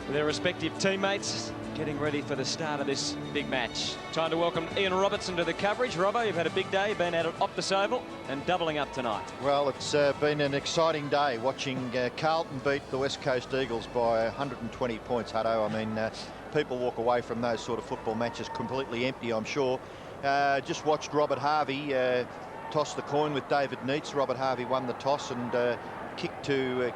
their respective teammates, getting ready for the start of this big match. Time to welcome Ian Robertson to the coverage. Robbo, you've had a big day, been out at Optus Oval and doubling up tonight. Well, it's been an exciting day watching Carlton beat the West Coast Eagles by 120 points, Hutto. I mean, people walk away from those sort of football matches completely empty, I'm sure. Just watched Robert Harvey toss the coin with David Neitz. Robert Harvey won the toss and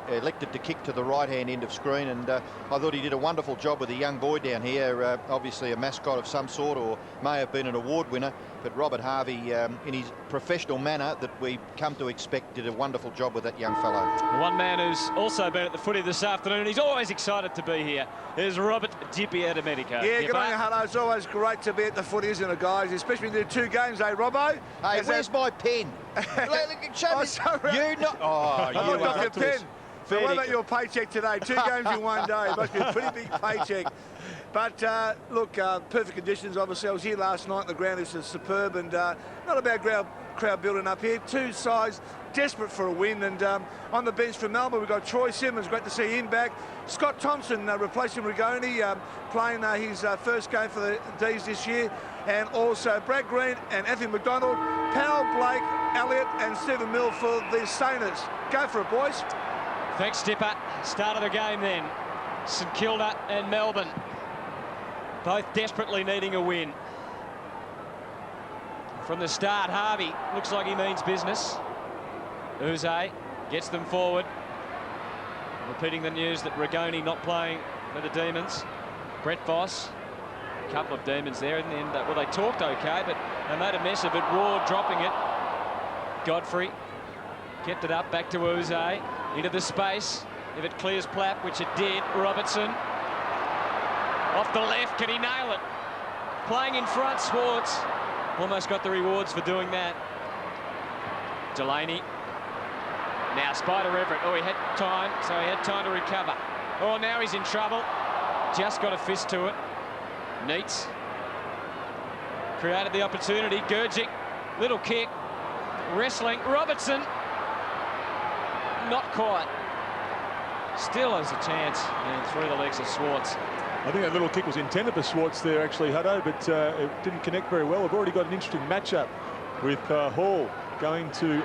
elected to kick to the right-hand end of screen, and I thought he did a wonderful job with a young boy down here, obviously a mascot of some sort, or may have been an award winner, but Robert Harvey, in his professional manner that we come to expect, did a wonderful job with that young fellow. One man who's also been at the footy this afternoon, he's always excited to be here, is Robert Dippy Adamedico. Yeah, good on you, Hutto. It's always great to be at the footy, isn't it, guys? Especially when you do 2 games, eh, Robbo? Hey, where's my pen? Show me. You not. Oh, you I've got your pen. So what about good. your paycheck today? 2 games in 1 day. It must be a pretty big paycheck. But look, perfect conditions. Obviously, I was here last night. The ground is superb, and not a bad crowd building up here. 2 sides desperate for a win, and on the bench from Melbourne we've got Troy Simmons. Great to see him back. Scott Thompson replacing Rigoni, playing his first game for the D's this year, and also Brad Green and Anthony McDonald, Powell, Blake, Elliott and Stephen Mill for the Saints. Go for it, boys. Thanks, Dipper. Start of the game then. St Kilda and Melbourne, both desperately needing a win. From the start, Harvey looks like he means business. Uze gets them forward. Repeating the news that Rigoni not playing for the Demons. Brett Voss, a couple of Demons there in the end. Well, they talked okay, but they made a mess of it. Ward dropping it. Godfrey kept it up, back to Uze, into the space. If it clears Plapp, which it did, Robertson. Off the left, can he nail it? Playing in front, Schwartz. Almost got the rewards for doing that. Delaney. Now Spider Everett. Oh, he had time, so he had time to recover. Oh, now he's in trouble. Just got a fist to it. Neitz created the opportunity. Gurgic, little kick. Wrestling. Robertson. Not quite. Still has a chance, and through the legs of Schwartz. I think that little kick was intended for Schwartz there, actually, Hutto, but it didn't connect very well. We've already got an interesting matchup with Hall going to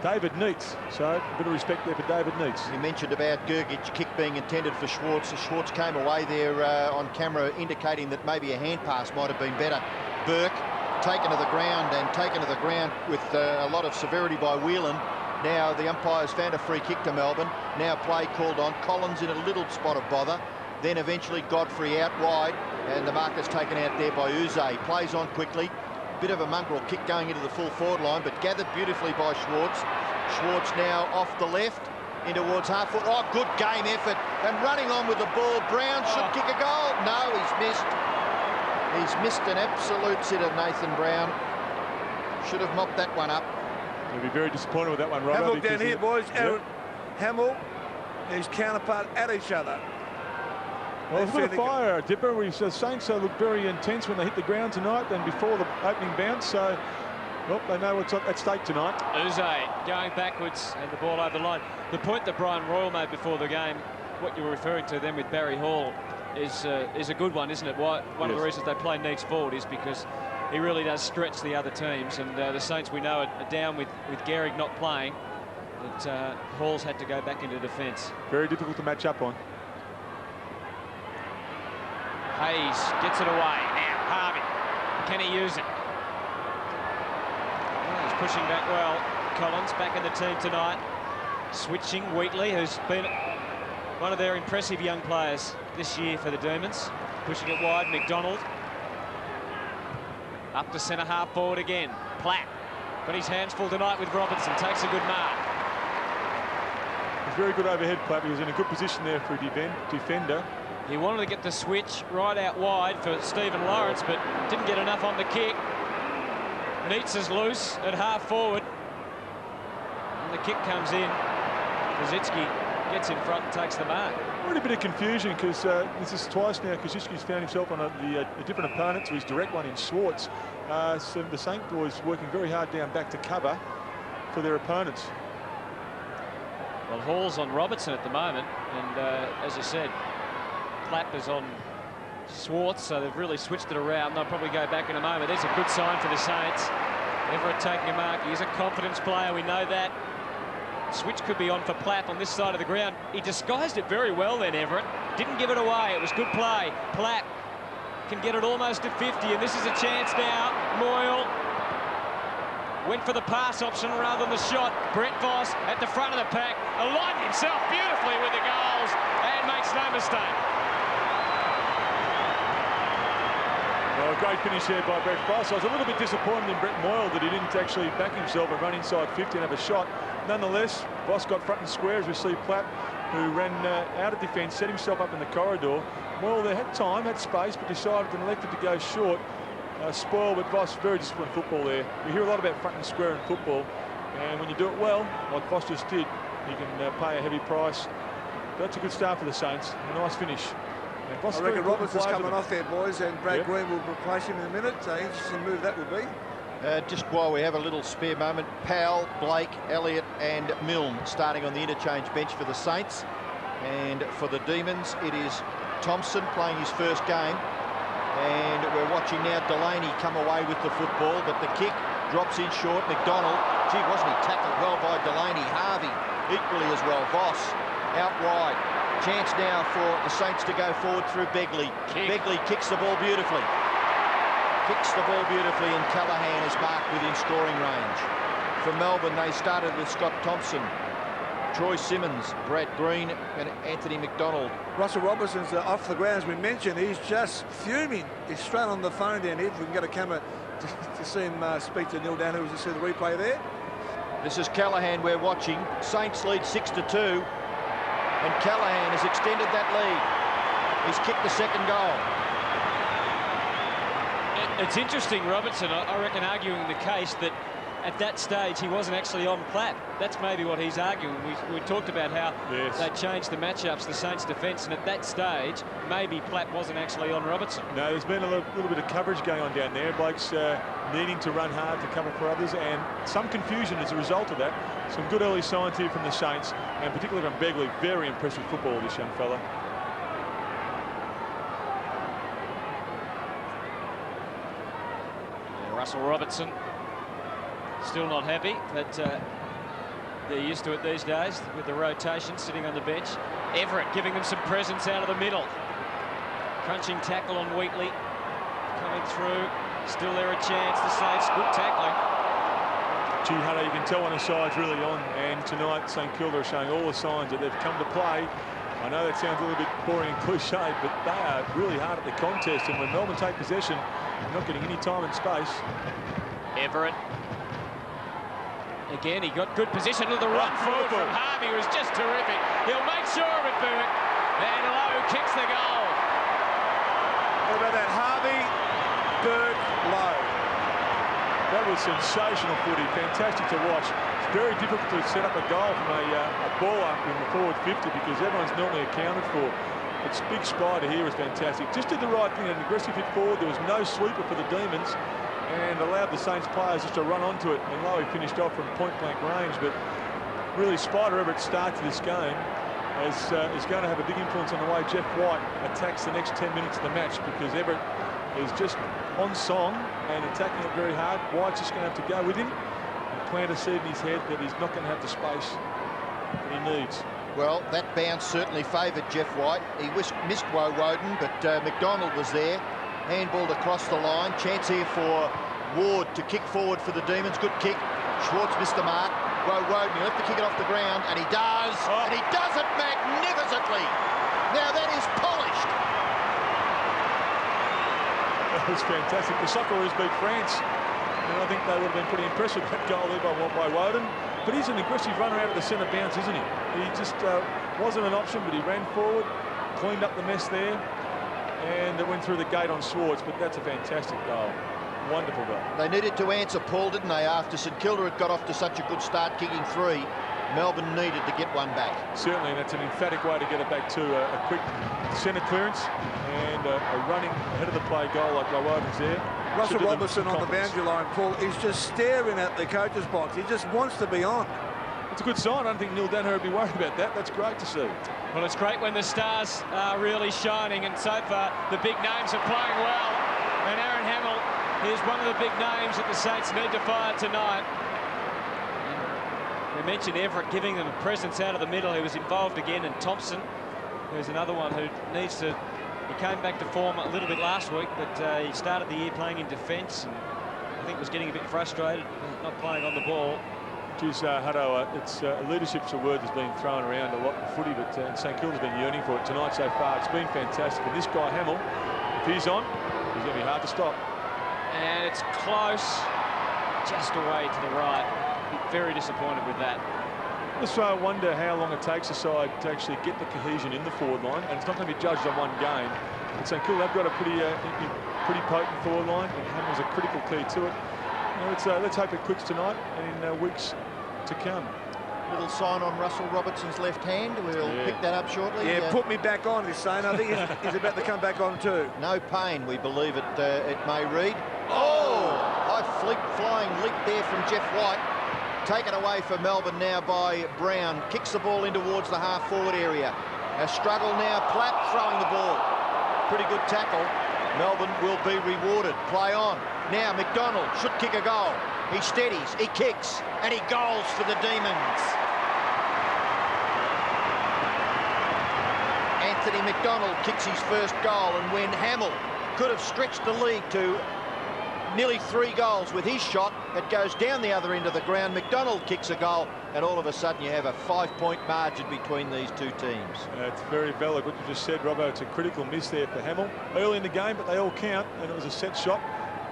David Neitz. So a bit of respect there for David Neitz. You mentioned about Gurgic kick being intended for Schwartz. Schwartz came away there on camera indicating that maybe a hand pass might have been better. Burke taken to the ground with a lot of severity by Whelan. Now the umpires found a free kick to Melbourne. Now play called on. Collins in a little spot of bother. Then eventually Godfrey out wide, and the marker's taken out there by Uze. Plays on quickly. Bit of a mongrel kick going into the full forward line, but gathered beautifully by Schwartz. Schwartz now off the left in towards half foot. Oh, good game effort. And running on with the ball. Brown should kick a goal. No, he's missed. He's missed an absolute sitter, Nathan Brown. Should have mopped that one up. He'll be very disappointed with that one, Robert. Have a look down here, boys. Yep. Hamill and his counterpart at each other. Well, it's a bit of fire, Dipper. We Saints look very intense when they hit the ground tonight than before the opening bounce. So, well, they know what's at stake tonight. Uze going backwards and the ball over the line. The point that Brian Royal made before the game, what you were referring to then with Barry Hall, is a good one, isn't it? One of the reasons they play Neitz forward is because he really does stretch the other teams, and the Saints, we know, are down with Gehrig not playing. But Hall's had to go back into defence. Very difficult to match up on. Hayes gets it away. Now, Harvey. Can he use it? Oh, he's pushing back well. Collins back in the team tonight. Switching Wheatley, who's been one of their impressive young players this year for the Demons. Pushing it wide, McDonald. Up to centre half forward again. Platt. Got his hands full tonight with Robertson. Takes a good mark. He's very good overhead, Platt. He was in a good position there for a defender. He wanted to get the switch right out wide for Stephen Lawrence, but didn't get enough on the kick. Neitz is loose at half forward. And the kick comes in. Kosicki gets in front and takes the mark. Already a bit of confusion because this is twice now Kosicki's found himself on a different opponent to his direct one in Schwartz. So the St boys working very hard down back to cover for their opponents. Well, Hall's on Robertson at the moment, and as I said, Plapp is on Schwartz, so they've really switched it around. They'll probably go back in a moment. There's a good sign for the Saints. Everett taking a mark. He's a confidence player, we know that. Switch could be on for Plapp on this side of the ground. He disguised it very well then, Everett. Didn't give it away. It was good play. Plapp can get it almost to 50, and this is a chance now. Moyle went for the pass option rather than the shot. Brett Voss at the front of the pack, aligned himself beautifully with the goals and makes no mistake. Well, a great finish here by Brett Voss. I was a little bit disappointed in Brett Moyle that he didn't actually back himself and run inside 50 and have a shot. Nonetheless, Voss got front and square as we see Plapp, who ran out of defence, set himself up in the corridor. Moyle there had time, had space, but decided and elected to go short. Spoiled, but Voss, very disciplined football there. We hear a lot about front and square in football, and when you do it well, like Voss just did, you can pay a heavy price. That's a good start for the Saints. A nice finish. I reckon Robertson's coming off there, boys, and Brad Green will replace him in a minute. So interesting move that would be. Just while we have a little spare moment, Powell, Blake, Elliott and Milne starting on the interchange bench for the Saints. And for the Demons, it is Thompson playing his first game. And we're watching now Delaney come away with the football, but the kick drops in short. McDonald, gee, wasn't he tackled well by Delaney? Harvey, equally as well. Voss, out wide. Chance now for the Saints to go forward through Begley. Begley kicks the ball beautifully. And Callaghan is marked within scoring range. For Melbourne, they started with Scott Thompson, Troy Simmons, Brad Green and Anthony McDonald. Russell Robertson's off the ground, as we mentioned. He's just fuming. He's straight on the phone down here. If we can get a camera to see him speak to Neil Down, who was to see the replay there. This is Callaghan we're watching. Saints lead 6-2. And Callaghan has extended that lead. He's kicked the second goal. It's interesting, Robertson, I reckon, arguing the case that at that stage he wasn't actually on Plapp. That's maybe what he's arguing. We talked about how they changed the matchups, the Saints' defence, and at that stage maybe Plapp wasn't actually on Robertson. No, there's been a little bit of coverage going on down there. Blokes needing to run hard to cover for others, and some confusion as a result of that. Some good early signs here from the Saints, and particularly from Begley. Very impressive football, this young fella. Russell Robertson still not happy, but they're used to it these days with the rotation, sitting on the bench. Everett giving them some presence out of the middle. Crunching tackle on Wheatley. Coming through. Still there a chance. The Saints, good tackling. Gee, Hutto, you can tell when the side's really on, and tonight St Kilda are showing all the signs that they've come to play. I know that sounds a little bit boring and cliche, but they are really hard at the contest, and when Melbourne take possession, they're not getting any time and space. Everett. Again, he got good position to the run forward from Harvey, was just terrific. He'll make sure of it, Burke. And Lowe kicks the goal. What about that? Harvey, Burke, Lowe. That was sensational footy, fantastic to watch. It's very difficult to set up a goal from a ball up in the forward 50 because everyone's normally accounted for. But big Spider here was fantastic. Just did the right thing, an aggressive hit forward. There was no sweeper for the Demons and allowed the Saints players just to run onto it. And Lowe finished off from point-blank range. But really, Spider Everett's start to this game is going to have a big influence on the way Jeff White attacks the next 10 minutes of the match, because Everett is just on song and attacking it very hard. White's just going to have to go with him and plant a seed in his head that he's not going to have the space that he needs. Well, that bounce certainly favoured Jeff White. He missed Woden, but McDonald was there. Handballed across the line. Chance here for Ward to kick forward for the Demons. Good kick. Schwartz missed the mark. Woden, he'll have to kick it off the ground, and he does. And he does it magnificently. Now that is polished. That was fantastic. The Socceroos beat France, and I think they would have been pretty impressed with that goal there by Woden. But he's an aggressive runner out of the centre bounce, isn't he? He just wasn't an option, but he ran forward, cleaned up the mess there, and it went through the gate on Schwartz. But that's a fantastic goal. Wonderful goal. They needed to answer Paul, didn't they, after St Kilda had got off to such a good start, kicking 3. Melbourne needed to get one back. Certainly, and that's an emphatic way to get it back to a quick centre clearance and a running ahead of the play goal like Woden's there. Russell Robertson on the boundary line, Paul, he's just staring at the coach's box. He just wants to be on. It's a good sign. I don't think Neil Danaher would be worried about that. That's great to see. Well, it's great when the stars are really shining, and so far the big names are playing well. And Aaron Hamill is one of the big names that the Saints need to fire tonight. We mentioned Everett giving them a presence out of the middle. He was involved again, and Thompson, who's another one who needs to... He came back to form a little bit last week, but he started the year playing in defence, and I think was getting a bit frustrated, not playing on the ball. Geez, Hutto, it's leadership's a word that's been thrown around a lot in footy, but St Kilda's been yearning for it tonight so far. It's been fantastic. And this guy, Hamill, if he's on, he's going to be hard to stop. And it's close, just away to the right. Very disappointed with that. I just wonder how long it takes a side to actually get the cohesion in the forward line, and it's not going to be judged on one game. But St Kilda have got a pretty potent forward line, and Hamill's a critical key to it. You know, let's hope it clicks tonight and in weeks to come. Little sign on Russell Robertson's left hand. We'll pick that up shortly. Yeah, put me back on, he's saying. I think he's about to come back on too. No pain, we believe it may read. Oh! High flying leap there from Jeff White. Taken away for Melbourne now by Brown. Kicks the ball in towards the half-forward area. A struggle now. Platt throwing the ball. Pretty good tackle. Melbourne will be rewarded. Play on. Now McDonald should kick a goal. He steadies, he kicks, and he goals for the Demons. Anthony McDonald kicks his first goal, and when Hamill could have stretched the lead to nearly 3 goals with his shot, it goes down the other end of the ground. McDonald kicks a goal, and all of a sudden you have a 5-point margin between these two teams. It's very valid what you just said, Robbo. It's a critical miss there for Hamill early in the game, but they all count, and it was a set shot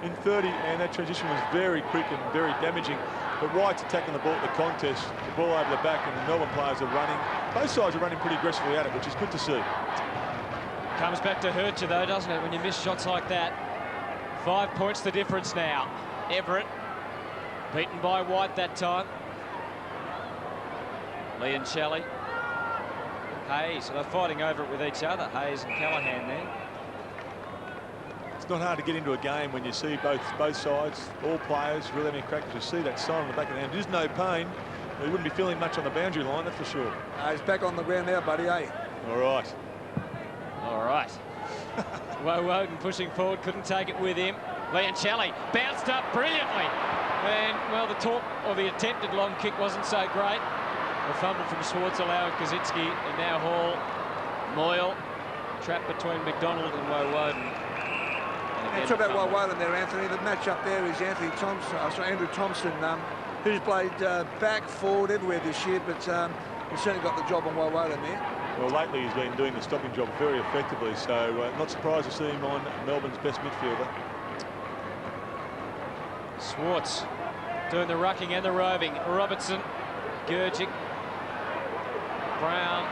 in 30, and that transition was very quick and very damaging. But White's attacking the ball at the contest, the ball over the back, and the Melbourne players are running. Both sides are running pretty aggressively at it, which is good to see. Comes back to hurt you though, doesn't it, when you miss shots like that. 5 points the difference now. Everett beaten by White that time. Lee and Shelley. Hayes, so they're fighting over it with each other, Hayes and Callaghan there. It's not hard to get into a game when you see both sides, all players really having a crack. You see that sign on the back of the hand. There's no pain. He wouldn't be feeling much on the boundary line, that's for sure. He's back on the ground now, buddy, eh? All right. All right. Woden pushing forward, couldn't take it with him. Leoncelli bounced up brilliantly. And, well, the talk or the attempted long kick wasn't so great. A fumble from Schwartz allowing Kaczynski, and now Hall. Moyle trapped between McDonald and Woden. Talk about Woden there, Anthony. The match up there is Andrew Thompson, who's played back, forward, everywhere this year, but he's certainly got the job on Woden there. Well, lately he's been doing the stopping job very effectively, so not surprised to see him on Melbourne's best midfielder. Schwartz doing the rucking and the roving. Robertson, Gurgic, Brown,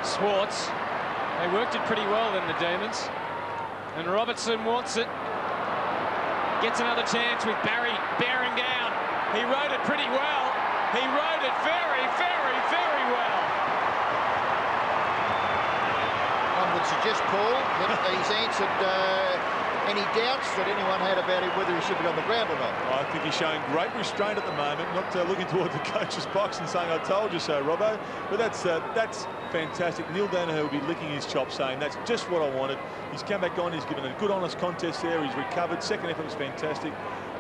Schwartz. They worked it pretty well then, the Demons. And Robertson wants it. Gets another chance with Barry bearing down. He rode it pretty well. He rode it very, very, very well. One would suggest, Paul, that he's answered any doubts that anyone had about him, whether he should be on the ground or not. I think he's showing great restraint at the moment, not looking toward the coach's box and saying, "I told you so, Robbo." But that's fantastic. Neil Danaher will be licking his chops, saying that's just what I wanted. He's come back on, he's given a good, honest contest there. He's recovered. Second effort was fantastic.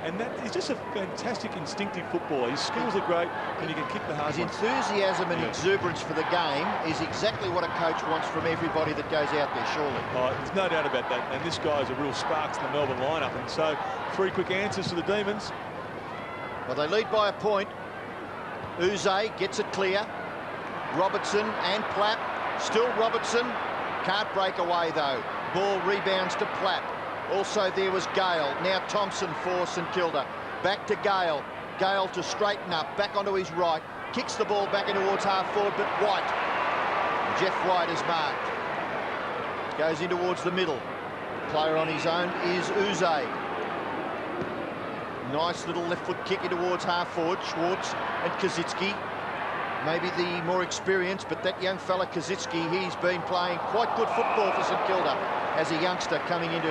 And he's just a fantastic, instinctive footballer. His skills are great, and he can kick the hard His ones. enthusiasm and exuberance for the game is exactly what a coach wants from everybody that goes out there, surely. Oh, there's no doubt about that. And this guy's a real spark to the Melbourne lineup. And so, 3 quick answers to the Demons. Well, they lead by a point. Uze gets it clear. Robertson and Platt. Still Robertson. Can't break away, though. Ball rebounds to Platt. Also there was Gale. Now Thompson for St Kilda. Back to Gale. Gale to straighten up. Back onto his right. Kicks the ball back in towards half forward, but White. Jeff White is marked. Goes in towards the middle. Player on his own is Uze. Nice little left foot kick in towards half forward. Schwartz and Kaczynski. maybe the more experienced, but that young fella Kazitsky, he's been playing quite good football for St Kilda as a youngster coming into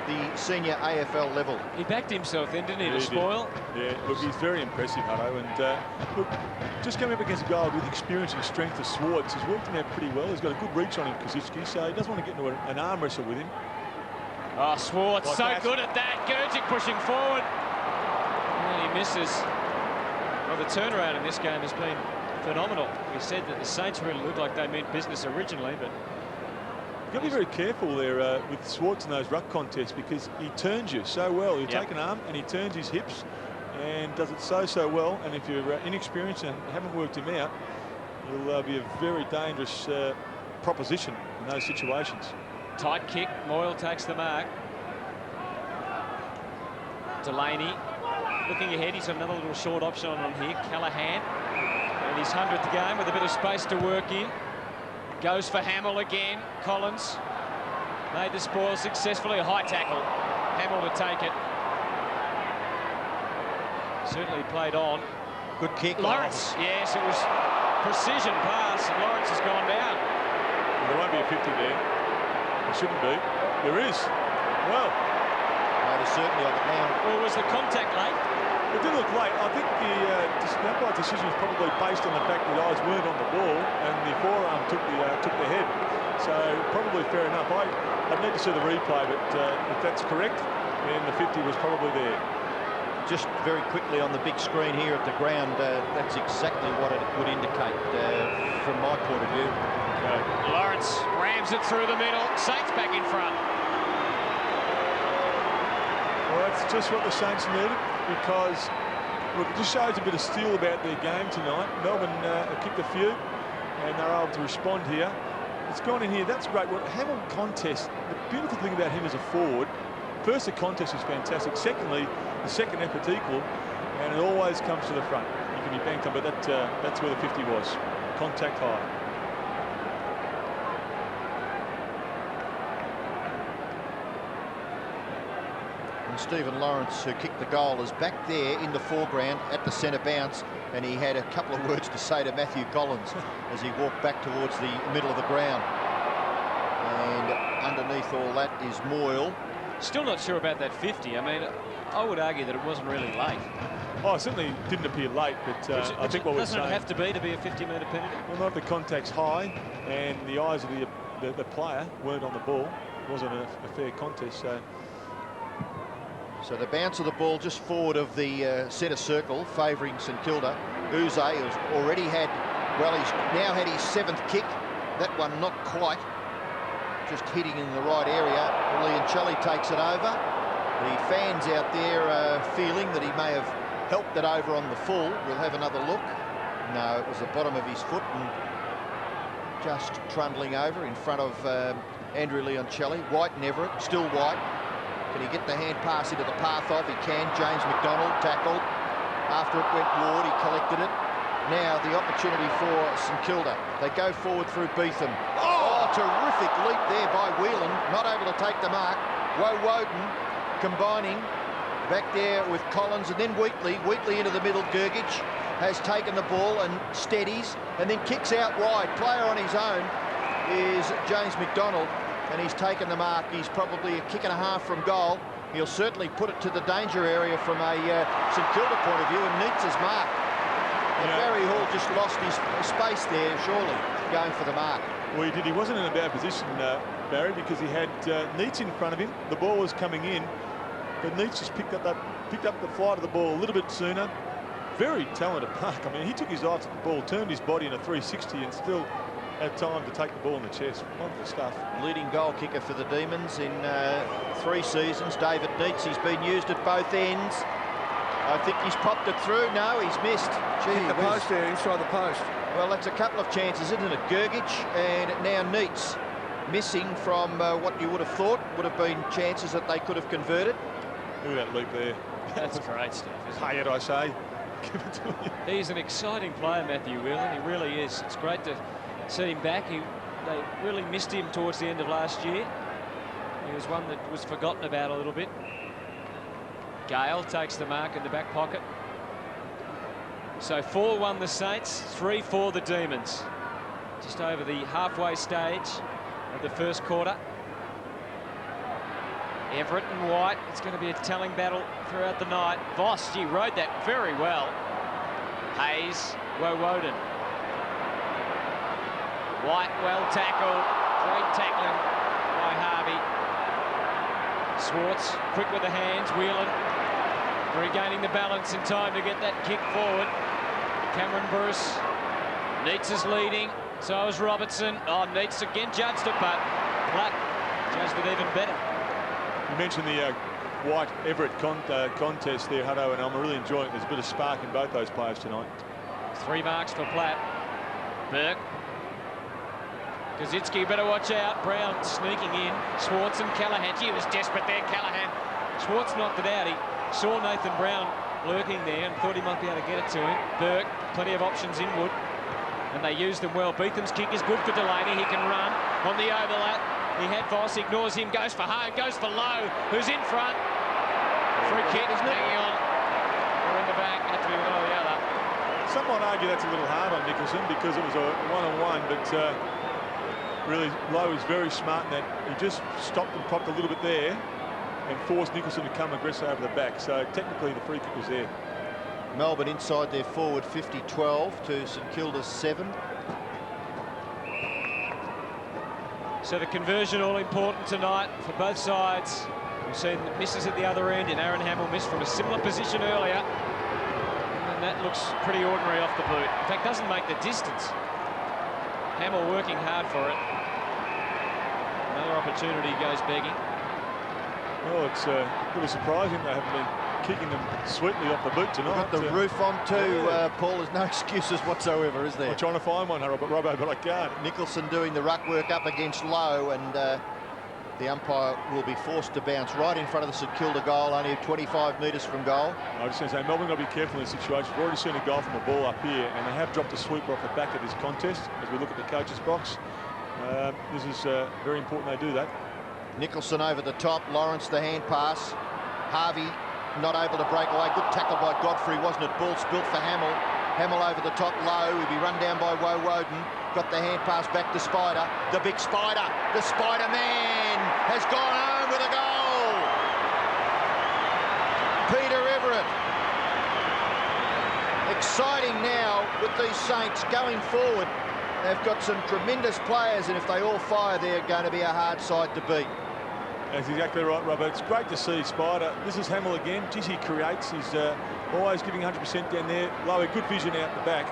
the senior AFL level. He backed himself in, didn't he, Yeah, to he spoil? Yeah, look, he's very impressive, Hutto, and look, just coming up against a guy with experience and strength of Swartz, he's worked him out pretty well. He's got a good reach on him, Kazitsky, so he doesn't want to get into an arm wrestle with him. Oh, Swartz, Like so that. good at that. Gurgic pushing forward. And he misses. Well, the turnaround in this game has been phenomenal. We said that the Saints really looked like they meant business originally, but You've got to be very careful there with Swartz in those ruck contests, because he turns you so well. You take an arm and he turns his hips and does it so well. And if you're inexperienced and haven't worked him out, you'll be a very dangerous proposition in those situations. tight kick. Moyle takes the mark. Delaney looking ahead. He's got another little short option on here. Callaghan in his 100th game with a bit of space to work in. Goes for Hamill again. Collins made the spoil successfully. A high tackle. Hamill to take it. Certainly played on. Good kick. Lawrence. Yes, it was precision pass, and Lawrence has gone down. Well, there won't be a 50 there. There shouldn't be. There is. Well, Certainly on the ground. Or was the contact late? it didn't look late. I think the umpire's decision is probably based on the fact that eyes weren't on the ball and the forearm took the head. So probably fair enough. I'd need to see the replay, but if that's correct, then the 50 was probably there. Just very quickly on the big screen here at the ground, that's exactly what it would indicate from my point of view. Lawrence rams it through the middle. Saints back in front. Well, that's just what the Saints needed, because look, it just shows a bit of steel about their game tonight. Melbourne kicked a few, and they're able to respond here. It's gone in here. That's great. Well, Hamill contest. The beautiful thing about him as a forward, first, the contest is fantastic. Secondly, the second effort's equal, and it always comes to the front. You can be banked on, but that's where the 50 was. Contact high. And Stephen Lawrence, who kicked the goal, is back there in the foreground at the centre bounce, and he had a couple of words to say to Matthew Collins as he walked back towards the middle of the ground. And underneath all that is Moyle. Still not sure about that 50. I mean, I would argue that it wasn't really late. Oh, it certainly didn't appear late, but I think what we're saying... Doesn't it have to be a 50-metre penalty? Well, not if the contact's high and the eyes of the player weren't on the ball. It wasn't a fair contest, so... So the bounce of the ball just forward of the centre circle, favouring St Kilda. Uze has already had, well, he's now had his 7th kick. That one not quite, just hitting in the right area. Leoncelli takes it over. The fans out there feeling that he may have helped it over on the full. We'll have another look. No, it was the bottom of his foot and just trundling over in front of Andrew Leoncelli. White and Everett, still White. Can he get the hand pass into the path of? He can. James McDonald tackled. After it went Ward, he collected it. Now the opportunity for St Kilda. They go forward through Beetham. Oh, terrific leap there by Whelan. Not able to take the mark. Woden combining back there with Collins, and then Wheatley. Wheatley into the middle. Gurgic has taken the ball and steadies and then kicks out wide. Player on his own is James McDonald, and he's taken the mark. He's probably a kick and a half from goal. He'll certainly put it to the danger area from a St Kilda point of view, and needs his mark. And Barry Hall just lost his space there, surely, going for the mark. Well, he did. He wasn't in a bad position, Barry, because he had Neitz in front of him. The ball was coming in, but Neitz just picked up the flight of the ball a little bit sooner. Very talented mark. I mean, he took his eyes off the ball, turned his body in a 360, and still had time to take the ball in the chest. Wonderful stuff. Leading goal kicker for the Demons in 3 seasons, David Neitz. He's been used at both ends. I think he's popped it through. No, he's missed. Gee, Hit the post there, inside the post. Well, that's a couple of chances, isn't it? Gurgic and now Neitz missing from what you would have thought would have been chances that they could have converted. Look at that leap there. That's great stuff, isn't it? Pay it, I say. Give it to him. He's an exciting player, Matthew Whelan. He really is. It's great to see him back. They really missed him towards the end of last year. He was one that was forgotten about a little bit. Gale takes the mark in the back pocket. So 4-1 the Saints, 3-4 the Demons. Just over the halfway stage of the first quarter. Everett and White, it's going to be a telling battle throughout the night. Voss, he rode that very well. Hayes, Woden. White, well tackled. Great tackling by Harvey. Schwartz, quick with the hands, Whelan. Regaining the balance in time to get that kick forward. Cameron Bruce. Neitz is leading, so is Robertson. Oh, Neitz again judged it, but Platt judged it even better. You mentioned the White-Everett contest there, Hutto, and I'm really enjoying it. There's a bit of spark in both those players tonight. 3 marks for Platt. Burke. Kazitsky, better watch out. Brown sneaking in. Schwartz and Callaghan. He was desperate there, Callaghan. Schwartz knocked it out. He saw Nathan Brown lurking there and thought he might be able to get it to him. Burke, plenty of options inward, and they used them well. Beetham's kick is good for Delaney. He can run on the overlap. He had Voss, ignores him, goes for Hone, goes for Lowe, who's in front. Free kick is hanging on. Or in the back, had to be one or the other. Some might argue that's a little hard on Nicholson because it was a one-on-one, but really Lowe is very smart in that he just stopped and propped a little bit there and forced Nicholson to come aggressive over the back. So technically the free kick was there. Melbourne inside their forward 50-12 to St Kilda's 7. So the conversion all important tonight for both sides. We've seen misses at the other end, and Aaron Hamill missed from a similar position earlier. And that looks pretty ordinary off the boot. In fact, doesn't make the distance. Hamill working hard for it. Another opportunity goes begging. Well, it's a little surprising they haven't been kicking them sweetly off the boot tonight. Got the roof on too, Paul. There's no excuses whatsoever, is there? I'm trying to find one, Robbo, but I can't. Nicholson doing the ruck work up against Lowe, and the umpire will be forced to bounce right in front of the St Kilda goal, only 25 metres from goal. I was just going to say, Melbourne got to be careful in this situation. We've already seen a goal from a ball up here, and they have dropped a sweeper off the back of this contest as we look at the coach's box. This is very important they do that. Nicholson over the top, Lawrence the hand pass. Harvey not able to break away. Good tackle by Godfrey, wasn't it? Ball spilt for Hamill. Hamill over the top, low. He'll be run down by Woden. Got the hand pass back to Spider. The big Spider. The Spider-Man has gone home with a goal. Peter Everett. Exciting now with these Saints going forward. They've got some tremendous players, and if they all fire, they're going to be a hard side to beat. That's exactly right, Robert. It's great to see Spider. This is Hamill again. Geez, he creates. He's always giving 100% down there. Lowe, good vision out the back.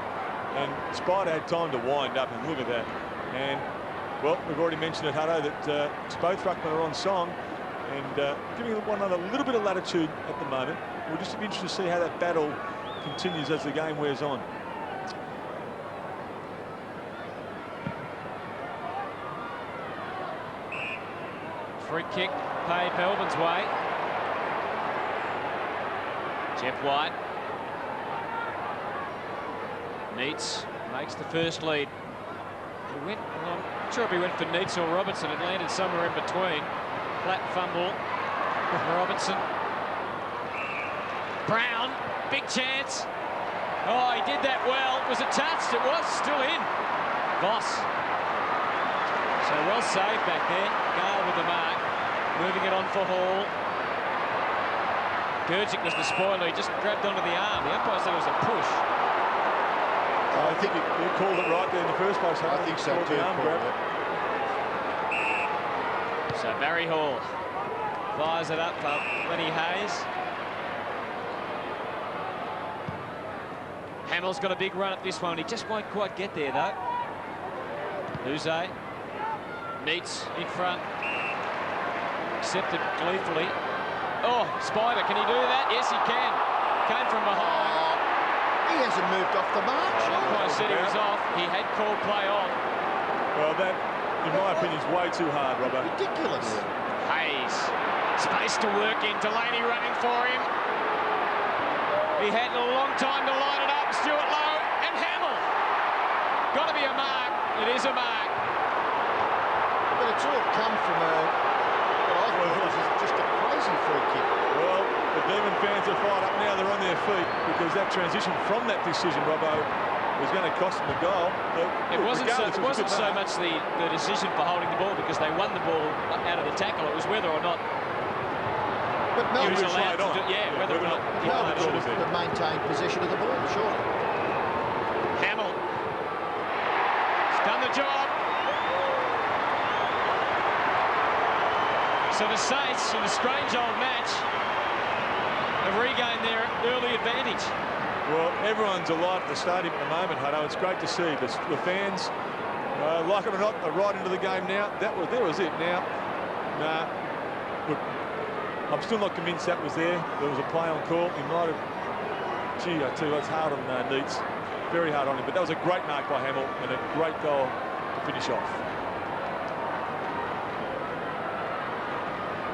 And Spider had time to wind up, and look at that. And, well, we've already mentioned at Hutto that both ruckmen are on song and giving one another a little bit of latitude at the moment. We'll just be interested to see how that battle continues as the game wears on. Free kick paid Melbourne's way. Jeff White. Neitz makes the first lead. He went, well, I'm not sure if he went for Neitz or Robertson. It landed somewhere in between. Flat fumble. Robertson. Brown, big chance. Oh, he did that well. Was it touched? It was still in. Voss. So well saved back there. Gale with the mark. Moving it on for Hall. Gurgic was the spoiler. He just grabbed onto the arm. The umpire said it was a push. I think you called it right there in the first place. I think so too. So Barry Hall fires it up for Lenny Hayes. Hamill's got a big run at this one. He just won't quite get there though. Uze. Neitz in front. Accepted gleefully. Oh, Spider, can he do that? Yes, he can. Came from behind. He hasn't moved off the mark. The umpire said he was off. He had called play on. Well, that, in my opinion, is way too hard, Robert. Ridiculous. Hayes. Space to work in. Delaney running for him. He had a long time to line it up. Stuart Lowe and Hamill. Got to be a mark. It is a mark. But it's all come from what I thought was just a crazy free kick. Well, The Demon fans are fired up now. They're on their feet because that transition from that decision, Robbo, was going to cost them the goal. It wasn't so much the decision for holding the ball because they won the ball out of the tackle. It was whether or not But Melbourne he was allowed to do, whether or not Melbourne should have maintained possession of the ball, surely. Hamill. He's done the job. So the Saints, in a strange old match, have regained their early advantage. Well, everyone's alive at the stadium at the moment, Hutto. It's great to see. The fans, like it or not, are right into the game now. There was it now. Nah, look, I'm still not convinced that was there. There was a play on call. He might have... Gee, I tell you, it's hard on Neitz. Very hard on him. But that was a great mark by Hamill and a great goal to finish off.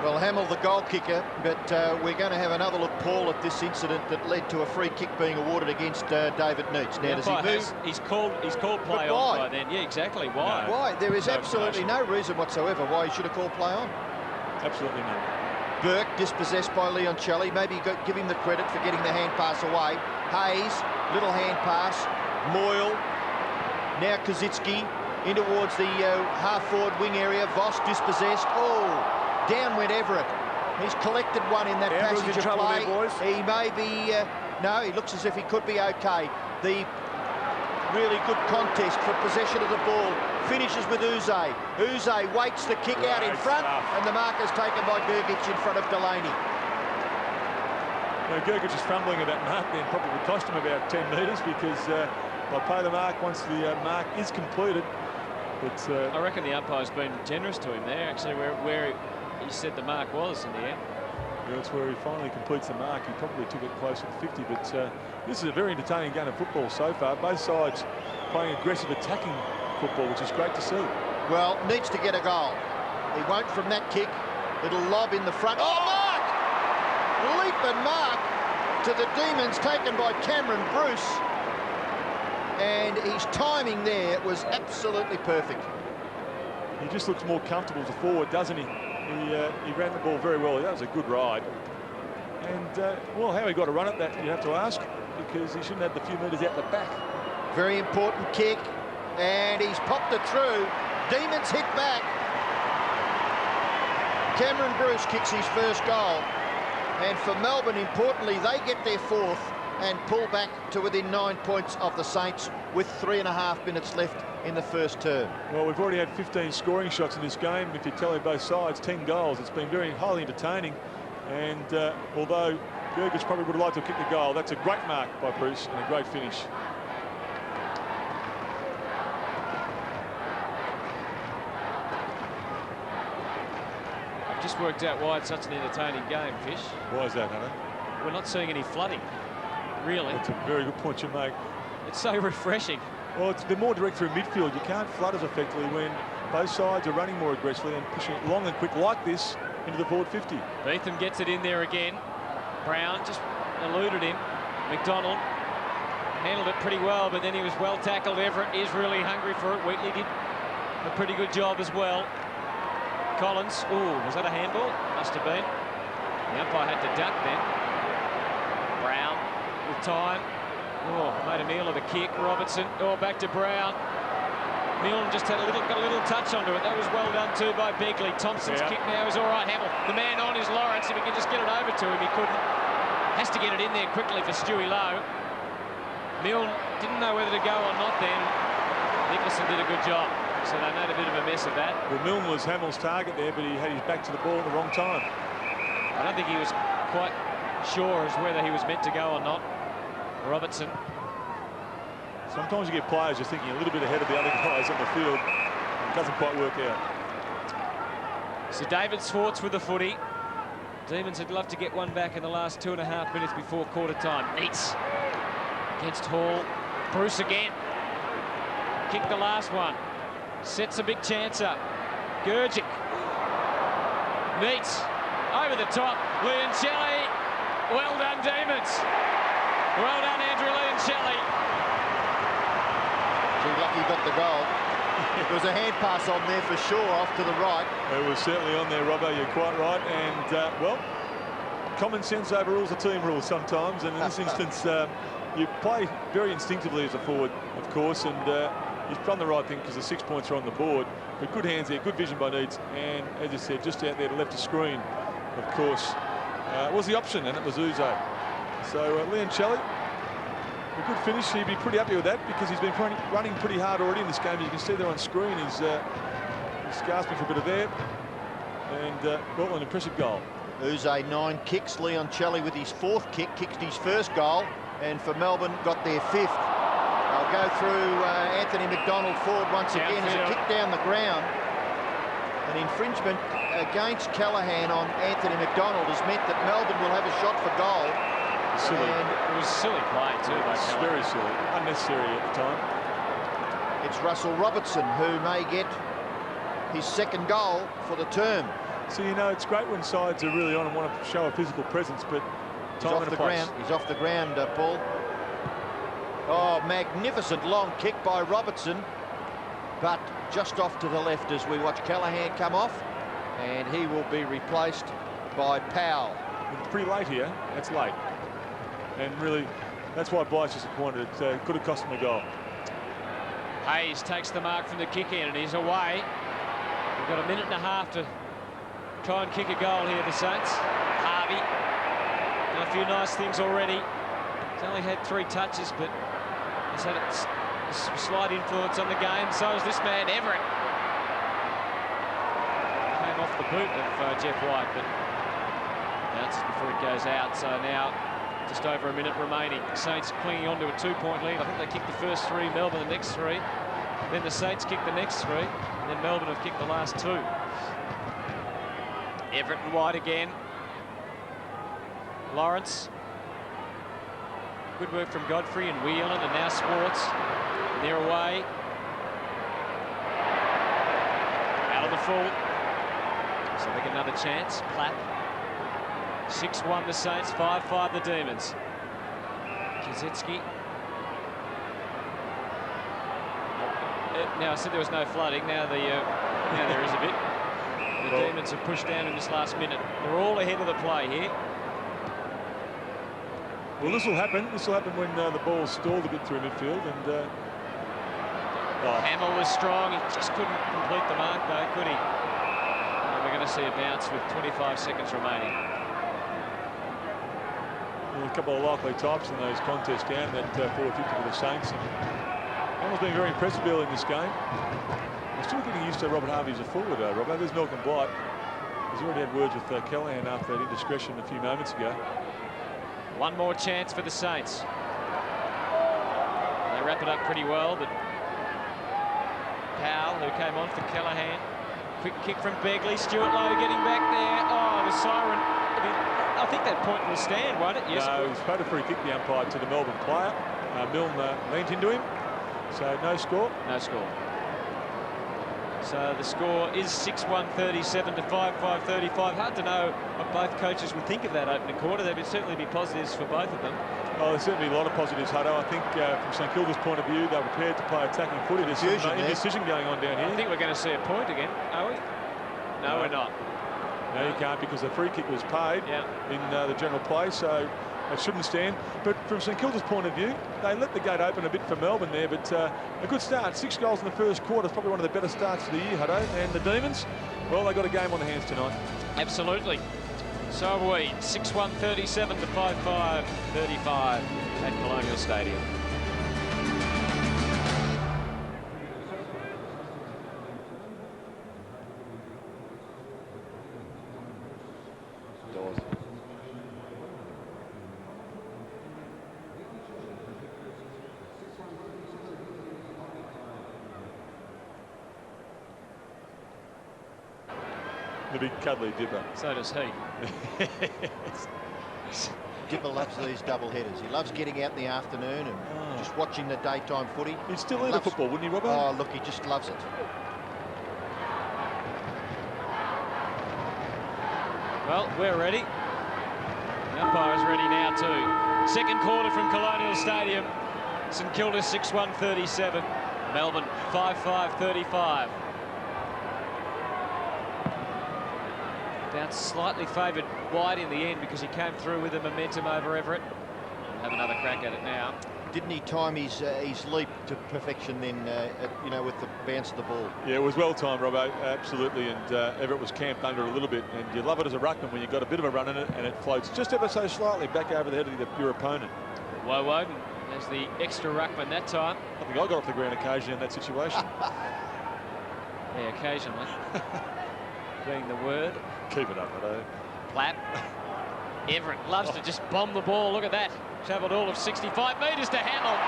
Well, Hamill, the goal kicker, but we're going to have another look, Paul, at this incident that led to a free kick being awarded against David Neitz. Now, does he move? He's called play on by then. Yeah, exactly. Why? No. Why? There is absolutely no reason whatsoever why he should have called play on. Absolutely no. Burke dispossessed by Leoncelli. Maybe give him the credit for getting the hand pass away. Hayes, little hand pass. Moyle. Now Kazitsky in towards the half-forward wing area. Voss dispossessed. Oh! Down went Everett. He's collected one in that passage of play. He may be... no, he looks as if he could be okay. The really good contest for possession of the ball finishes with Uze. Uze waits the kick out in front, and the mark is taken by Gergic in front of Delaney. Now, Gergic is fumbling at that mark then, probably cost him about 10 metres because they'll pay the mark once the mark is completed. But I reckon the umpire's been generous to him there, actually, where he said the mark was in the end. Yeah, that's where he finally completes the mark. He probably took it closer to 50, but this is a very entertaining game of football so far. Both sides playing aggressive attacking football, which is great to see. Well, needs to get a goal. He won't from that kick. Little lob in the front. Oh, mark! Leap and mark to the Demons, taken by Cameron Bruce. And his timing there was absolutely perfect. He just looks more comfortable as a forward, doesn't he? He ran the ball very well. That was a good ride. And, well, how he got a run at that, you have to ask, because he shouldn't have the few metres out the back. Very important kick, and he's popped it through. Demons hit back. Cameron Bruce kicks his first goal. And for Melbourne, importantly, they get their fourth and pull back to within 9 points of the Saints with 3.5 minutes left in the first term. Well, we've already had 15 scoring shots in this game. If you tally both sides, 10 goals. It's been very highly entertaining. And although Gergic probably would have liked to kick the goal, that's a great mark by Bruce and a great finish. I've just worked out why it's such an entertaining game, Fish. Why is that, Hannah? We're not seeing any flooding, really. That's a very good point you make. It's so refreshing. Well, they're more direct through midfield. You can't flood as effectively when both sides are running more aggressively and pushing it long and quick like this into the forward 50. Beetham gets it in there again. Brown just eluded him. McDonald handled it pretty well, but then he was well tackled. Everett is really hungry for it. Wheatley did a pretty good job as well. Collins, ooh, was that a handball? Must have been. The umpire had to duck then. Brown with time. Oh, made a meal of the kick. Robertson, oh, back to Brown. Milne just got a little touch onto it. That was well done too by Begley. Thompson's kick now is all right. Hamill, the man on is Lawrence. If he can just get it over to him, he couldn't. Has to get it in there quickly for Stewie Lowe. Milne didn't know whether to go or not then. Nicholson did a good job. So they made a bit of a mess of that. Well, Milne was Hamill's target there, but he had his back to the ball at the wrong time. I don't think he was quite sure as whether he was meant to go or not. Robertson. Sometimes you get players just thinking a little bit ahead of the other guys on the field. It doesn't quite work out. So David Swartz with the footy. Demons would love to get one back in the last 2.5 minutes before quarter time. Neitz against Hall. Bruce again. Kicked the last one. Sets a big chance up. Gergic. Neitz over the top. Leoncelli. Well done, Demons. Well done, Andrew Leoncelli. Too lucky he got the goal. There was a hand pass on there for sure, off to the right. It was certainly on there, Robbo, you're quite right. And, well, common sense overrules the team rules sometimes, and in this instance, you play very instinctively as a forward, of course, and he's done the right thing because the 6 points are on the board. But good hands there, good vision by Needs, and as I said, just out there to left of screen, of course, was the option, and it was Uzo. So Leoncelli, a good finish. He'd be pretty happy with that because he's been running pretty hard already in this game. As you can see there on screen, he's gasping for a bit of air, and well, an impressive goal. Uzo 9 kicks. Leoncelli with his 4th kick, kicked his 1st goal, and for Melbourne got their 5th. They'll go through Anthony McDonald forward once again as a kick down the ground. An infringement against Callaghan on Anthony McDonald has meant that Melbourne will have a shot for goal. Silly. And it was silly play too. It's very silly, unnecessary at the time. it's Russell Robertson who may get his 2nd goal for the term. So, you know, it's great when sides are really on and want to show a physical presence, but time and a place. He's off the ground, Paul. Oh, magnificent long kick by Robertson, but just off to the left as we watch Callaghan come off, and he will be replaced by Powell. It's pretty late here. That's late. And really, that's why Blight's disappointed. It could have cost him a goal. Hayes takes the mark from the kick in, and he's away. We've got a minute and a half to try and kick a goal here, the Saints. Harvey done a few nice things already. He's only had 3 touches, but he's had a slight influence on the game. So is this man, Everett. Came off the boot of Jeff White, but bounces before it goes out. So now just over a minute remaining. Saints clinging on to a 2-point lead. I think they kicked the first 3, Melbourne the next 3. Then the Saints kicked the next 3, and then Melbourne have kicked the last 2. Everett and White again. Lawrence. Good work from Godfrey and Whelan, and now Swartz. And they're away. Out of the full. So they get another chance. Platt. 6-1 the Saints, 5-5 the Demons. Kazetsky. Now I said there was no flooding. Now now there is a bit. The Demons have pushed down in this last minute. They're all ahead of the play here. Well, this will happen. This will happen when the ball stalled a bit through midfield, and Hamill was strong. He just couldn't complete the mark, though, could he? And we're going to see a bounce with 25 seconds remaining. a couple of likely types in those contests down that 450 for the Saints. And Hamill's been very impressive early in this game. I'm still getting used to Robert Harvey as a forward, though, Robert. There's Malcolm Blight. He's already had words with Callaghan after that indiscretion a few moments ago. One more chance for the Saints. They wrap it up pretty well, but Powell, who came on for Callaghan. Quick kick from Begley. Stuart Lowe getting back there. Oh, the siren. I think that point will stand, won't it? Yes. No, he's paid a free kick, the umpire, to the Melbourne player. Milne leant into him. So no score. No score. So the score is 6-1-37 to 5-5-35. Hard to know what both coaches would think of that opening quarter. There would certainly be positives for both of them. Oh, there's certainly a lot of positives, Hutto. I think from St Kilda's point of view, they're prepared to play attacking footy. There's some indecision going on down here. I think we're going to see a point again, are we? No, we're not. No, you can't, because the free kick was paid in the general play, so it shouldn't stand. But from St Kilda's point of view, they let the gate open a bit for Melbourne there, but a good start. 6 goals in the first quarter is probably one of the better starts of the year, Hutto. And the Demons, well, they got a game on their hands tonight. Absolutely. So have we. 6-1-37 to 5-5-35 at Colonial Stadium. The big cuddly Dipper. So does he. Dipper loves these double headers. He loves getting out in the afternoon and just watching the daytime footy. He'd still eat a football, wouldn't he, Robert? Oh, look, he just loves it. Well, we're ready. The umpire's ready now too. Second quarter from Colonial Stadium. St Kilda 6-1-37. Melbourne 5-5-35. Bounce slightly favoured wide in the end because he came through with the momentum over Everett. We'll have another crack at it now. Didn't he time his leap to perfection then, you know, with the bounce of the ball? Yeah, it was well timed, Robbo, absolutely. And Everett was camped under a little bit. And you love it as a ruckman when you've got a bit of a run in it and it floats just ever so slightly back over the head of your opponent. Woden has the extra ruckman that time. I think I got off the ground occasionally in that situation. Yeah, occasionally. Being the word. Keep it up, Hutto. Platt. Everett loves to just bomb the ball. Look at that. Travelled all of 65 metres to Hamill.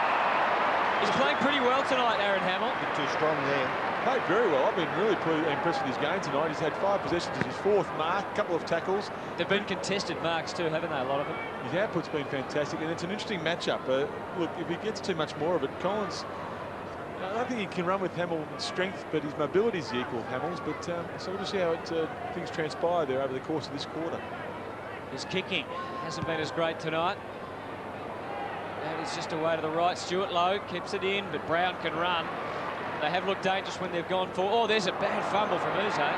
He's playing pretty well tonight, Aaron Hamill. A bit too strong there. Played very well. I've been really impressed with his game tonight. He's had 5 possessions as his 4th mark, a couple of tackles. They've been contested marks too, haven't they, a lot of them? His output's been fantastic, and it's an interesting matchup. Look, if he gets too much more of it, Collins, I don't think he can run with Hamilton's strength, but his mobility is the equal of Hamill's. But so we'll just see how things transpire there over the course of this quarter. His kicking hasn't been as great tonight. And it's just away to the right. Stuart Lowe keeps it in, but Brown can run. They have looked dangerous when they've gone for. Oh, there's a bad fumble from Uze.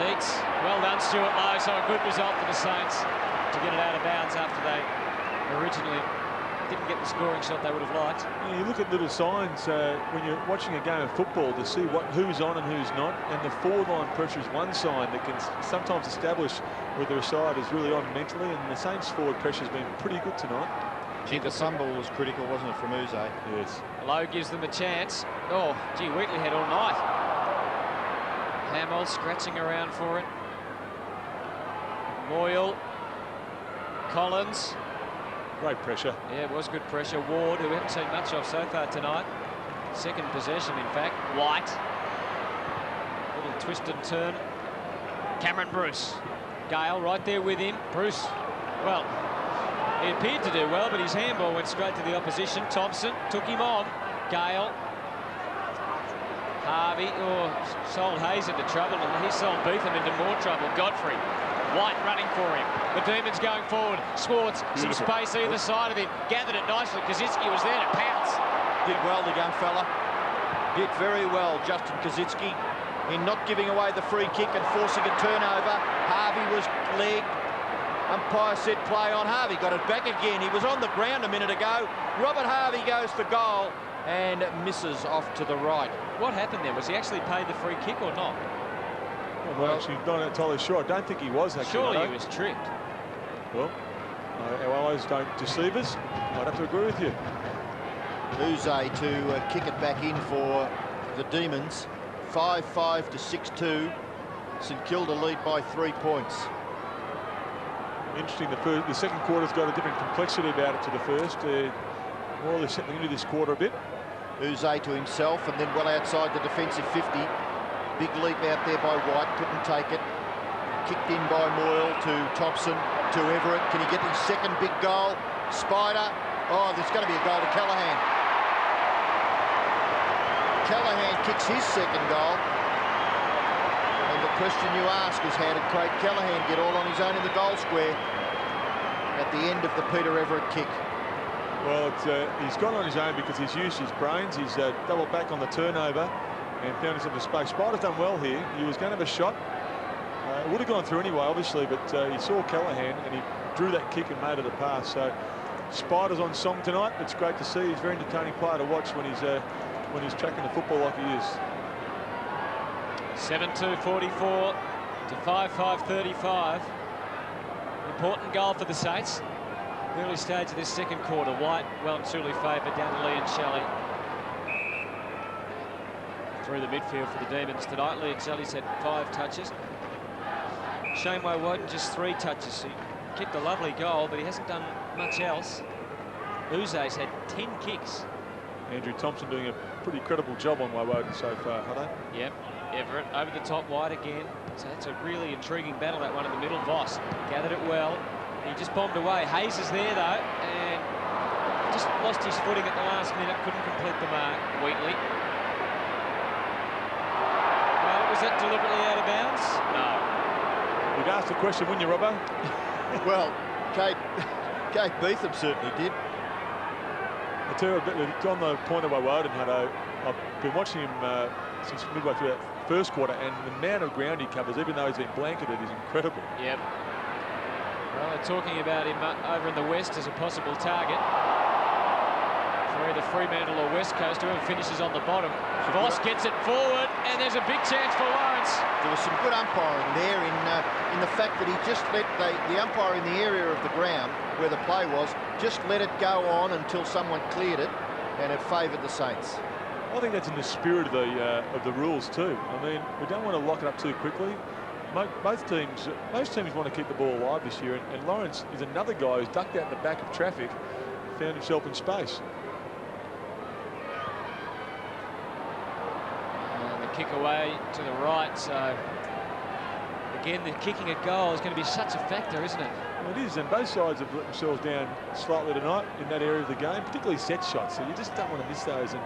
Neats. Well done, Stuart Lowe. So a good result for the Saints to get it out of bounds after they originally didn't get the scoring shot they would have liked. Yeah, you look at little signs when you're watching a game of football to see who's on and who's not, and the forward-line pressure is one sign that can sometimes establish whether a side is really on mentally, and the Saints forward pressure has been pretty good tonight. Gee, the fumble was critical, wasn't it, from Uze? Yes. Lowe gives them a chance. Oh, gee, Wheatley had all night. Hamill scratching around for it. Moyle. Collins. Great pressure. Yeah, it was good pressure. Ward, who we haven't seen much of so far tonight. Second possession, in fact. White. Little twist and turn. Cameron Bruce. Gale right there with him. Bruce, well, he appeared to do well, but his handball went straight to the opposition. Thompson took him on. Gale. Harvey, sold Hayes into trouble, and he sold Beetham into more trouble. Godfrey. White running for him. The Demons going forward. Schwartz, some space either side of him. Gathered it nicely. Kaczynski was there to pounce. Did well, the young fella. Did very well, Justin Kaczynski, in not giving away the free kick and forcing a turnover. Harvey was legged. Umpire said play on. Harvey got it back again. He was on the ground a minute ago. Robert Harvey goes for goal and misses off to the right. What happened there? Was he actually paid the free kick or not? Well, actually, not entirely sure. I don't think he was actually. Surely he was tricked. Well, our eyes don't deceive us. I'd have to agree with you. Uze to kick it back in for the Demons. 5-5 to 6-2. St Kilda lead by 3 points. Interesting, the second quarter's got a different complexity about it to the first. More or less settling into this quarter a bit. Uze to himself and then well outside the defensive 50. Big leap out there by White, couldn't take it. Kicked in by Moyle to Thompson, to Everett. Can he get his second big goal? Spider. Oh, there's going to be a goal to Callaghan. Callaghan kicks his second goal. And the question you ask is, how did Craig Callaghan get all on his own in the goal square at the end of the Peter Everett kick? Well, he's gone on his own because he's used his brains. He's doubled back on the turnover and found himself a space. Spider's done well here. He was going to have a shot. It would have gone through anyway, obviously, but he saw Callaghan and he drew that kick and made it a pass. So Spider's on song tonight. It's great to see. He's a very entertaining player to watch when he's tracking the football like he is. 7-2-44 to 5-5-35. Important goal for the Saints. Early stage of this second quarter. White well and truly favoured down to Lee and Shelley. Through the midfield for the Demons tonight. Lee and Shelley's had 5 touches. Shane Woden just 3 touches. He kicked a lovely goal, but he hasn't done much else. Uze's had 10 kicks. Andrew Thompson doing a pretty credible job on Woden so far, Hutto. Yep. Everett over the top wide again. So that's a really intriguing battle, that one in the middle. Voss gathered it well. He just bombed away. Hayes is there though, and just lost his footing at the last minute. Couldn't complete the mark. Wheatley. Well, was that deliberately out of bounds? No. You'd ask the question, wouldn't you, Robbo? Well, Kate Beetham certainly did. I tell you, on the point of Woden, Hutto, I've been watching him since midway through that first quarter, and the amount of ground he covers, even though he's been blanketed, is incredible. Yep. Well, they're talking about him over in the West as a possible target for either Fremantle or West Coast, whoever finishes on the bottom. Voss gets it forward, and there's a big chance for Lawrence. There was some good umpiring there in the fact that he just let the umpire in the area of the ground where the play was, just let it go on until someone cleared it, and it favoured the Saints. I think that's in the spirit of the rules too. I mean, we don't want to lock it up too quickly. Most teams want to keep the ball alive this year, and Lawrence is another guy who's ducked out in the back of traffic, found himself in space. And the kick away to the right, so again, the kicking a goal is going to be such a factor, isn't it? Well, it is, and both sides have let themselves down slightly tonight in that area of the game, particularly set shots, so you just don't want to miss those, and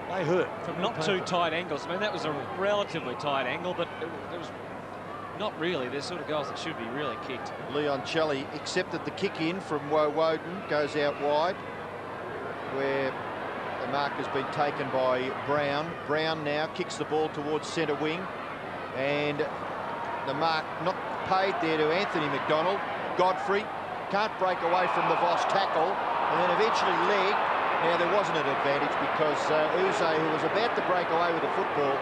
they hurt. From not too tight angles. I mean, that was a relatively tight angle, but it was not really. There's sort of goals that should be really kicked. Leon Shelley accepted the kick in from Woden, goes out wide, where the mark has been taken by Brown. Brown now kicks the ball towards centre wing, and the mark not paid there to Anthony McDonald. Godfrey can't break away from the Voss tackle, and then eventually leg. Now, there wasn't an advantage because Uze, who was about to break away with the football,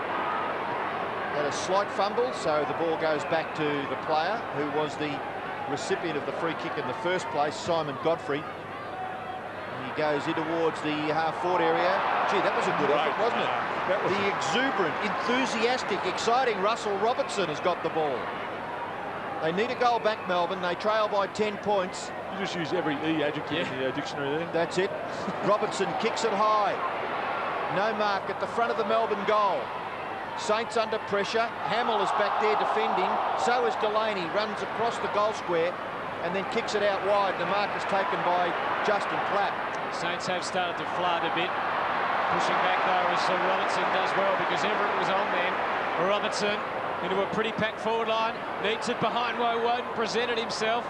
had a slight fumble, so the ball goes back to the player who was the recipient of the free kick in the first place, Simon Godfrey. And he goes in towards the half-forward area. Gee, that was a good effort, wasn't it? The exuberant, enthusiastic, exciting Russell Robertson has got the ball. They need a goal back, Melbourne. They trail by 10 points. You just use every E adjective in the dictionary there. That's it. Robertson kicks it high. No mark at the front of the Melbourne goal. Saints under pressure. Hamill is back there defending. So is Delaney. Runs across the goal square and then kicks it out wide. The mark is taken by Justin Platt. Saints have started to flood a bit. Pushing back though as Robertson does well because Everett was on then. Robertson into a pretty packed forward line. Needs it behind Woden. Presented himself.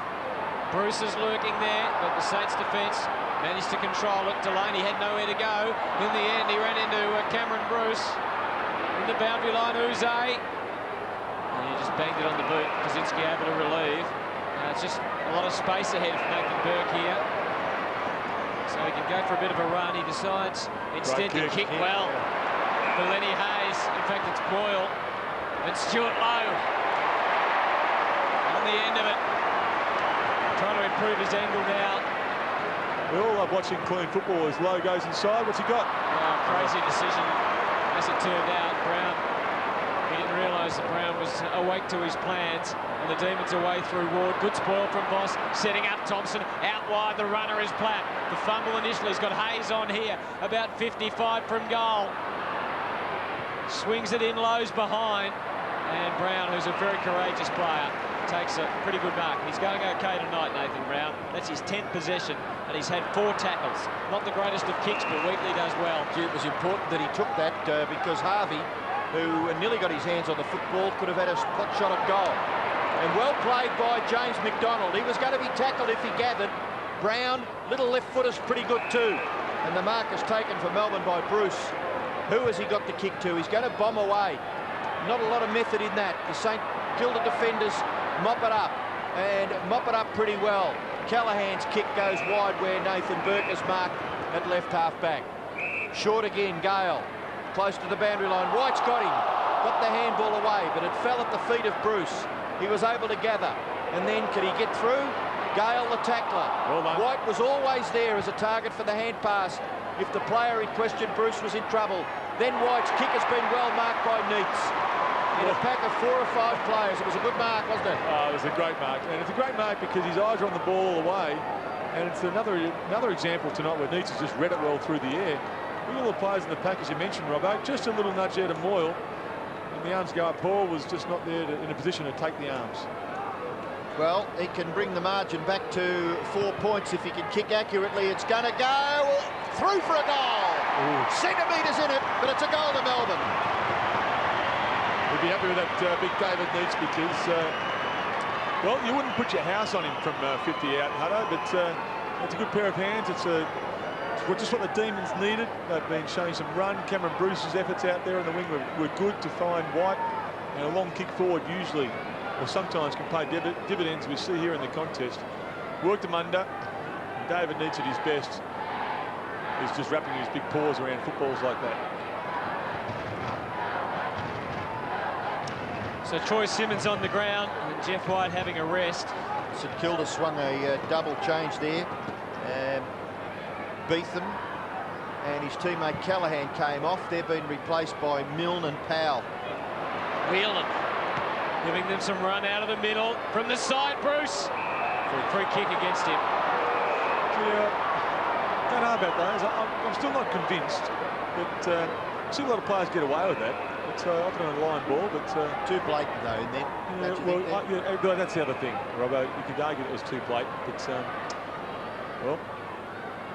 Bruce is lurking there, but the Saints defence managed to control it. Delaney had nowhere to go. In the end, he ran into Cameron Bruce. In the boundary line, Uze. And he just banged it on the boot. Kaczynski able to relieve. It's just a lot of space ahead for Nathan Burke here. So he can go for a bit of a run. He decides instead to kick well for Lenny Hayes. In fact, it's Boyle and Stuart Lowe on the end of it. Trying to improve his angle now. We all love watching clean football as Lowe goes inside. What's he got? Crazy decision as it turned out. Brown, he didn't realise that Brown was awake to his plans. And the Demons away through Ward. Good spoil from Voss. Setting up Thompson. Out wide, the runner is Platt. The fumble initially. He's got Hayes on here. About 55 from goal. Swings it in, Lowe's behind. And Brown, who's a very courageous player, takes a pretty good mark. He's going okay tonight, Nathan Brown. That's his 10th possession, and he's had 4 tackles. Not the greatest of kicks, but Wheatley does well. It was important that he took that because Harvey, who nearly got his hands on the football, could have had a spot shot at goal. And well played by James McDonald. He was going to be tackled if he gathered. Brown, little left footer's pretty good too. And the mark is taken for Melbourne by Bruce. Who has he got the kick to? He's going to bomb away. Not a lot of method in that. The St.Kilda defenders mop it up, and mop it up pretty well. Callahan's kick goes wide where Nathan Burke is marked at left half back. Short again, Gale. Close to the boundary line. White's got him. Got the handball away, but it fell at the feet of Bruce. He was able to gather. And then can he get through? Gale the tackler. Well, White was always there as a target for the hand pass. If the player in question, Bruce, was in trouble. Then White's kick has been well marked by Neitz. In a pack of 4 or 5 players. It was a good mark, wasn't it? Oh, it was a great mark. And it's a great mark because his eyes are on the ball all the way. And it's another example tonight where Neitz has just read it well through the air. Look at all the players in the pack, as you mentioned, Robbo. Just a little nudge there to Moyle. And the arms go up. Paul was just not there in a position to take the arms. Well, he can bring the margin back to 4 points if he can kick accurately. It's going to go through for a goal. Ooh. Centimetres in it, but it's a goal to Melbourne. We'd be happy with that big David Neitz because, well, you wouldn't put your house on him from 50 out, Hutto, but it's a good pair of hands. It's just what the Demons needed. They've been showing some run. Cameron Bruce's efforts out there on the wing were good to find White. And a long kick forward usually, or sometimes, can pay dividends, we see here in the contest. Worked him under. And David Neitz at his best is just wrapping his big paws around footballs like that. So Troy Simmons on the ground and Jeff White having a rest. St Kilda swung a double change there. Beetham and his teammate Callaghan came off. They've been replaced by Milne and Powell. Whelan giving them some run out of the middle from the side. Bruce for a free kick against him. Yeah, don't know about those. I'm still not convinced, but I see a lot of players get away with that. It's often a line ball, but too blatant though. And then well, that's the other thing, Robbo. You could argue it was too blatant, but well,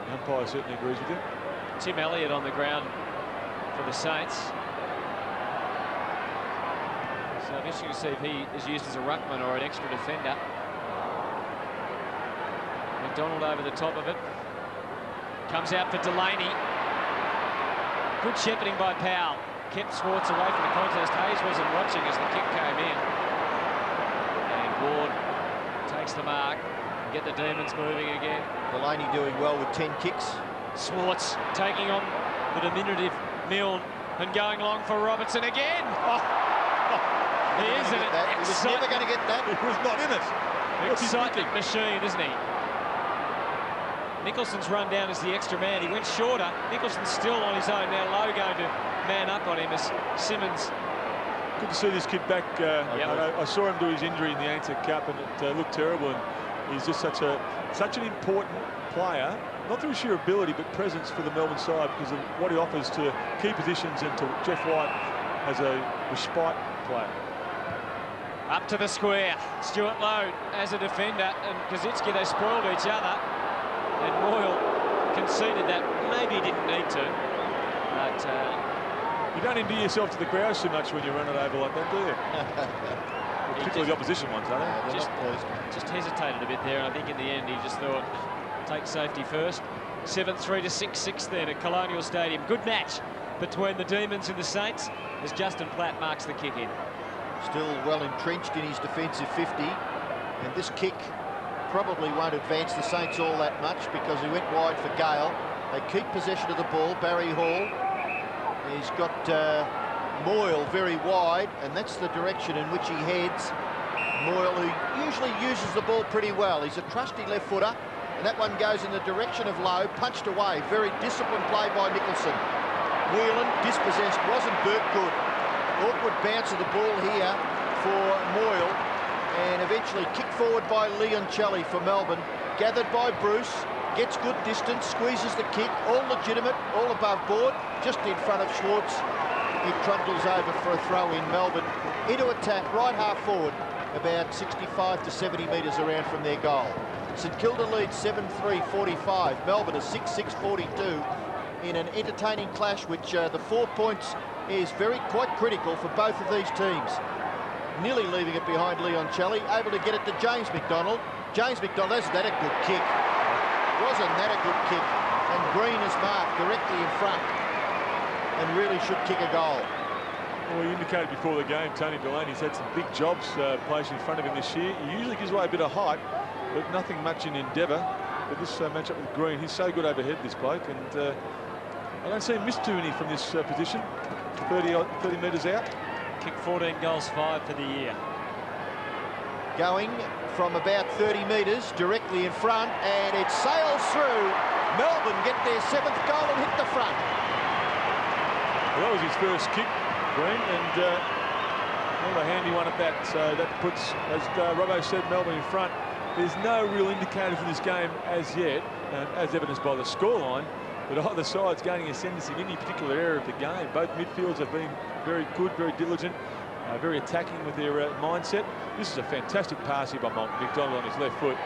the umpire certainly agrees with you. Tim Elliott on the ground for the Saints. So I'm interested to see if he is used as a ruckman or an extra defender. McDonald over the top of it. Comes out for Delaney. Good shepherding by Powell. Kept Schwartz away from the contest. Hayes wasn't watching as the kick came in. And Ward takes the mark. Get the Demons moving again. Delaney doing well with 10 kicks. Schwartz taking on the diminutive Milne and going long for Robertson again. He is in it. He was never going to get that. He was not in it. Excitement machine, isn't he? Nicholson's run down as the extra man. He went shorter. Nicholson's still on his own now. Lowe going to man up on him as Simmons. Good to see this kid back. I saw him do his injury in the ANZAC Cup, and it looked terrible. And he's just such an important player, not through sheer ability, but presence for the Melbourne side because of what he offers to key positions and to Jeff White as a respite player. Up to the square. Stuart Lowe as a defender, and Kaczynski, they spoiled each other. And Royal conceded that. Maybe he didn't need to. But you don't endear yourself to the crowds too much when you run it over like that, do you? Particularly the opposition ones, don't they? Just hesitated a bit there, and I think in the end he just thought, take safety first. 7-3 to 6-6 then at Colonial Stadium. Good match between the Demons and the Saints as Justin Platt marks the kick in. Still well entrenched in his defensive 50, and this kick probably won't advance the Saints all that much because he went wide for Gale. They keep possession of the ball. Barry Hall, he's got Moyle very wide, and that's the direction in which he heads. Moyle, who usually uses the ball pretty well. He's a trusty left footer, and that one goes in the direction of Lowe, punched away. Very disciplined play by Nicholson. Whelan dispossessed, wasn't Burke good. Awkward bounce of the ball here for Moyle, and eventually kicked forward by Leoncelli for Melbourne. Gathered by Bruce, gets good distance, squeezes the kick, all legitimate, all above board, just in front of Schwartz. He trundles over for a throw in. Melbourne into attack, right half forward, about 65 to 70 metres around from their goal. St Kilda leads 7-3-45. Melbourne is 6-6-42 in an entertaining clash, which the 4 points is quite critical for both of these teams. Nearly leaving it behind Leoncelli, able to get it to James McDonald. James McDonald, isn't that a good kick? Wasn't that a good kick? And Green is marked directly in front and really should kick a goal. Well, he indicated before the game, Tony Delaney's had some big jobs placed in front of him this year. He usually gives away a bit of height, but nothing much in endeavour. But this matchup with Green, he's so good overhead, this bloke, and I don't see him miss too many from this position. 30 metres out. Kicked 14 goals, 5 for the year. Going from about 30 metres directly in front, and it sails through. Melbourne get their 7th goal and hit the front. Well, that was his first kick, Green, and a handy one at that. So that puts, as Robbo said, Melbourne in front. There's no real indicator for this game as yet, as evidenced by the scoreline, but either side's gaining ascendancy in any particular area of the game. Both midfields have been very good, very diligent, very attacking with their mindset. This is a fantastic pass here by McDonald on his left foot.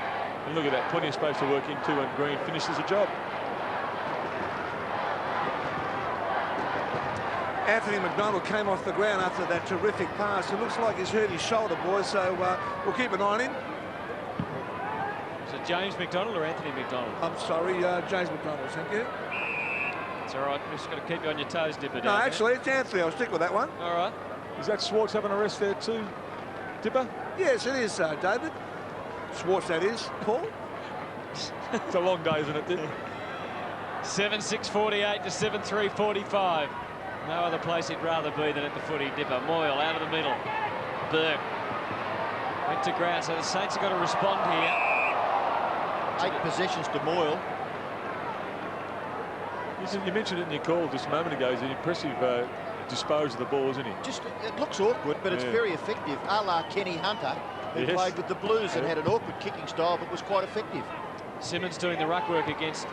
And look at that, plenty of space to work into, and Green finishes the job. Anthony McDonald came off the ground after that terrific pass. It looks like he's hurt his shoulder, boys, so we'll keep an eye on him. So it James McDonald or Anthony McDonald? I'm sorry, James McDonald, thank you. It's all right. Just got to keep you on your toes, Dipper. No, actually, it's Anthony. I'll stick with that one. All right. Is that Schwartz having a rest there too, Dipper? Yes, it is, David. Schwartz, that is. Paul? It's a long day, isn't it, Dipper? 7-6-48 to 7-3-45. No other place he'd rather be than at the footy. Dipper. Moyle out of the middle. Burke went to ground. So the Saints have got to respond here. 8 possessions to Moyle. You mentioned it in your call just a moment ago. He's an impressive disposal of the ball, isn't he? Just, it looks awkward, but it's very effective. A la Kenny Hunter, who played with the Blues and had an awkward kicking style, but was quite effective. Simmons doing the ruck work against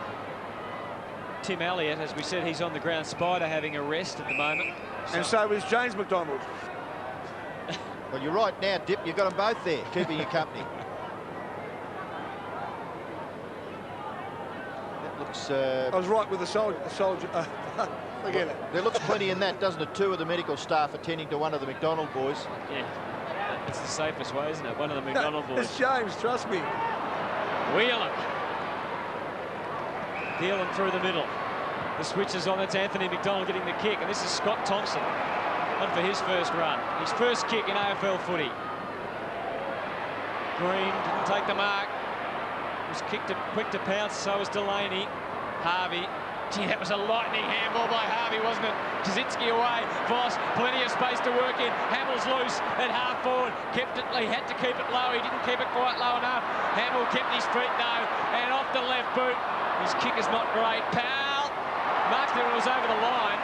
Tim Elliott. As we said, he's on the ground. Spider having a rest at the moment. And so is James McDonald. Well, you're right now, Dip. You've got them both there, keeping you company. That looks... I was right with the soldier. Forget it. There looks plenty in that, doesn't it? 2 of the medical staff attending to one of the McDonald boys. Yeah, it's the safest way, isn't it? One of the McDonald boys. It's James, trust me. Whelan. Whelan through the middle. The switch is on. That's Anthony McDonald getting the kick. And this is Scott Thompson on for his first run. His first kick in AFL footy. Green didn't take the mark. Was quick to pounce, so was Delaney. Harvey. Gee, that was a lightning handball by Harvey, wasn't it? Kaczynski away. Voss, plenty of space to work in. Hamill's loose at half forward. Kept it, he had to keep it low. He didn't keep it quite low enough. Hamill kept his feet though, and off the left boot. His kick is not great. Powell marked it was over the line.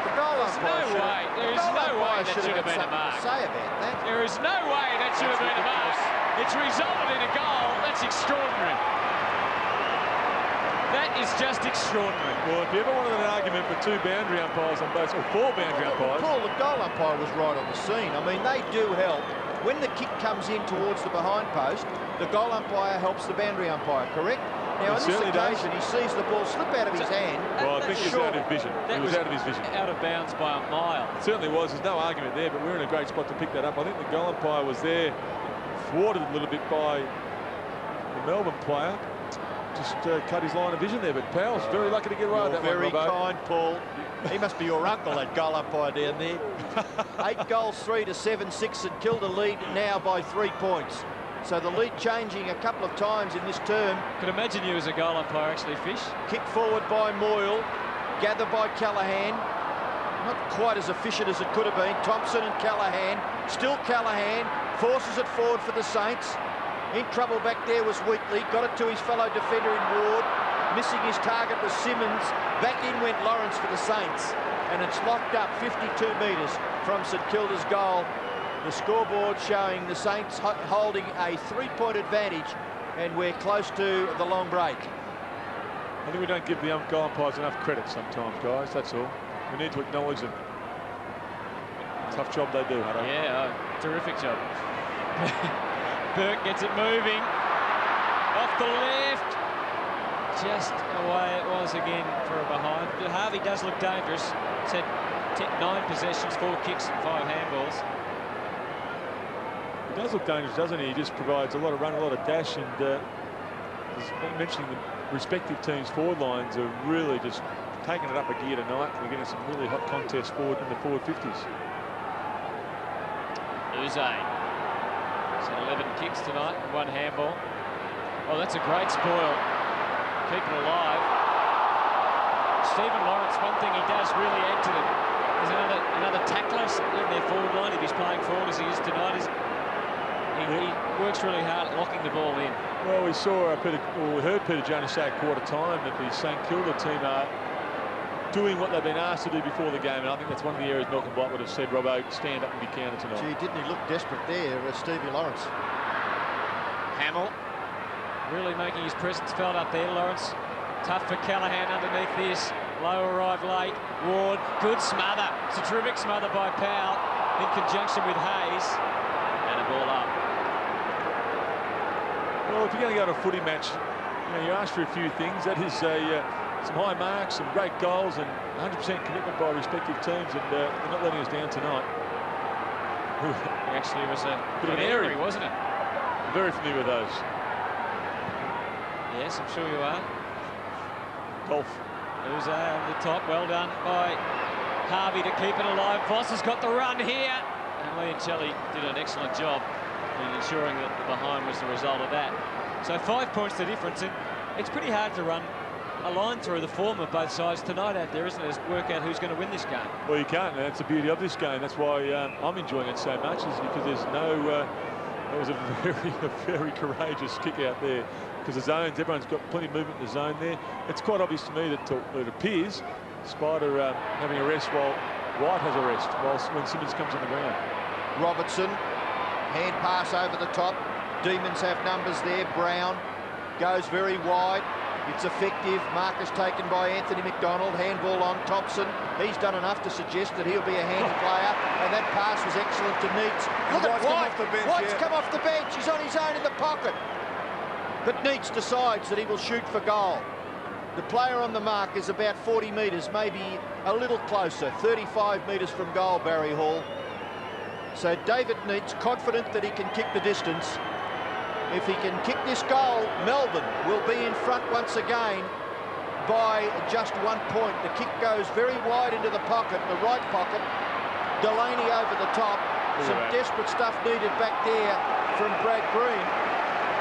The goal There's no way. There is no way that should have been a mark. Say about that. There is no way that should have been a mark. It's resulted in a goal. That's extraordinary. That is just extraordinary. Well, if you ever wanted an argument for 2 boundary umpires on both, or 4 boundary umpires. Paul, the goal umpire was right on the scene. I mean, they do help. When the kick comes in towards the behind post, the goal umpire helps the boundary umpire, correct? Now, on this occasion, he sees the ball slip out of his hand. Well, I think he was out of vision. It was out of his vision. Out of bounds by a mile. It certainly was. There's no argument there, but we're in a great spot to pick that up. I think the goal umpire was there, thwarted a little bit by the Melbourne player. Just cut his line of vision there, but Powell's very lucky to get away with that Very one, kind, Paul. He must be your uncle, that goal umpire down there. 8 goals, 3 to 7, 6 St.Kilda lead now by 3 points. So the lead changing a couple of times in this term. Could imagine you as a goal umpire, actually, Fish. Kick forward by Moyle, gathered by Callaghan. Not quite as efficient as it could have been. Thompson and Callaghan. Still Callaghan forces it forward for the Saints. In trouble back there was Wheatley. Got it to his fellow defender in Ward. Missing his target was Simmons. Back in went Lawrence for the Saints. And it's locked up 52 metres from St Kilda's goal. The scoreboard showing the Saints holding a 3-point advantage, and we're close to the long break. I think we don't give the goal umpires enough credit sometimes, guys. That's all. We need to acknowledge them. Tough job they do, Hutto. Yeah, terrific job. Burke gets it moving. Off the left. Just away it was again for a behind. But Harvey does look dangerous. He's had 9 possessions, 4 kicks and 5 handballs. He does look dangerous, doesn't he? He just provides a lot of run, a lot of dash, and as mentioning the respective teams' forward lines are really just taking it up a gear tonight. We're getting some really hot contests forward in the forward 50s. Uze. He's had 11 kicks tonight and 1 handball. Oh, that's a great spoil. Keep it alive. Stephen Lawrence, one thing he does really add to them is another tackler in their forward line. If he's playing forward as he is tonight, he works really hard at locking the ball in. Well, we saw we heard Peter Jonas say at quarter time that the St Kilda team are doing what they've been asked to do before the game, and I think that's one of the areas Malcolm Blight would have said, Robbo, stand up and be counted tonight. Gee, didn't he look desperate there, Stevie Lawrence? Hamill really making his presence felt up there. Lawrence, tough for Callaghan underneath this. Low arrived late. Ward, good smother. It's a terrific smother by Powell in conjunction with Hayes. And a ball up. Well, if you're going to go to a footy match, you ask for a few things. That is some high marks, some great goals, and 100% commitment by respective teams, and they're not letting us down tonight. Actually, it was a bit of an airy, airy, wasn't it? Very familiar with those. Yes, I'm sure you are. Golf. Who's on the top? Well done by Harvey to keep it alive. Voss has got the run here. And Leoncelli did an excellent job in ensuring that the behind was the result of that. So 5 points the difference. And it's pretty hard to run a line through the form of both sides tonight out there, isn't it? To work out who's going to win this game. Well, you can't, and that's the beauty of this game. That's why I'm enjoying it so much, is because there's no... that was a very courageous kick out there, because the zones, everyone's got plenty of movement in the zone there. It's quite obvious to me that it appears Spider having a rest while White has a rest, when Simmons comes on the ground. Robertson, hand pass over the top. Demons have numbers there. Brown goes very wide. It's effective. Marcus taken by Anthony McDonald. Handball on Thompson. He's done enough to suggest that he'll be a handy player. And that pass was excellent to Neitz. Look at White. White's come off the bench. He's on his own in the pocket. But Neitz decides that he will shoot for goal. The player on the mark is about 40 metres, maybe a little closer, 35 metres from goal, Barry Hall. So David Neitz, confident that he can kick the distance. If he can kick this goal, Melbourne will be in front once again by just 1 point. The kick goes very wide into the pocket, the right pocket. Delaney over the top. Some desperate stuff needed back there from Brad Green.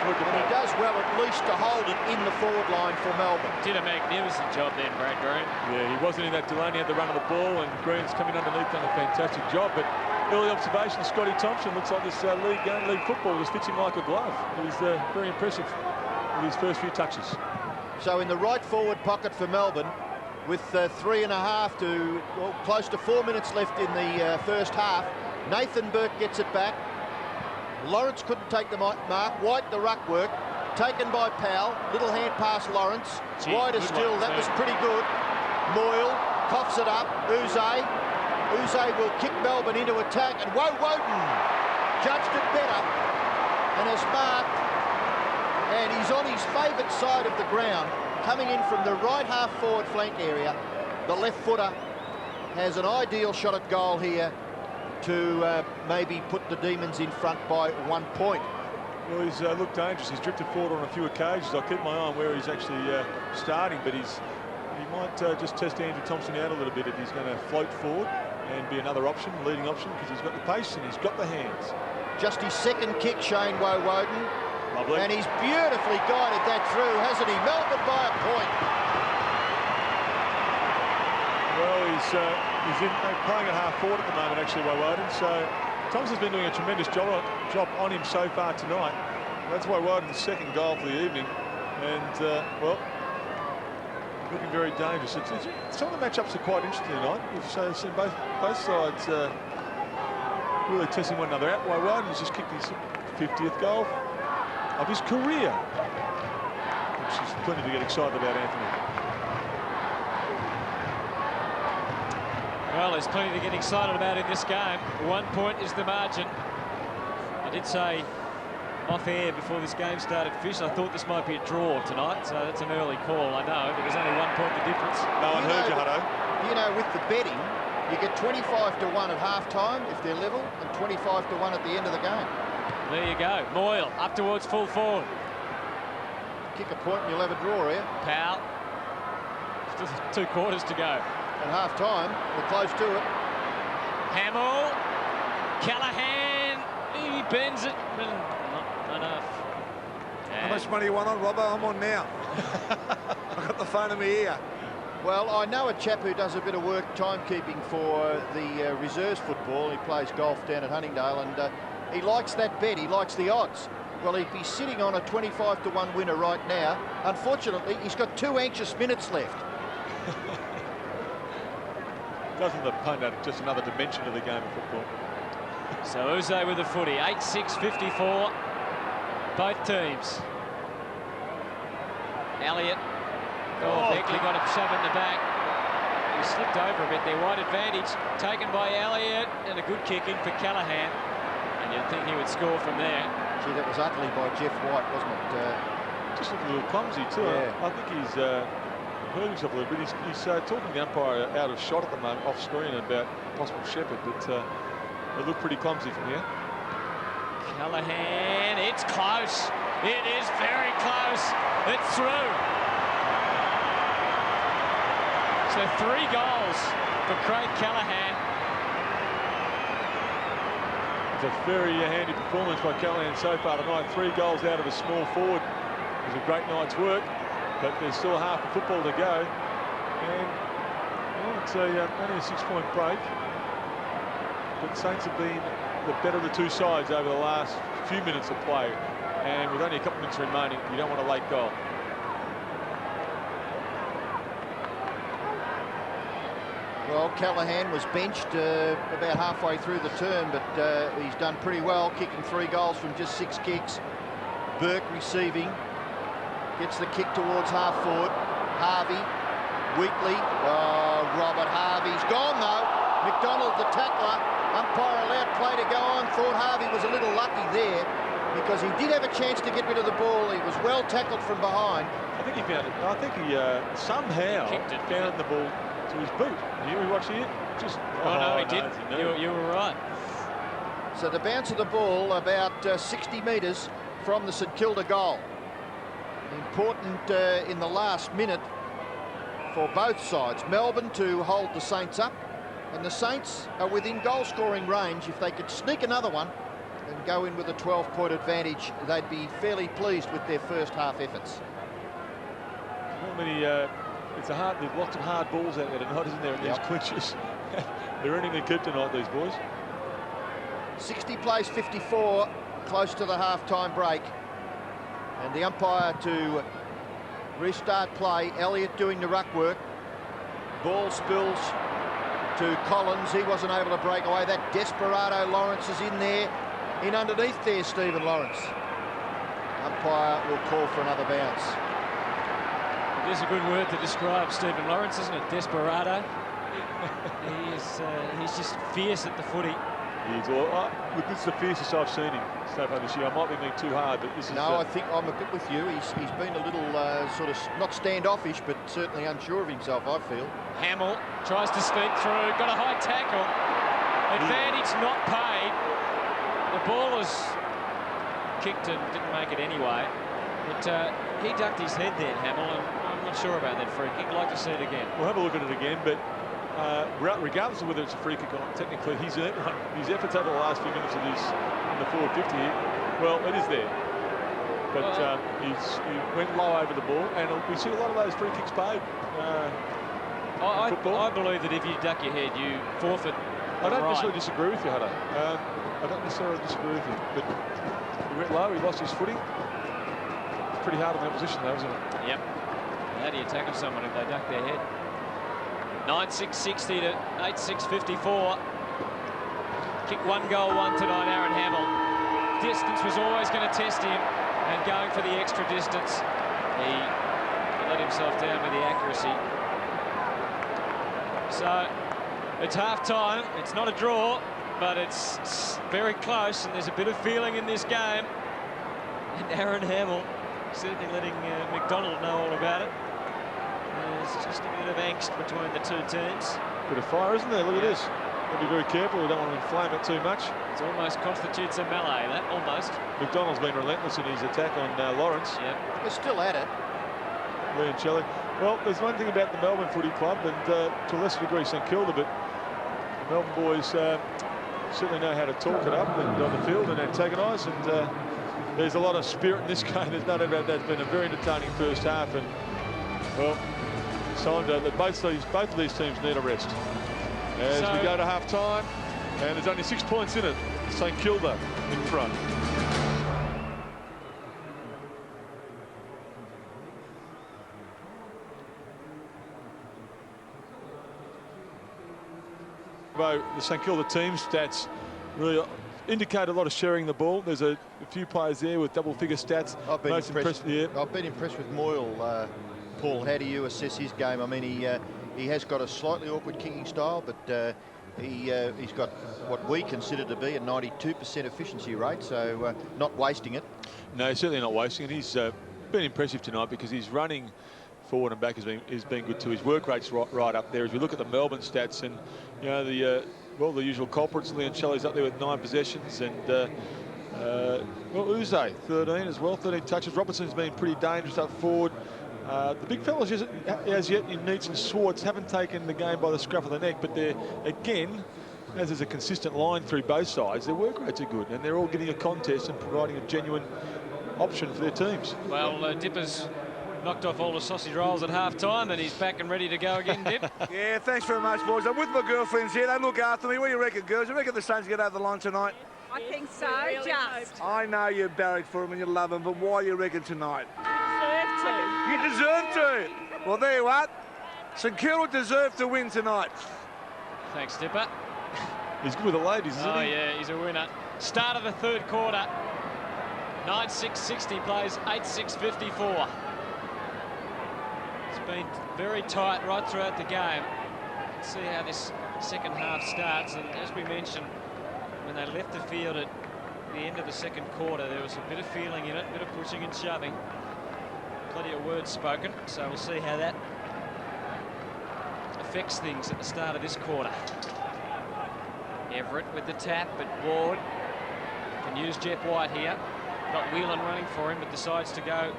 And he does well at least to hold it in the forward line for Melbourne. Did a magnificent job then, Brad Green. Yeah, he wasn't in that. Delaney had the run of the ball, and Green's coming underneath, done a fantastic job. But early observation, Scotty Thompson looks like this league football just fits him like a glove. He's very impressive with his first few touches. So in the right forward pocket for Melbourne, with 3.5 to close to 4 minutes left in the first half, Nathan Burke gets it back. Lawrence couldn't take the mark. White the ruck work, taken by Powell. Little hand pass Lawrence. Wider still, that was pretty good. Moyle coughs it up. Uze will kick Melbourne into attack, and Woden judged it better and has marked, and he's on his favourite side of the ground, coming in from the right half forward flank area. The left footer has an ideal shot at goal here to maybe put the Demons in front by 1 point. Well, he's looked dangerous. He's drifted forward on a few occasions. I'll keep my eye on where he's actually starting, but he might just test Andrew Thompson out a little bit if he's going to float forward and be another option, leading option, because he's got the pace and he's got the hands. Just his second kick, Shane Woden. Lovely. And he's beautifully guided that through, hasn't he? Melbourne by a point. Well, he's playing at half forward at the moment, actually, Woden. So Thompson's been doing a tremendous job on him so far tonight. That's Woden's second goal for the evening. And, well, looking very dangerous. Some of the matchups are quite interesting tonight. We've seen both sides really testing one another out. Woden has just kicked his 50th goal of his career, which is plenty to get excited about, Anthony. Well, there's plenty to get excited about in this game. 1 point is the margin. I did say off air before this game started, Fish, I thought this might be a draw tonight, so that's an early call, I know, but there's only 1 point the difference. No one heard you, Hutto. You know, with the betting, you get 25 to 1 at half-time if they're level, and 25 to 1 at the end of the game. There you go. Moyle up towards full forward. Kick a point and you'll have a draw here. Powell. Still 2 quarters to go. At half-time, we're close to it. Hamill. Callaghan. He bends it, but not enough. How much money you want on, Robbo? I'm on now. I've got the phone in my ear. Well, I know a chap who does a bit of work timekeeping for the reserves football. He plays golf down at Huntingdale, and he likes that bet. He likes the odds. Well, he'd be sitting on a 25 to 1 winner right now. Unfortunately, he's got 2 anxious minutes left. Doesn't the punt add just another dimension to the game of football? So Uze with the footy, 8-6-54, both teams. Elliott, Beckley got a shove in the back. He slipped over a bit there, wide advantage taken by Elliott, and a good kick in for Callaghan. And you'd think he would score from there. Gee, that was utterly by Jeff White, wasn't it? Just looked a little clumsy too. Yeah. I think he's hurt himself a little bit. He's talking the umpire out of shot at the moment, off screen, about possible shepherd, but it looked pretty clumsy from here. Callaghan, it's close. It is very close. It's through. So 3 goals for Craig Callaghan. It's a very handy performance by Callaghan so far tonight. 3 goals out of a small forward. It was a great night's work, but there's still half the football to go. And well, it's only a 6-point break. But Saints have been the better of the two sides over the last few minutes of play. And with only a couple of minutes remaining, you don't want a late goal. Well, Callaghan was benched about halfway through the term, but he's done pretty well, kicking 3 goals from just 6 kicks. Burke receiving, gets the kick towards half forward. Harvey, Wheatley, Robert Harvey's gone though. McDonald, the tackler, umpire allowed play to go on. Thought Harvey was a little lucky there because he did have a chance to get rid of the ball. He was well tackled from behind. I think he found it. I think he somehow found the ball to his boot. You watching it? Just no, he did. You were right. So the bounce of the ball about 60 metres from the St Kilda goal. Important in the last minute for both sides. Melbourne to hold the Saints up, and the Saints are within goal-scoring range. If they could sneak another one and go in with a 12-point advantage, they'd be fairly pleased with their first half efforts. Not many. There's lots of hard balls out there tonight, isn't there, in these clinches? They're earning their keep tonight, these boys. 60 plays 54, close to the half-time break. And the umpire to restart play. Elliott doing the ruck work. Ball spills to Collins. He wasn't able to break away. That desperado Lawrence is in there. In underneath there, Stephen Lawrence. Umpire will call for another bounce. It is a good word to describe Stephen Lawrence, isn't it? Desperado. He's just fierce at the footy. He's look, this is the fiercest I've seen him so far this year. I might be being too hard, but this is... No, I think I'm a bit with you. He's been a little sort of not standoffish, but certainly unsure of himself, I feel. Hamill tries to sneak through, got a high tackle. Advantage not paid. The ball was kicked and didn't make it anyway. But he ducked his head there, Hamill, and I'm not sure about that free kick. I'd like to see it again. We'll have a look at it again, but regardless of whether it's a free kick or not, technically he's earned one. His efforts over the last few minutes of this in the forward 50 here, well, it is there. But he went low over the ball, and we see a lot of those free kicks paid. I believe that if you duck your head, you forfeit. I don't necessarily disagree with you, Hutto. I don't necessarily disagree with you, but he went low, he lost his footing. Pretty hard on the opposition, though, isn't it? Yep. How do you tackle someone if they duck their head? 9-6-60 to 8-6-54. Kick 1 goal, 1 tonight, Aaron Hamill. Distance was always going to test him, and going for the extra distance, he let himself down with the accuracy. So it's half-time. It's not a draw, but it's very close, and there's a bit of feeling in this game. And Aaron Hamill certainly letting McDonald know all about it. There's just a bit of angst between the two teams. Bit of fire, isn't there? Look at this. Got to be very careful. We don't want to inflame it too much. It almost constitutes a melee, that, almost. McDonald's been relentless in his attack on Lawrence. Yep. We're still at it. Leoncelli. Well, there's one thing about the Melbourne Footy Club, and to a lesser degree St Kilda, but the Melbourne boys certainly know how to talk it up and on the field and antagonise, and there's a lot of spirit in this game. There's no doubt about that. It's been a very entertaining first half, and well, it's time that both of these teams need a rest. As we go to half-time, and there's only 6 points in it. St Kilda in front. The St Kilda team stats really indicate a lot of sharing the ball. There's a few players there with double-figure stats. I've been impressed with Moyle. Paul, how do you assess his game? I mean, he has got a slightly awkward kicking style, but he's got what we consider to be a 92% efficiency rate, so not wasting it. No, certainly not wasting it. He's been impressive tonight because his running forward and back has been good too. His work rate's right up there. As we look at the Melbourne stats, and you know the usual culprits, Leoncelli's up there with 9 possessions, and Well, Uze, 13 as well, 13 touches. Robertson's been pretty dangerous up forward. The big fellas, as yet, in Neitz and Schwartz, haven't taken the game by the scruff of the neck, but they're, again, as there's a consistent line through both sides, their work rates are good, and they're all getting a contest and providing a genuine option for their teams. Well, Dipper's knocked off all the sausage rolls at half-time, and he's back and ready to go again, Dip. Yeah, thanks very much, boys. I'm with my girlfriends here. They look after me. What do you reckon, girls? You reckon the Suns get over the line tonight? I think so, just. I know you barrack for them and you love them, but why do you reckon tonight? You You deserve to. Well, there you are. St Kilda deserve to win tonight. Thanks, Dipper. He's good with the ladies, isn't he? Oh, yeah, he's a winner. Start of the third quarter. 9-6-60 plays 8-6-54. It's been very tight right throughout the game. Let's see how this second half starts. And as we mentioned, when they left the field at the end of the second quarter, there was a bit of feeling in it, a bit of pushing and shoving. Plenty of words spoken, so we'll see how that affects things at the start of this quarter. Everett with the tap, but Ward can use Jeff White here. Got Whelan running for him, but decides to go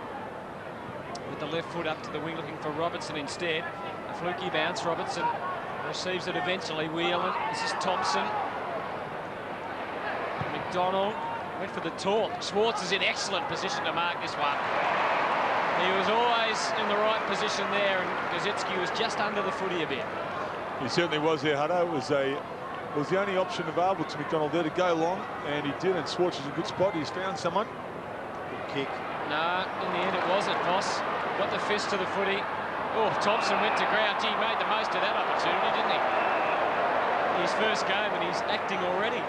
with the left foot up to the wing, looking for Robertson instead. A fluky bounce. Robertson receives it eventually. Whelan. This is Thompson. McDonald went for the talk. Schwartz is in excellent position to mark this one. He was always in the right position there, and Gazetsky was just under the footy a bit. He certainly was there, Hutto. It was the only option available to McDonald there to go long, and he did, and Schwartz is a good spot. He's found someone. Good kick. No, in the end it wasn't. Voss got the fist to the footy. Oh, Thompson went to ground. He made the most of that opportunity, didn't he? His first game, and he's acting already.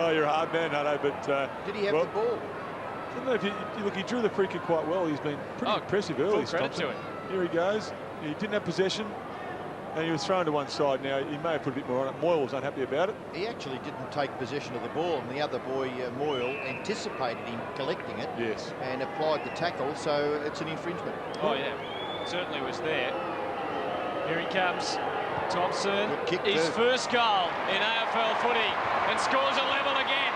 Oh, you're a hard man, Hutto, but... Did he have the ball? I don't know if you look, he drew the free kick quite well. He's been pretty impressive early. Full credit to him. Here he goes. He didn't have possession, and he was thrown to one side. Now, he may have put a bit more on it. Moyle was unhappy about it. He actually didn't take possession of the ball, and the other boy, Moyle, anticipated him collecting it. Yes. And applied the tackle, so it's an infringement. Oh, yeah. Certainly was there. Here he comes. Thompson. Good kick His too. first goal in AFL footy, and scores a level again.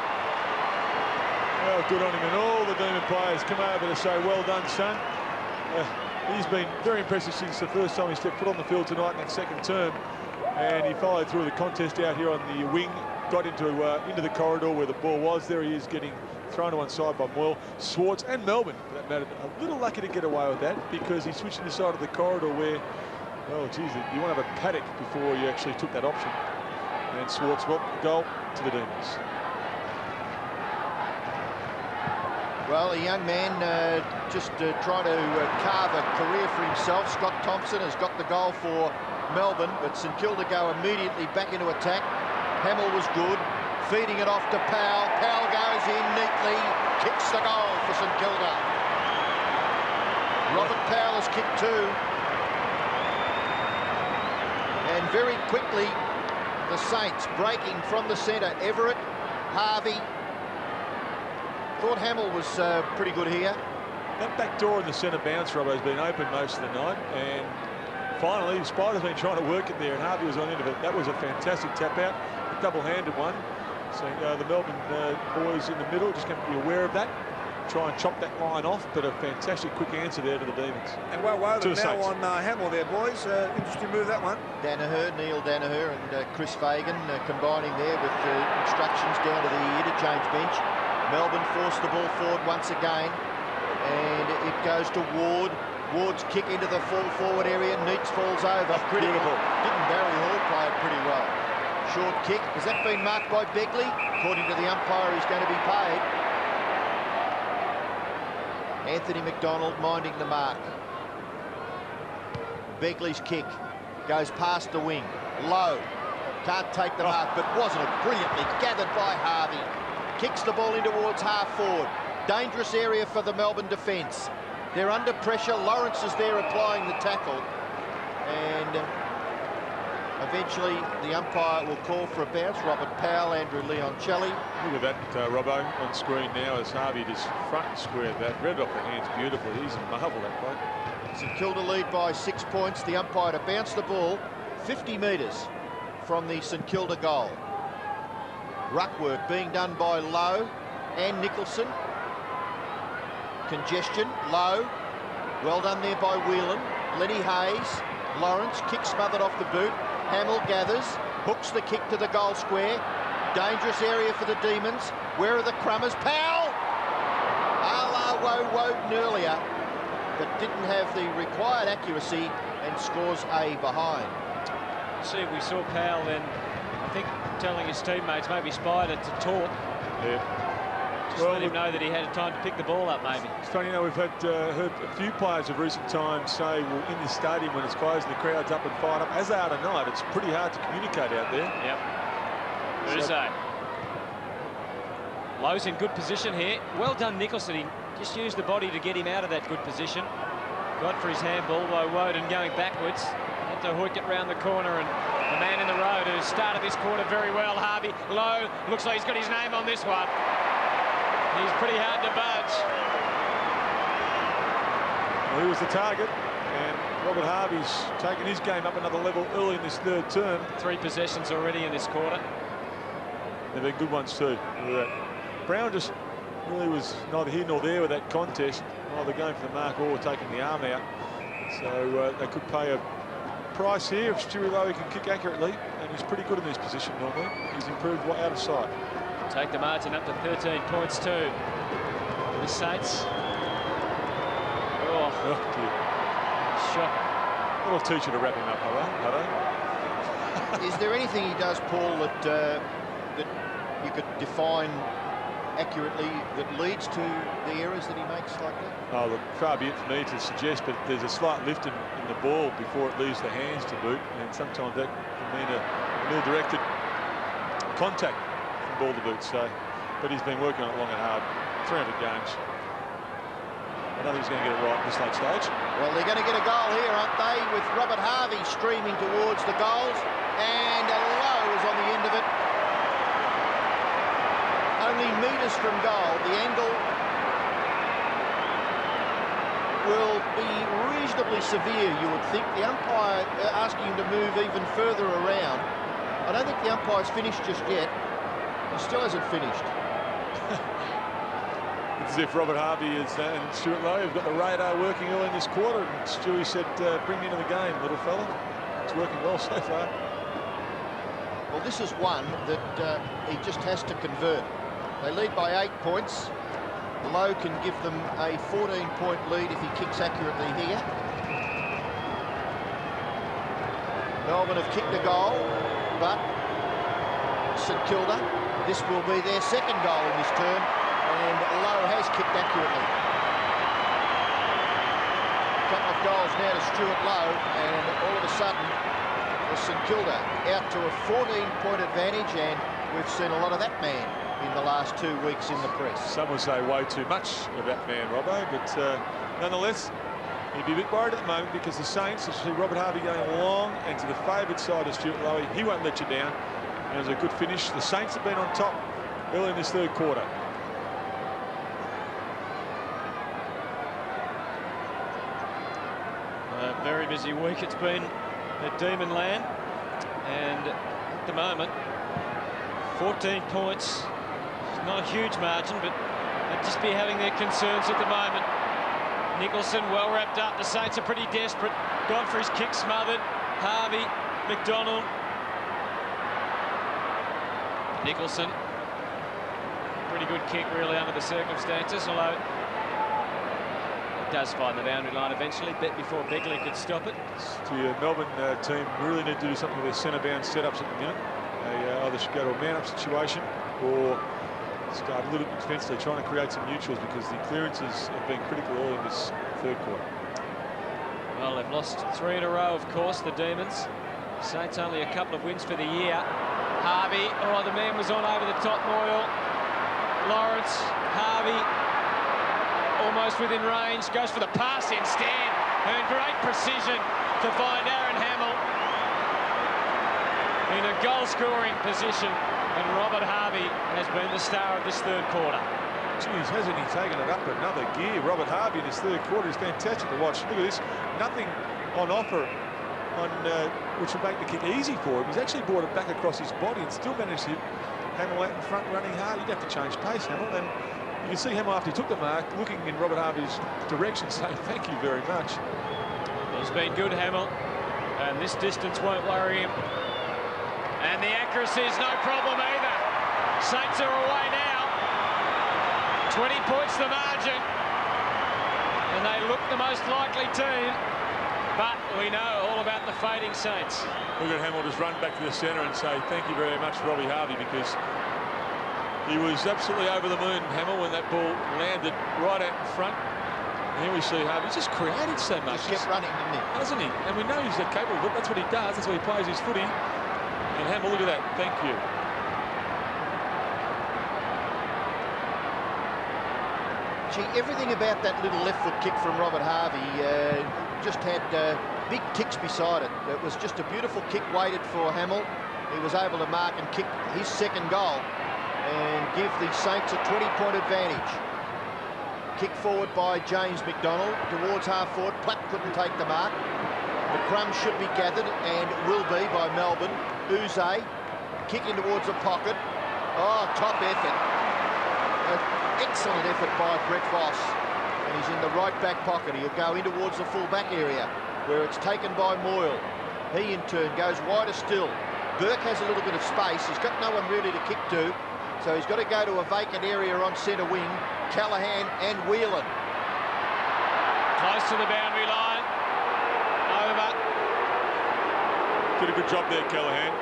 Well, good on him, and all the Demon players come over to say, well done, son. He's been very impressive since the first time he stepped foot on the field tonight in that second term, and he followed through the contest out here on the wing, got into the corridor where the ball was. There he is, getting thrown to one side by Moyle. Schwartz and Melbourne, for that matter, a little lucky to get away with that, because he switched to the side of the corridor where, oh, geez, you want to have a paddock before you actually took that option. And Schwartz, well, goal to the Demons. Well, a young man just trying to carve a career for himself. Scott Thompson has got the goal for Melbourne, but St Kilda go immediately back into attack. Hamill was good, feeding it off to Powell. Powell goes in neatly, kicks the goal for St Kilda. Robert Powell has kicked two. And very quickly, the Saints breaking from the centre. Everett, Harvey. Thought Hamill was pretty good here. That back door in the centre bounce, Robbo, has been open most of the night, and finally Spider's been trying to work it there, and Harvey was on the end of it. That was a fantastic tap out, a double-handed one. So the Melbourne boys in the middle just going to be aware of that, try and chop that line off, but a fantastic quick answer there to the Demons. And well woven now Saints. on Hamill there, boys. Interesting move, that one. Danaher, Neil Danaher and Chris Fagan combining there with instructions down to the interchange bench. Melbourne forced the ball forward once again, and it goes to Ward. Ward's kick into the full forward area. Neitz falls over. Beautiful. Didn't Barry Hall play it pretty well? Short kick. Has that been marked by Begley? According to the umpire, he's going to be paid. Anthony McDonald minding the mark. Begley's kick goes past the wing. Low. Can't take the mark, but wasn't it brilliantly gathered by Harvey? Kicks the ball in towards half forward. Dangerous area for the Melbourne defence. They're under pressure. Lawrence is there applying the tackle. And eventually the umpire will call for a bounce. Robert Powell, Andrew Leoncelli. Look at that, Robbo, on screen now as Harvey just front and square that. Read it off the hands beautifully. He's a marvel, that bloke. St Kilda lead by 6 points. The umpire to bounce the ball 50 metres from the St Kilda goal. Ruck work being done by Lowe and Nicholson. Congestion, Lowe. Well done there by Whelan. Lenny Hayes. Lawrence, kick smothered off the boot. Hamill gathers, hooks the kick to the goal square. Dangerous area for the Demons. Where are the Crummers? Powell! Woden earlier, but didn't have the required accuracy and scores a behind. See, we saw Powell then, I think, telling his teammates, maybe Spider, to talk. Yeah. Just let him know that he had time to pick the ball up, maybe. It's funny, you know, we've heard a few players of recent times say, well, in this stadium when it's closed and the crowd's up and fired up, as they are tonight, it's pretty hard to communicate out there. Yep. Uzo. Lowe's in good position here. Well done, Nicholson. He just used the body to get him out of that good position. Godfrey's handball, though Woden going backwards. Had to hook it round the corner, and the man in the road who started this quarter very well, Harvey. Lowe, looks like he's got his name on this one. He's pretty hard to budge. Well, he was the target, and Robert Harvey's taken his game up another level early in this third term. 3 possessions already in this quarter. They've been good ones too. Brown just really was neither here nor there with that contest, either going for the mark or taking the arm out. So they could pay a price here if Stewie Lowe can kick accurately, and he's pretty good in this position normally. He's improved out of sight. Take the margin up to 13 points too. The Saints. Oh, dear. Shock. That'll teach you to wrap him up, Hutto. Is there anything he does, Paul, that you could define accurately that leads to the errors that he makes like that? Oh, look, far be it for me to suggest, but there's a slight lift in the ball before it leaves the hands to boot, and sometimes that can mean a ill-directed contact from ball to boot. So, but he's been working on it long and hard. 300 games. I don't think he's going to get it right at this late stage. Well, they're going to get a goal here, aren't they? With Robert Harvey streaming towards the goals, and Lowe is on the end of it. Only metres from goal. The angle will be reasonably severe, you would think. The umpire asking him to move even further around. I don't think the umpire's finished just yet. He still hasn't finished. It's as if Robert Harvey and Stuart Lowe have got the radar working early in this quarter, and Stewie said, bring me into the game, little fella. It's working well so far. Well, this is one that he just has to convert. They lead by 8 points. Lowe can give them a 14-point lead if he kicks accurately here. Melbourne have kicked a goal, but St Kilda, this will be their second goal in this term, and Lowe has kicked accurately. Couple of goals now to Stuart Lowe, and all of a sudden, St Kilda out to a 14-point advantage, and we've seen a lot of that man in the last 2 weeks in the press. Some would say way too much of that man, Robbo, but nonetheless, he'd be a bit worried at the moment because the Saints, especially Robert Harvey going long and to the favoured side of Stuart Lowe, he won't let you down. And it was a good finish. The Saints have been on top early in this third quarter. A very busy week it's been at Demon Land, and at the moment 14 points. It's not a huge margin, but they'd just be having their concerns at the moment. Nicholson well wrapped up. The Saints are pretty desperate. Godfrey's kick smothered. Harvey, McDonald, Nicholson. Pretty good kick really under the circumstances, although it does find the boundary line eventually, bit before Begley could stop it. The Melbourne team really need to do something with their centre-bound setups at the minute. They either should go to a man-up situation or start a little bit defensively, trying to create some neutrals, because the clearances have been critical early in this third quarter. Well, they've lost 3 in a row, of course, the Demons. Saints only a couple of wins for the year. Harvey, oh, the man was on over the top, Moyle. Lawrence, Harvey, almost within range, goes for the pass instead, and great precision to find Aaron Hamill in a goal-scoring position, and Robert Harvey has been the star of this third quarter. Geez, hasn't he taken it up another gear? Robert Harvey in his third quarter is fantastic to watch. Look at this, nothing on offer on which will make the kick easy for him. He's actually brought it back across his body and still managed to Hamill out in front running hard. You'd have to change pace, Hamill. And you can see Hamill after he took the mark, looking in Robert Harvey's direction, saying thank you very much. He's been good, Hamill, and this distance won't worry him. And the accuracy is no problem either. Saints are away now. 20 points the margin, and they look the most likely team. But we know all about the fading Saints. Look at Hamill just run back to the centre and say thank you very much, Robbie Harvey, because he was absolutely over the moon, Hamill, when that ball landed right out in front. And here we see Harvey just created so much. Just kept running, didn't he? Hasn't he? And we know he's that capable of it. That's what he does. That's how he plays his footy. And Hamill, look at that. Thank you. Gee, everything about that little left foot kick from Robert Harvey just had big ticks beside it. It was just a beautiful kick weighted for Hamill. He was able to mark and kick his second goal and give the Saints a 20-point advantage. Kick forward by James McDonald towards half forward. Platt couldn't take the mark. The crumbs should be gathered and will be by Melbourne. Uze kicking towards the pocket. Oh, top effort. Excellent effort by Brett Voss, and he's in the right back pocket. He'll go in towards the full back area where it's taken by Moyle. He in turn goes wider still. Burke has a little bit of space. He's got no one really to kick to, so he's got to go to a vacant area on centre wing. Callaghan and Whelan. Close to the boundary line. Over. Did a good job there, Callaghan.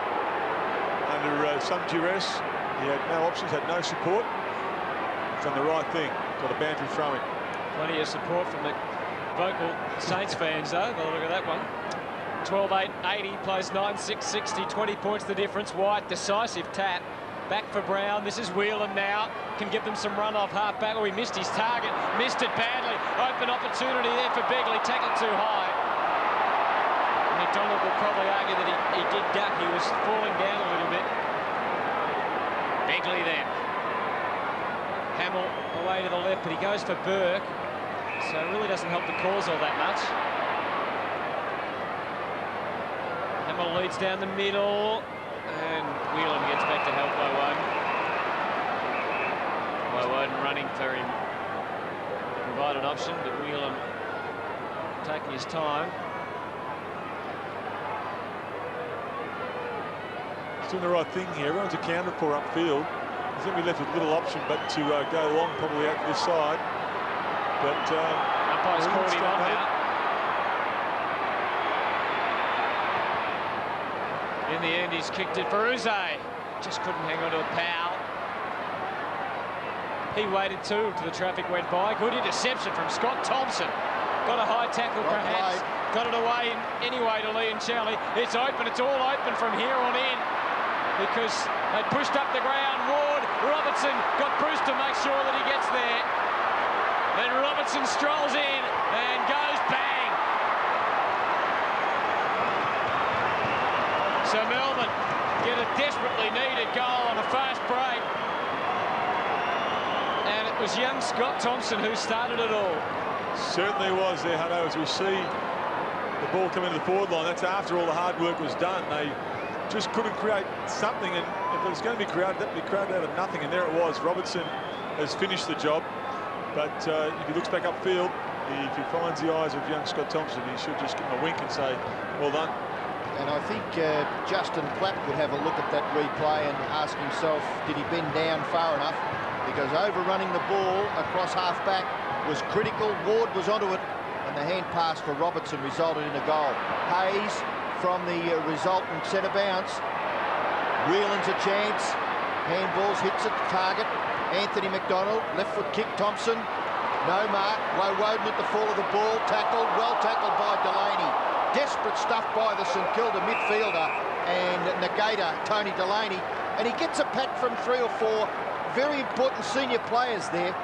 Under some duress, he had no options, had no support. Done the right thing. Got a boundary throwing. Plenty of support from the vocal Saints fans, though. But look at that one. 12-8-80 plays 9-6-60. 20 points the difference. White, decisive tap. Back for Brown. This is Whelan now. Can give them some run off half back. Oh, he missed his target. Missed it badly. Open opportunity there for Begley. Tackled too high. McDonald will probably argue that he did duck. He was falling down a little bit. Begley then. Hamill away to the left, but he goes for Burke, so it really doesn't help the cause all that much. Hamill leads down the middle, and Whelan gets back to help Woden. Woden running for him, provide an option, but Whelan taking his time. He's doing the right thing here. Everyone's accounted for upfield. I think we left with little option but to go long, probably out to this side. But umpire's called him on now. In the end, he's kicked it for Uze. Just couldn't hang on to a pal. He waited too till the traffic went by. Good interception from Scott Thompson. Got a high tackle perhaps. Got it away anyway to Lee and Charlie. It's open. It's all open from here on in, because they pushed up the ground. Ward, Robertson got Bruce to make sure that he gets there. Then Robertson strolls in and goes bang. So Melbourne get a desperately needed goal on a fast break. And it was young Scott Thompson who started it all. Certainly was there, Hutto, as we see the ball come into the forward line. That's after all the hard work was done. They just couldn't create something, and if it was going to be created, that would be created out of nothing, and there it was. Robertson has finished the job, but if he looks back upfield, if he finds the eyes of young Scott Thompson, he should just give him a wink and say, well done. And I think Justin Platt would have a look at that replay and ask himself, did he bend down far enough? Because overrunning the ball across half-back was critical. Ward was onto it, and the hand pass for Robertson resulted in a goal. Hayes from the resultant centre bounce. Whelan's a chance. Handballs, hits at the target. Anthony McDonald, left foot kick, Thompson. No mark. Woden at the fall of the ball. Tackled, well tackled by Delaney. Desperate stuff by the St Kilda midfielder and negator, Tony Delaney. And he gets a pat from 3 or 4 very important senior players there.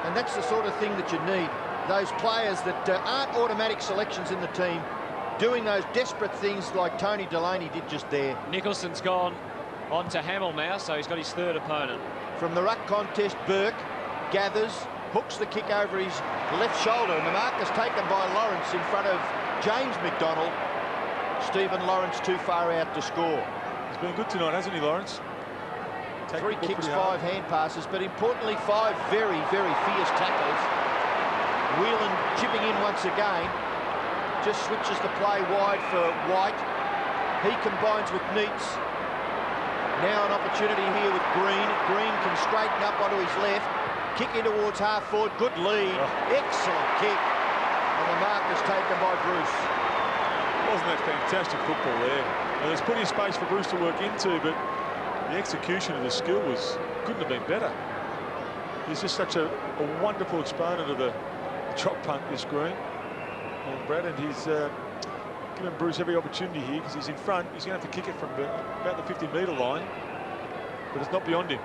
And that's the sort of thing that you need. Those players that aren't automatic selections in the team, doing those desperate things like Tony Delaney did just there. Nicholson's gone on to Hamill now, so he's got his third opponent. From the ruck contest, Burke gathers, hooks the kick over his left shoulder, and the mark is taken by Lawrence in front of James McDonald. Stephen Lawrence too far out to score. He's been good tonight, hasn't he, Lawrence? 3 kicks, 5 hand passes, but importantly 5 very, very fierce tackles. Whelan chipping in once again. Just switches the play wide for White. He combines with Neitz. Now an opportunity here with Green. Green can straighten up onto his left. Kick in towards half forward. Good lead. Excellent kick. And the mark is taken by Bruce. Wasn't that fantastic football there? And there's plenty of space for Bruce to work into, but the execution of the skill couldn't have been better. He's just such a wonderful exponent of the chop punt, this Green. And Brad, and he's given Bruce every opportunity here because he's in front. He's going to have to kick it from about the 50-metre line, but it's not beyond him.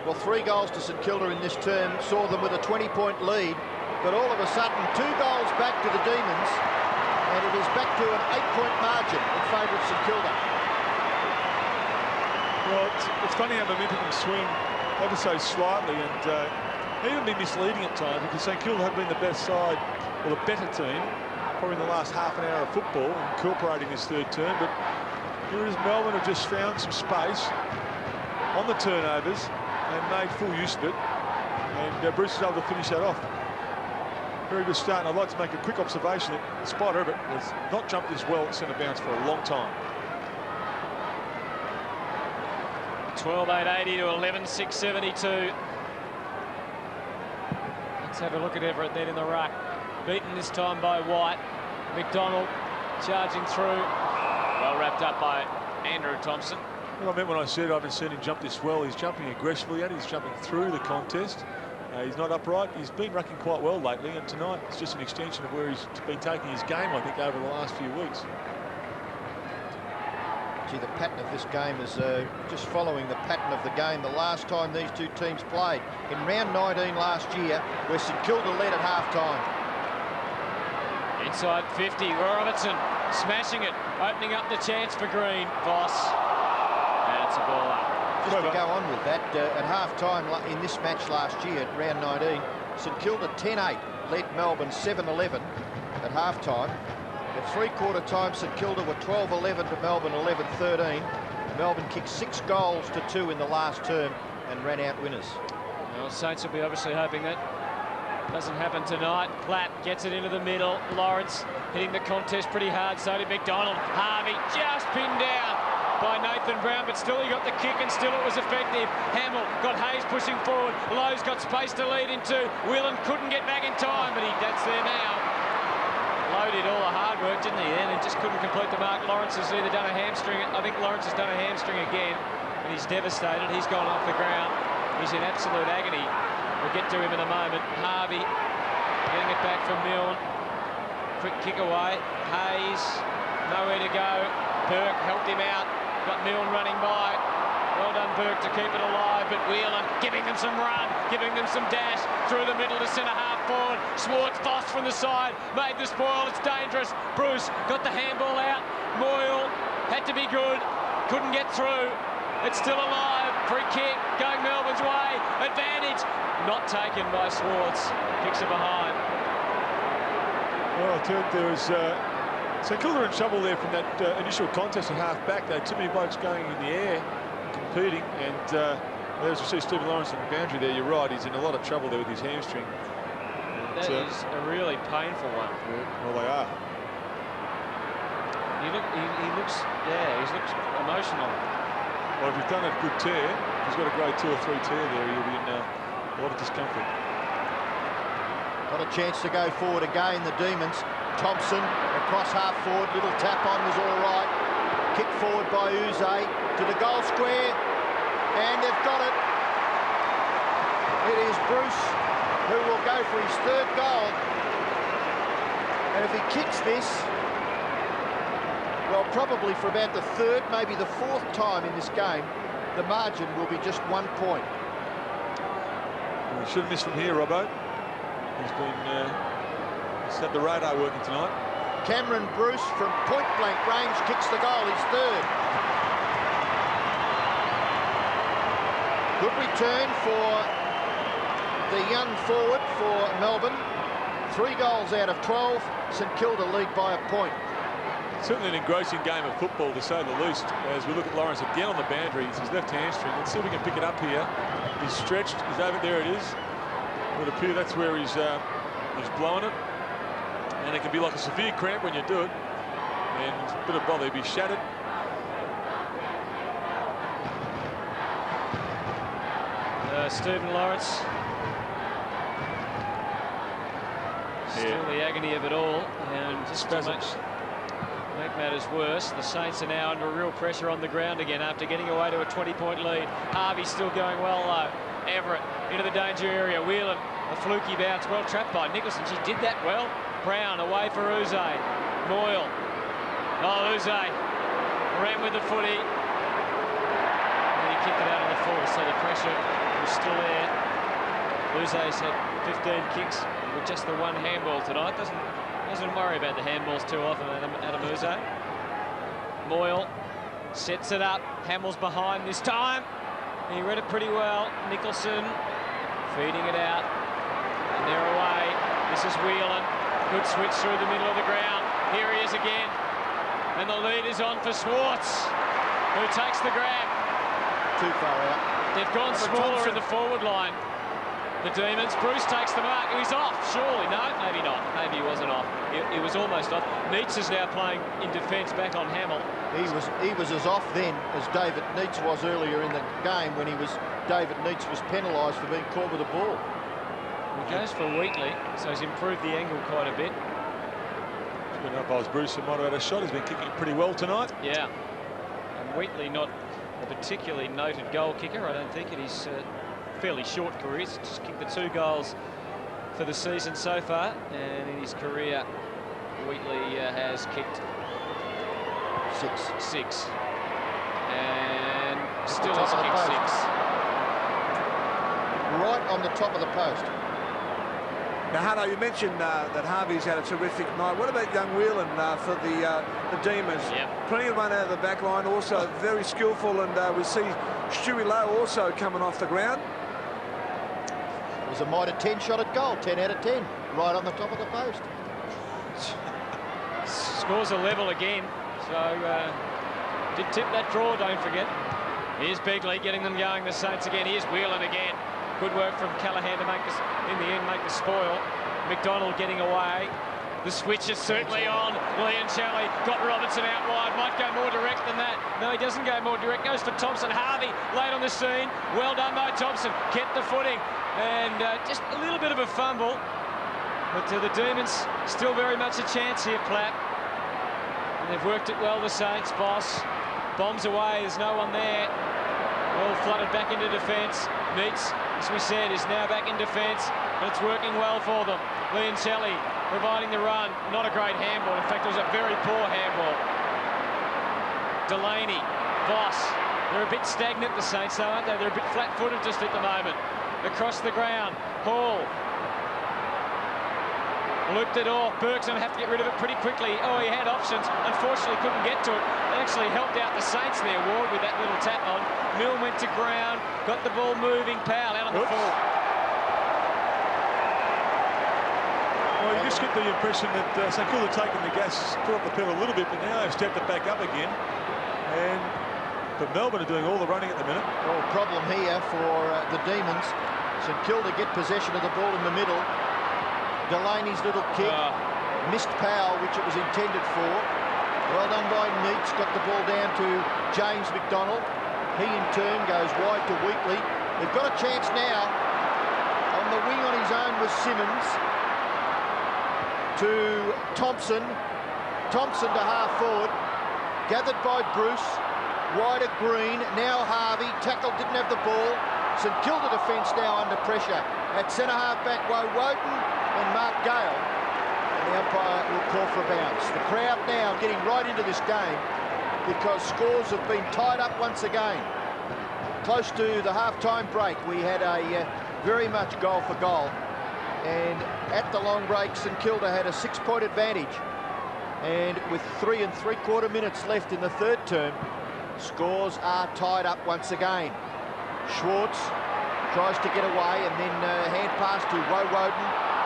Well, 3 goals to St Kilda in this term saw them with a 20-point lead, but all of a sudden 2 goals back to the Demons, and it is back to an 8-point margin in favour of St Kilda. Well, it's funny how momentum can swing ever so slightly and even be misleading at times, because St Kilda have been the best side, or the better team, probably in the last half an hour of football, incorporating this third term. But here it is, Melbourne have just found some space on the turnovers and made full use of it, and Bruce is able to finish that off. Very good start, and I'd like to make a quick observation that Spider Herbert has not jumped this well at centre bounce for a long time. 12,880 to 11,672. Let's have a look at Everett then in the ruck. Beaten this time by White. McDonald charging through. Well wrapped up by Andrew Thompson. What I meant when I said I haven't seen him jump this well, he's jumping aggressively and he's jumping through the contest. He's not upright. He's been rucking quite well lately, and tonight it's just an extension of where he's been taking his game, I think, over the last few weeks. Gee, the pattern of this game is just following the pattern of the game the last time these two teams played. In round 19 last year, where St Kilda led at half-time. Inside 50, Robertson smashing it, opening up the chance for Green. Voss, and it's a ball up. Just to go on with that, at half-time in this match last year, at round 19, St Kilda 10-8 led Melbourne 7-11 at half-time. At three-quarter time, St Kilda were 12-11 to Melbourne 11-13. Melbourne kicked 6 goals to 2 in the last term and ran out winners. Well, Saints will be obviously hoping that doesn't happen tonight. Platt gets it into the middle. Lawrence hitting the contest pretty hard. So did McDonald. Harvey just pinned down by Nathan Brown, but still he got the kick and still it was effective. Hamill got Hayes pushing forward. Lowe's got space to lead into. Whelan couldn't get back in time, but that's there now. Lowe did all the hard work, didn't he? And he just couldn't complete the mark. Lawrence has either done a hamstring. I think Lawrence has done a hamstring again, and he's devastated. He's gone off the ground. He's in absolute agony. We'll get to him in a moment. Harvey getting it back from Milne. Quick kick away. Hayes, nowhere to go. Burke helped him out. Got Milne running by. Well done, Burke, to keep it alive. But Whelan giving them some run, giving them some dash through the middle to centre half forward. Schwartz, Voss from the side, made the spoil. It's dangerous. Bruce got the handball out. Moyle had to be good. Couldn't get through. It's still alive. Free kick going Melbourne's way. Advantage. Not taken by Schwartz. Kicks it behind. Well, I thought there was St Kilda in trouble there from that initial contest at half back. They had too many blokes going in the air, competing, and as you see Stephen Lawrence on the boundary there, you're right, he's in a lot of trouble there with his hamstring. That is a really painful one. Well, they are. He looks emotional. Well, if he's done a good tear, he's got a grade 2 or 3 tear there, he'll be in a lot of discomfort. Got a chance to go forward again, the Demons. Thompson across half forward, little tap on was all right. Kick forward by Uze to the goal square, and they've got it. It is Bruce who will go for his 3rd goal. And if he kicks this, well, probably for about the 3rd, maybe the 4th time in this game, the margin will be just 1 point. Well, he should have missed from here, Robbo. He's had the radar working tonight. Cameron Bruce from point-blank range kicks the goal, his 3rd. Good return for the young forward for Melbourne. 3 goals out of 12. St Kilda lead by a point. Certainly an engrossing game of football, to say the least, as we look at Lawrence again on the boundary. It's his left hamstring. Let's see if we can pick it up here. He's stretched. He's over. There it is. It would appear that's where he's blowing it. And it can be like a severe cramp when you do it. And a bit of bother. He'd be shattered. Stephen Lawrence. Still the agony of it all. And just to make matters worse, the Saints are now under real pressure on the ground again after getting away to a 20-point lead. Harvey's still going well, though. Everett into the danger area. Whelan, a fluky bounce. Well trapped by Nicholson. She did that well. Brown away for Uze. Moyle. Oh, Uze ran with the footy. And he kicked it out on the full, so the pressure was still there. Uze's had 15 kicks with just the one handball tonight. Doesn't worry about the handballs too often, Adam Uze. Moyle sets it up. Hamill's behind this time. He read it pretty well. Nicholson feeding it out. And they're away. This is Whelan. Good switch through the middle of the ground. Here he is again. And the lead is on for Schwartz, who takes the grab. Too far out. They've gone smaller in the forward line. The Demons. Bruce takes the mark. He's off, surely. No, maybe not. Maybe he wasn't off. He was almost off. Neitz is now playing in defence back on Hamill. He was as off then as David Neitz was earlier in the game when David Neitz was penalised for being caught with the ball. He goes for Wheatley, so he's improved the angle quite a bit. Been up as Bruce might have had a shot. He's been kicking pretty well tonight. Yeah. And Wheatley not a particularly noted goal kicker, I don't think, in his fairly short career. He's just kicked the 2 goals for the season so far, and in his career Wheatley has kicked 6 and still has kicked 6. Right on the top of the post. Now, Hano, you mentioned that Harvey's had a terrific night. What about young Whelan for the Demons? Yep. Plenty of run out of the back line, also very skillful, and we see Stewie Lowe also coming off the ground. It was a mitre 10 shot at goal, 10 out of 10, right on the top of the post. Scores a level again, so did tip that draw, don't forget. Here's Begley getting them going, the Saints again. Here's Whelan again. Good work from Callaghan to make this, in the end, make the spoil. McDonald getting away. The switch is certainly on. Liam Shelley got Robertson out wide. Might go more direct than that. No, he doesn't go more direct. Goes for Thompson. Harvey late on the scene. Well done by Thompson. Kept the footing. And just a little bit of a fumble. But the Demons still very much a chance here, Platt. And they've worked it well, the Saints. Boss bombs away. There's no one there. Well flooded back into defence. Neitz, as we said, is now back in defence, and it's working well for them. Liam Shelley providing the run. Not a great handball. In fact, it was a very poor handball. Delaney, Voss. They're a bit stagnant, the Saints, though, aren't they? They're a bit flat-footed just at the moment. Across the ground, Hall. Looped it off. Burke's going to have to get rid of it pretty quickly. Oh, he had options. Unfortunately, couldn't get to it. They actually helped out the Saints there, Ward, with that little tap on. Mill went to ground, got the ball moving. Powell out on the full. Well, you just get the impression that St Kilda taken the gas, put up the pedal a little bit, but now they've stepped it back up again. And the Melbourne are doing all the running at the minute. Well, problem here for the Demons. St Kilda get possession of the ball in the middle. Delaney's little kick missed Powell, which it was intended for. Well done by Neitz, got the ball down to James McDonald. He in turn goes wide to Wheatley. They've got a chance now. On the wing on his own was Simmons. To Thompson. Thompson to half forward. Gathered by Bruce. Wide at Green. Now Harvey. Tackled, didn't have the ball. St Kilda defence now under pressure. At centre half back, Woden and Mark Gale. And the umpire will call for a bounce. The crowd now getting right into this game because scores have been tied up once again. Close to the half-time break, we had a very much goal for goal. And at the long break, St Kilda had a 6-point advantage. And with 3 3/4 minutes left in the third term, scores are tied up once again. Schwartz tries to get away and then hand pass to Woden,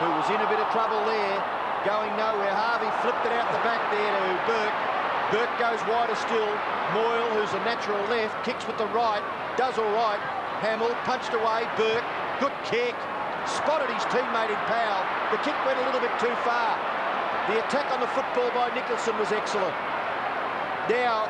who was in a bit of trouble there, going nowhere. Harvey flipped it out the back there to Burke. Burke goes wider still. Moyle, who's a natural left, kicks with the right, does all right. Hamill punched away. Burke, good kick. Spotted his teammate in Powell. The kick went a little bit too far. The attack on the football by Nicholson was excellent. Now,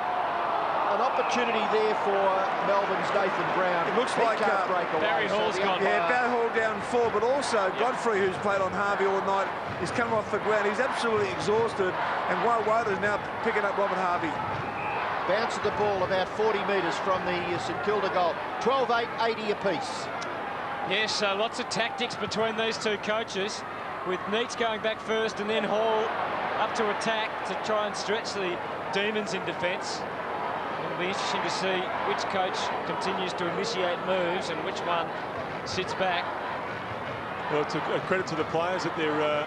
an opportunity there for Melbourne's Nathan Brown. It looks He like can't break away. Barry Hall's the gone. umpire- Yeah, Barry Hall down 4, but also Godfrey, who's played on Harvey all night, is coming off the ground. He's absolutely exhausted, and Woden's now picking up Robert Harvey. Bounce of the ball about 40 metres from the St Kilda goal. 12-8, 80 apiece. Yes, lots of tactics between these two coaches, with Neitz going back first and then Hall up to attack to try and stretch the Demons in defence. It'll be interesting to see which coach continues to initiate moves and which one sits back. Well, it's a credit to the players that they're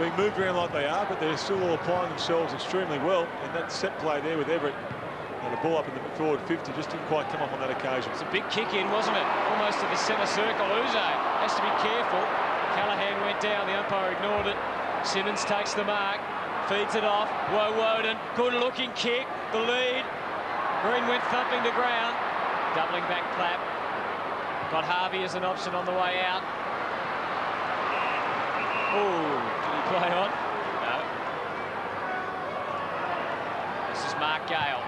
being moved around like they are, but they're still all applying themselves extremely well. And that set play there with Everett, and the ball up in the forward 50 just didn't quite come up on that occasion. It's a big kick in, wasn't it? Almost to the centre circle. Uze has to be careful. Callahan went down, the umpire ignored it. Simmons takes the mark, feeds it off. Woden, good looking kick, the lead. Green went thumping to ground. Doubling back Plapp. Got Harvey as an option on the way out. Oh, did he play on? No. This is Mark Gale.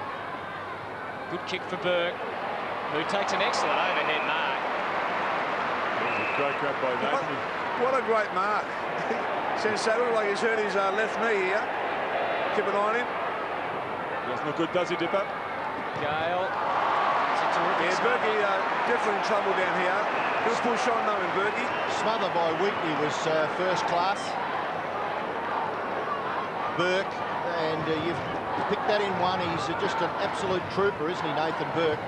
Good kick for Burke, who takes an excellent overhead mark. That was a great grab by Nathan. What a great mark. Sensational, like he's hurt his left knee here. Keep an eye on him. Doesn't look good, does he, Dipper? Gale. It's a terrific Yeah, smother. Berkey definitely in trouble down here. Good push on though in Berkey. Smother by Wheatley was first class. Burke, and you've picked that in one. He's just an absolute trooper, isn't he, Nathan Burke?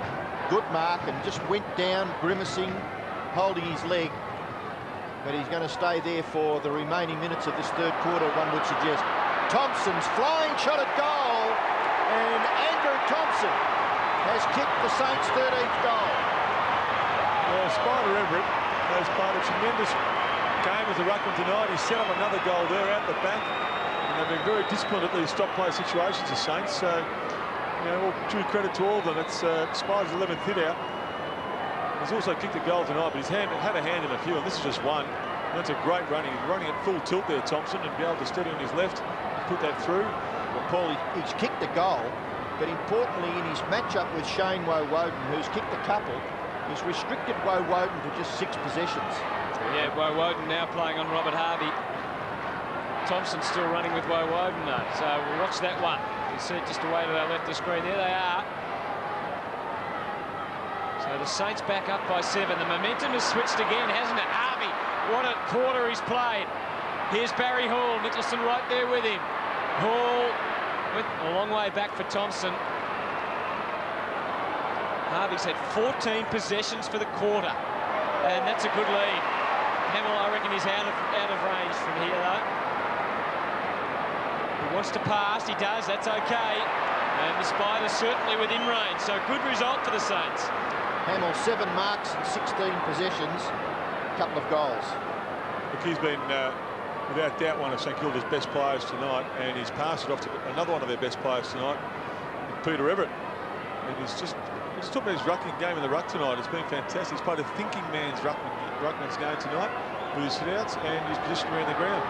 Good mark, and just went down, grimacing, holding his leg. But he's going to stay there for the remaining minutes of this third quarter, one would suggest. Thompson's flying shot at goal, and Andrew Thompson has kicked the Saints' 13th goal. Well, Spider Everett has played a tremendous game with the ruckman tonight. He set up another goal there out the back. And they've been very disciplined at these stop play situations, the Saints. So, you know, all due credit to all of them. It's Spider's 11th hit out. He's also kicked a goal tonight, but he's had a hand in a few, and this is just one. And that's a great running. He's running at full tilt there, Thompson, and be able to steady on his left and put that through. Well, Paul, he's kicked a goal, but importantly in his matchup with Shane Woden, who's kicked a couple, he's restricted Woden to just 6 possessions. Yeah, Woden now playing on Robert Harvey. Thompson's still running with Woden though, so we'll watch that one. You see it just away to our left of the screen. There they are. So the Saints back up by 7. The momentum has switched again, hasn't it? Harvey, what a quarter he's played. Here's Barry Hall, Nicholson right there with him. Hall went a long way back for Thompson. Harvey's had 14 possessions for the quarter, and that's a good lead. Hamill, I reckon, is out of range from here, though. He wants to pass, he does, that's okay. And the Spiders certainly within range, so good result for the Saints. Hamill 7 marks and 16 possessions, a couple of goals. Look, he's been, without doubt, one of St Kilda's best players tonight, and he's passed it off to another one of their best players tonight, Peter Everett. And he's just talking about his rucking game in the ruck tonight. It's been fantastic. He's played a thinking man's ruckman's game tonight with his sit-outs and his position around the ground.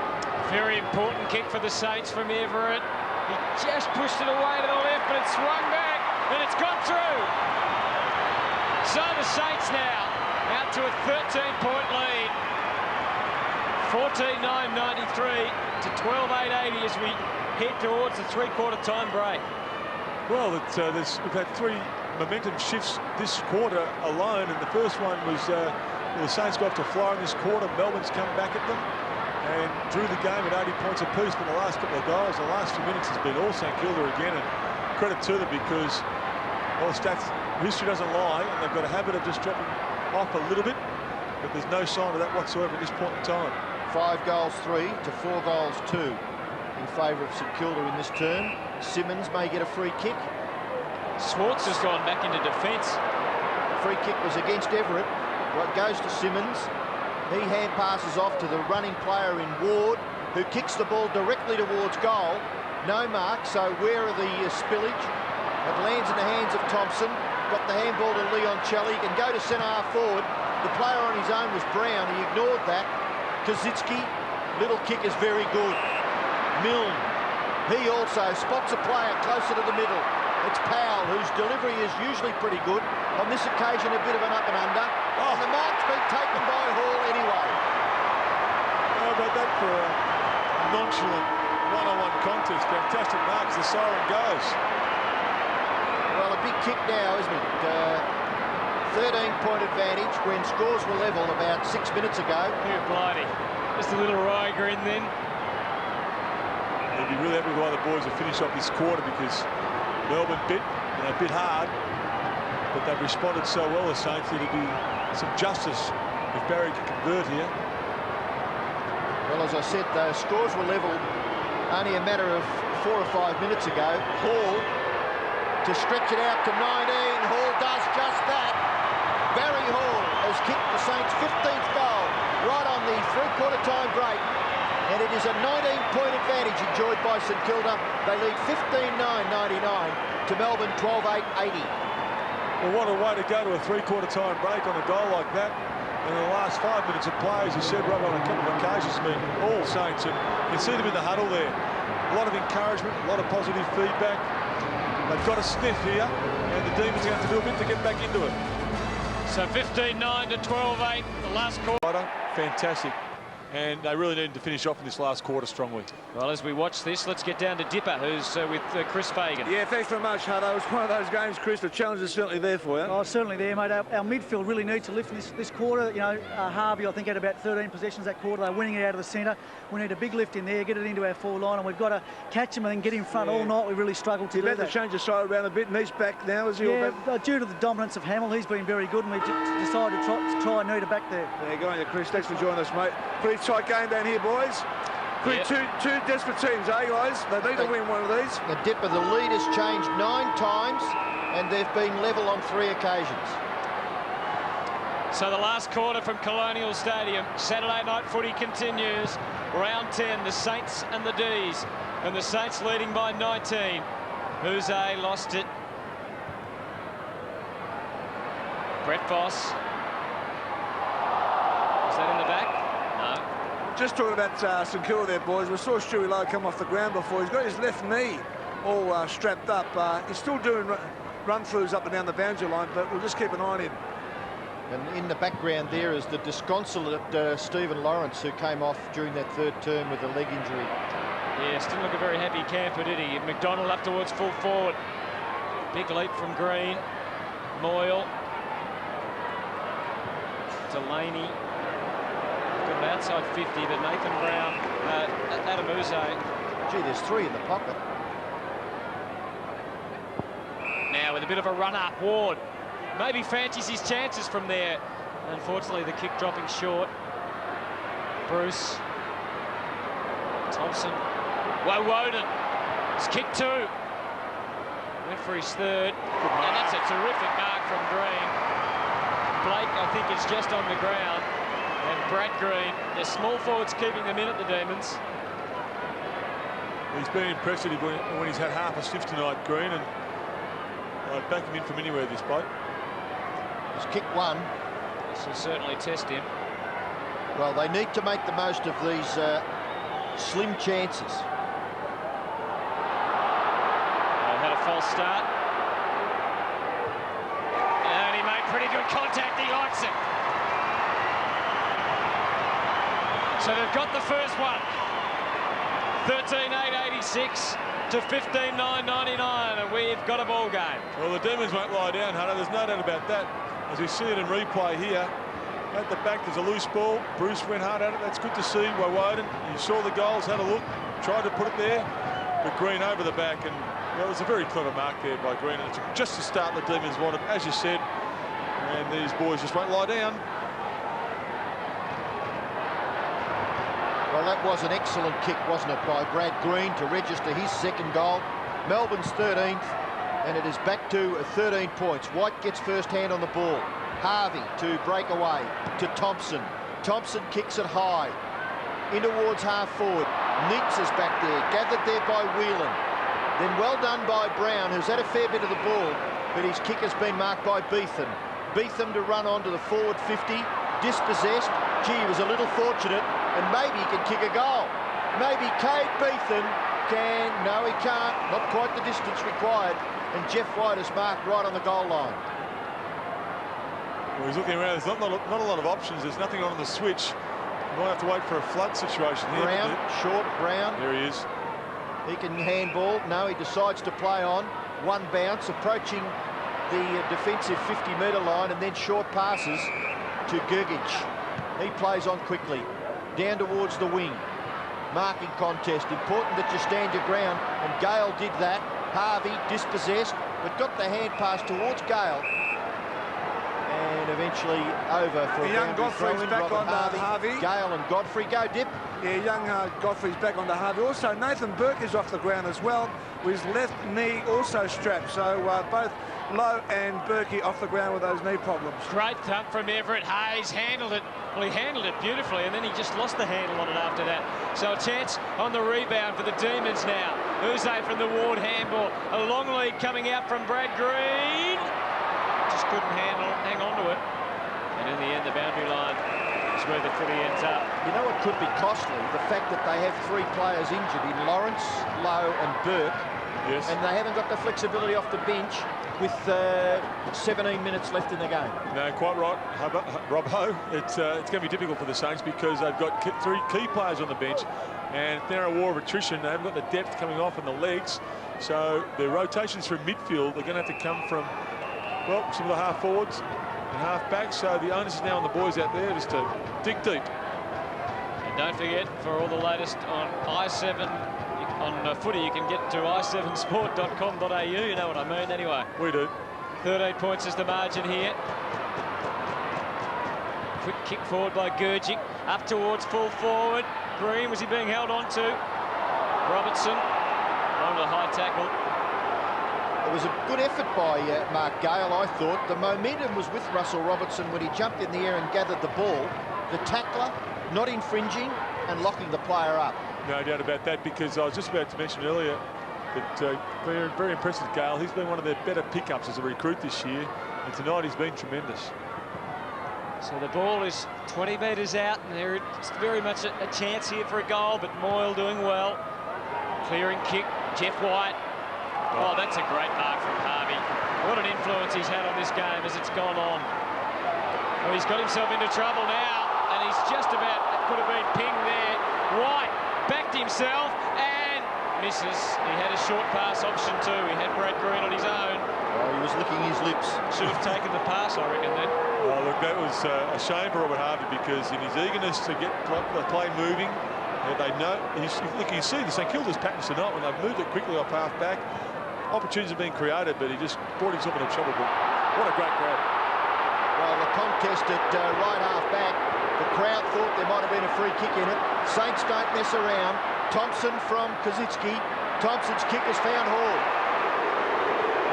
Very important kick for the Saints from Everett. He just pushed it away to the left, but it swung back, and it's gone through. So the Saints now out to a 13-point lead. 14-9-93 to 12-8-80 as we head towards the three-quarter time break. Well, we've had 3 momentum shifts this quarter alone, and the first one was the Saints got to fly in this quarter. Melbourne's come back at them and drew the game at 80 points apiece. But the last couple of goals, the last few minutes has been all St Kilda again, and credit to them because all stats, history doesn't lie, and they've got a habit of just dropping off a little bit, but there's no sign of that whatsoever at this point in time. 5 goals 3 to 4 goals 2 in favour of St Kilda in this term. Simmons may get a free kick. Swartz has gone back into defence. Free kick was against Everett. Well, it goes to Simmons. He hand passes off to the running player in Ward, who kicks the ball directly towards goal. No mark, so where are the spillage? It lands in the hands of Thompson. Got the handball to Leon Celli. He can go to centre-half forward. The player on his own was Brown. He ignored that. Kazitsky, little kick is very good. Milne, he also spots a player closer to the middle. It's Powell, whose delivery is usually pretty good. On this occasion, a bit of an up and under. And the mark's been taken by Hall anyway. How about that for a nonchalant one-on-one contest? Fantastic marks. The siren goes. Well, a big kick now, isn't it? 13-point advantage when scores were level about 6 minutes ago. Look at Blighty. Just a little wry grin then. They'll be really happy with the way the boys have finished off this quarter, because Melbourne bit hard, but they've responded so well, the Saints. There'll be some justice if Barry can convert here. Well, as I said, the scores were level only a matter of 4 or 5 minutes ago. Hall to stretch it out to 19. Hall does just that. Barry Hall has kicked the Saints' 15th goal right on the three-quarter time break. And it is a 19-point advantage enjoyed by St Kilda. They lead 15-9-99 to Melbourne 12-8-80. Well, what a way to go to a three-quarter time break on a goal like that. In the last 5 minutes of play, as you said, Rob, on a couple of occasions, I mean, all Saints, and you can see them in the huddle there. A lot of encouragement, a lot of positive feedback. They've got a sniff here, and the Demons are going to have to do a bit to get back into it. So 15-9 to 12-8, the last quarter. Fantastic. And they really needed to finish off in this last quarter strongly. Well, as we watch this, let's get down to Dipper, who's with Chris Fagan. Yeah, thanks very much, Hutto. It was one of those games, Chris. The challenge is certainly there for you. Oh, certainly there, mate. Our midfield really needs to lift this quarter. You know, Harvey, I think, had about 13 possessions that quarter. They're winning it out of the centre. We need a big lift in there, get it into our forward line, and we've got to catch them and then get in front all night. We really struggled to do that. You've had to change the side around a bit, and he's back now, is he? Yeah, due to the dominance of Hamill, he's been very good, and we decided to try and need it back there. There you go, Chris. Thanks for joining us, mate. Pretty tight game down here, boys. Yep. Two desperate teams, eh, guys? They need to win one of these. The Dipper, the lead has changed 9 times, and they've been level on 3 occasions. So the last quarter from Colonial Stadium. Saturday night footy continues. Round 10, the Saints and the D's. And the Saints leading by 19. Jose lost it. Brett Voss. Is that in the back? No. Just talking about St Kilda there, boys. We saw Stewie Lowe come off the ground before. He's got his left knee all strapped up. He's still doing run-throughs up and down the boundary line, but we'll just keep an eye on him. And in the background there is the disconsolate Stephen Lawrence, who came off during that third term with a leg injury. Yes, didn't look a very happy camper, did he? McDonald up towards full forward. Big leap from Green. Moyle. Delaney. Got it outside 50, but Nathan Brown, Adam Uze. Gee, there's 3 in the pocket. Now with a bit of a run-up, Ward. Maybe fancies his chances from there. Unfortunately, the kick dropping short. Bruce. Thompson. Woden. It's kick 2. Went for his third. And that's a terrific mark from Green. Blake, I think, is just on the ground. And Brad Green, the small forwards keeping them in at the Demons. He's been impressive when he's had half a shift tonight, Green, and I'd back him in from anywhere, this bloke. He's kicked 1. This will certainly test him. Well, they need to make the most of these slim chances. Had a false start. And he made pretty good contact. He likes it. So they've got the first one. 13-8-86 to 15-9-99, and we've got a ball game. Well, the Demons won't lie down, Hunter. There's no doubt about that. As we see it in replay here, at the back there's a loose ball. Bruce went hard at it. That's good to see. Woden, you saw the goals, had a look, tried to put it there, but Green over the back, and well, it was a very clever mark there by Green. And it's just the start the Demons wanted, as you said, and these boys just won't lie down. Well, that was an excellent kick, wasn't it, by Brad Green to register his second goal. Melbourne's 13th, and it is back to 13 points. White gets first hand on the ball. Harvey to break away to Thompson. Thompson kicks it high in towards half forward. Neitz is back there, gathered there by Whelan. Then well done by Brown, who's had a fair bit of the ball, but his kick has been marked by Beetham. Beetham to run on to the forward 50, dispossessed. Gee, he was a little fortunate, and maybe he can kick a goal. Maybe Cade Beetham can. No, he can't. Not quite the distance required. And Jeff White is marked right on the goal line. Well, he's looking around. There's not a lot of options. There's nothing on the switch. You might have to wait for a flood situation here. Brown, short, Brown. There he is. He can handball. No, he decides to play on. One bounce, approaching the defensive 50-metre line, and then short passes to Gergic. He plays on quickly. Down towards the wing. Marking contest. Important that you stand your ground, and Gale did that. Harvey dispossessed, but got the hand pass towards Gale. And eventually over for young Godfrey's back Robert on Harvey. Gale and Godfrey go dip. Yeah, young Godfrey's back on the Harvey. Also, Nathan Burke is off the ground as well, with his left knee also strapped. So both Lowe and Burke off the ground with those knee problems. Great thump from Everett. Hayes handled it. Well, he handled it beautifully, and then he just lost the handle on it after that. So a chance on the rebound for the Demons now. Uze from the Ward handball. A long lead coming out from Brad Green. Just couldn't hang on to it. And in the end, the boundary line is where the footy ends up. You know what could be costly? The fact that they have 3 players injured in Lawrence, Lowe and Burke. Yes. And they haven't got the flexibility off the bench with 17 minutes left in the game. No, quite right, Robbo. It's going to be difficult for the Saints because they've got 3 key players on the bench, and if they're a war of attrition, they haven't got the depth coming off in the legs. So the rotations from midfield are going to have to come from, well, some of the half forwards and half backs. So the onus is now on the boys out there just to dig deep. And don't forget, for all the latest on i7 on footy, you can get to i7sport.com.au. You know what I mean, anyway. We do. 13 points is the margin here. Quick kick forward by Gergic, up towards full forward. Green, was he being held on to? Robertson, on the high tackle. It was a good effort by Mark Gale, I thought. The momentum was with Russell Robertson when he jumped in the air and gathered the ball. The tackler not infringing and locking the player up. No doubt about that, because I was just about to mention earlier that very, very impressed with Gale. He's been one of their better pickups as a recruit this year, and tonight he's been tremendous. So the ball is 20 metres out, and there's very much a chance here for a goal, but Moyle doing well. Clearing kick, Jeff White. Oh, that's a great mark from Harvey. What an influence he's had on this game as it's gone on. Well, he's got himself into trouble now, and he's just about, could have been pinged there. White backed himself and misses. He had a short pass option too. He had Brad Green on his own. Oh, he was licking his lips. Should have taken the pass, I reckon, then. Oh, look, that was a shame for Robert Harvey, because in his eagerness to get the play moving, they know. Look, you see the St Kilda's patterns tonight when they've moved it quickly off half back. Opportunities have been created, but he just brought himself into trouble. But what a great grab. Well, the contest at right half back, the crowd thought there might have been a free kick in it. Saints don't mess around. Thompson from Kazitsky. Thompson's kick has found Hall.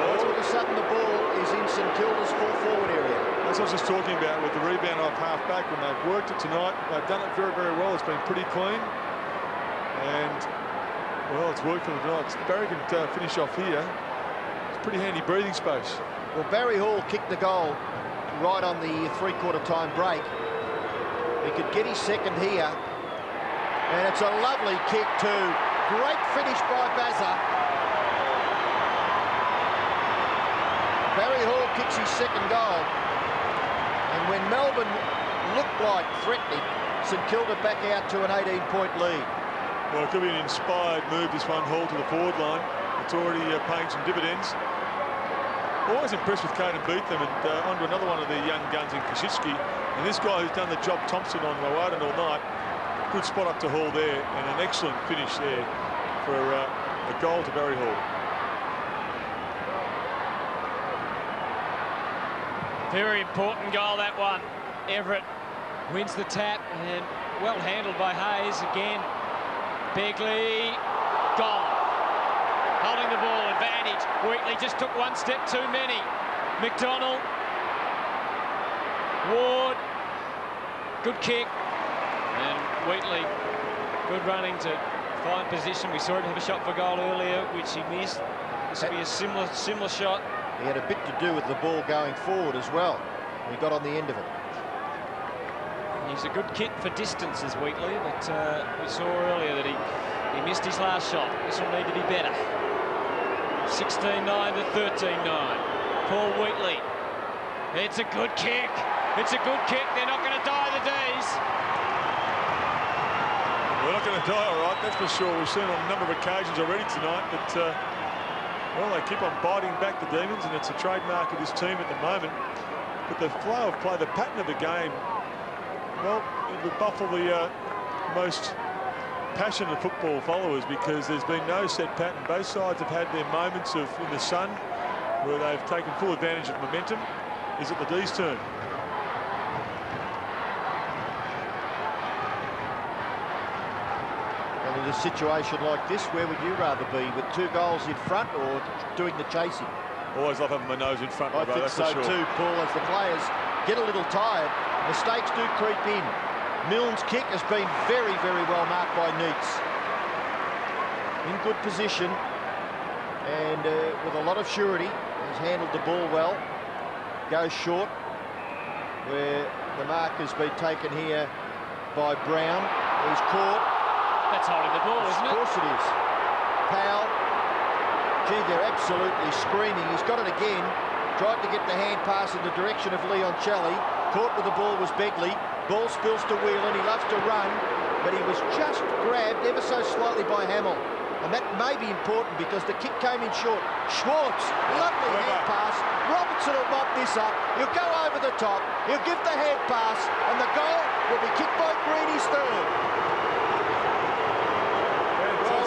All of a sudden the ball is in St Kilda's full forward area. That's what I was just talking about with the rebound off half back. When they've worked it tonight, they've done it very, very well. It's been pretty clean. And, well, it's worked for them tonight. Barry can finish off here. It's pretty handy breathing space. Well, Barry Hall kicked the goal right on the three-quarter time break. He could get his second here. And it's a lovely kick too. Great finish by Bazza. Barry Hall kicks his second goal. And when Melbourne looked like threatening, St Kilda back out to an 18-point lead. Well, it could be an inspired move, this one, Hall to the forward line. It's already paying some dividends. Always impressed with Caden Beetham, and onto another one of the young guns in Kosicki. And this guy who's done the job Thompson on Woden all night. Good spot up to Hall there, and an excellent finish there for a goal to Barry Hall. Very important goal, that one. Everett wins the tap, and well handled by Hayes again. Begley, gone. Holding the ball, advantage. Wheatley just took one step too many. McDonald. Ward. Good kick. And Wheatley, good running to Fine position. We saw him have a shot for goal earlier, which he missed. This will be a similar shot. He had a bit to do with the ball going forward as well. He got on the end of it. He's a good kit for distances, Wheatley, but we saw earlier that he missed his last shot. This will need to be better. 16-9 to 13-9. Paul Wheatley. It's a good kick. It's a good kick. They're not going to die, the D's. We're not going to die, all right, that's for sure. We've seen it on a number of occasions already tonight, but well, they keep on biting back the Demons, and it's a trademark of this team at the moment. But the flow of play, the pattern of the game, well, it would baffle the most passionate football followers, because there's been no set pattern. Both sides have had their moments of in the sun where they've taken full advantage of momentum. Is it the D's turn? In a situation like this, where would you rather be, with 2 goals in front or doing the chasing? Always love having my nose in front. I think so too, Paul, as the players get a little tired. Mistakes do creep in. Milne's kick has been very, very well marked by Neitz. In good position and with a lot of surety. He's handled the ball well. Goes short, where the mark has been taken here by Brown. He's caught. That's holding the ball, isn't it? Of course it is. Powell. Gee, they're absolutely screaming. He's got it again. Tried to get the hand pass in the direction of Leoncelli. Caught with the ball was Begley. Ball spills to Whelan. He loves to run, but he was just grabbed ever so slightly by Hamill. And that may be important because the kick came in short. Schwartz, lovely hand pass. Robertson will mop this up. He'll go over the top. He'll give the hand pass, and the goal will be kicked by Greeny's third.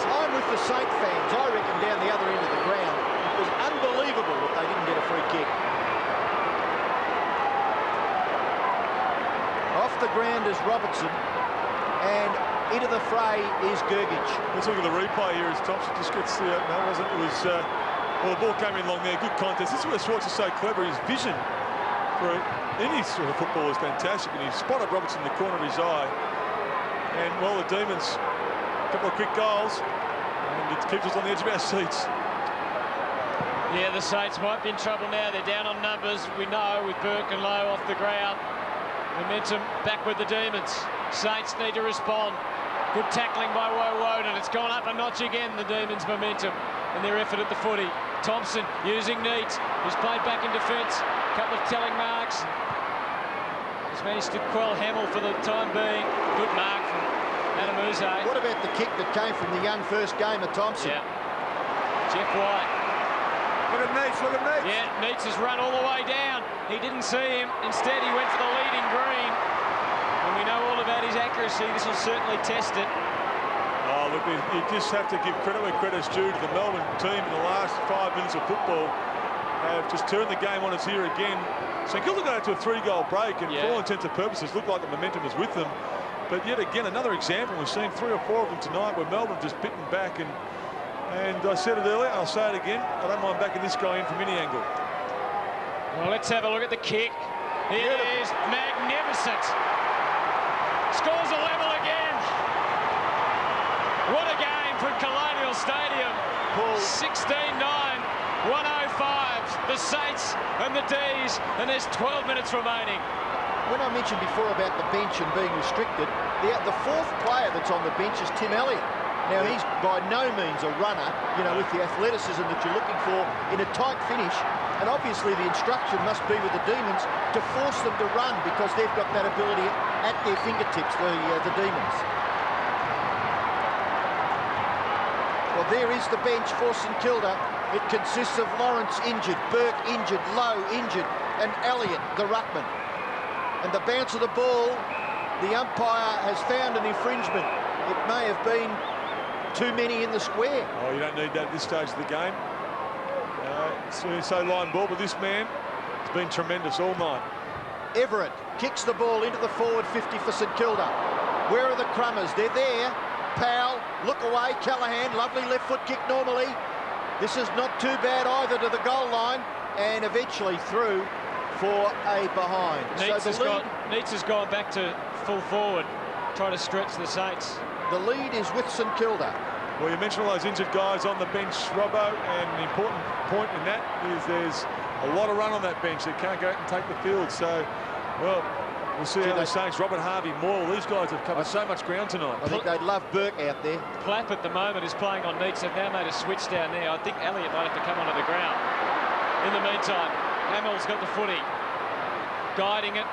I'm with the Saint fans, I reckon, down the other end of the ground. It was unbelievable that they didn't get a free kick. Off the ground is Robertson, and into the fray is Gergich. Let's look at the replay here as Thompson just gets the... no, it wasn't. It was... well, the ball came in long there. Good contest. This is where Schwartz is so clever. His vision for any sort of football is fantastic, and he spotted Robertson in the corner of his eye. And, well, the Demons, a couple of quick goals, and it keeps us on the edge of our seats. Yeah, the Saints might be in trouble now. They're down on numbers, we know, with Burke and Lowe off the ground. Momentum back with the Demons. Saints need to respond. Good tackling by Woden. It's gone up a notch again, the Demons' momentum and their effort at the footy. Thompson using Neitz, who's played back in defence. A couple of telling marks. He's managed to quell Hamill for the time being. Good mark from Adam Uze. What about the kick that came from the young first gamer, Thompson? Yeah. Jeff White. Look at Neitz, look at Neitz. Yeah, Neitz has run all the way down. He didn't see him. Instead, he went for the leading green. And we know all about his accuracy. This will certainly test it. Oh, look, you just have to give credit where credit's due to the Melbourne team in the last 5 minutes of football. Have just turned the game on its ear again. St.Kilda got out to a 3-goal break, and for all intents and purposes, looked like the momentum was with them. But yet again, another example. We've seen 3 or 4 of them tonight where Melbourne just bitten back. And I said it earlier, I'll say it again, I don't mind backing this guy in from any angle. Well, let's have a look at the kick. It is magnificent. Scores a level again. What a game from Colonial Stadium. 16-9, 105. The Saints and the D's, and there's 12 minutes remaining. When I mentioned before about the bench and being restricted, the 4th player that's on the bench is Tim Elliott. Now, he's by no means a runner, you know, with the athleticism that you're looking for in a tight finish. And obviously the instruction must be with the Demons to force them to run, because they've got that ability at their fingertips, the Demons. Well, there is the bench for St Kilda. It consists of Lawrence injured, Burke injured, Lowe injured, and Elliott, the ruckman. And the bounce of the ball, the umpire has found an infringement. It may have been too many in the square. Oh, you don't need that at this stage of the game. So line ball, but this man has been tremendous all night. Everett kicks the ball into the forward 50 for St Kilda. Where are the Crummers? They're there. Powell, look away. Callahan, lovely left foot kick normally. This is not too bad either to the goal line, and eventually through for a behind. Neitz has gone back to full forward. try to stretch the Saints. The lead is with St Kilda. Well, you mentioned all those injured guys on the bench, Robbo, and an important point in that is there's a lot of run on that bench. They can't go out and take the field. So, well, we'll see how the Saints, Robert Harvey, Moyle, these guys have covered so much ground tonight. I think they'd love Burke out there. Plapp at the moment is playing on Neats. They've now made a switch down there. I think Elliott might have to come onto the ground. In the meantime, Hamill's got the footy, guiding it.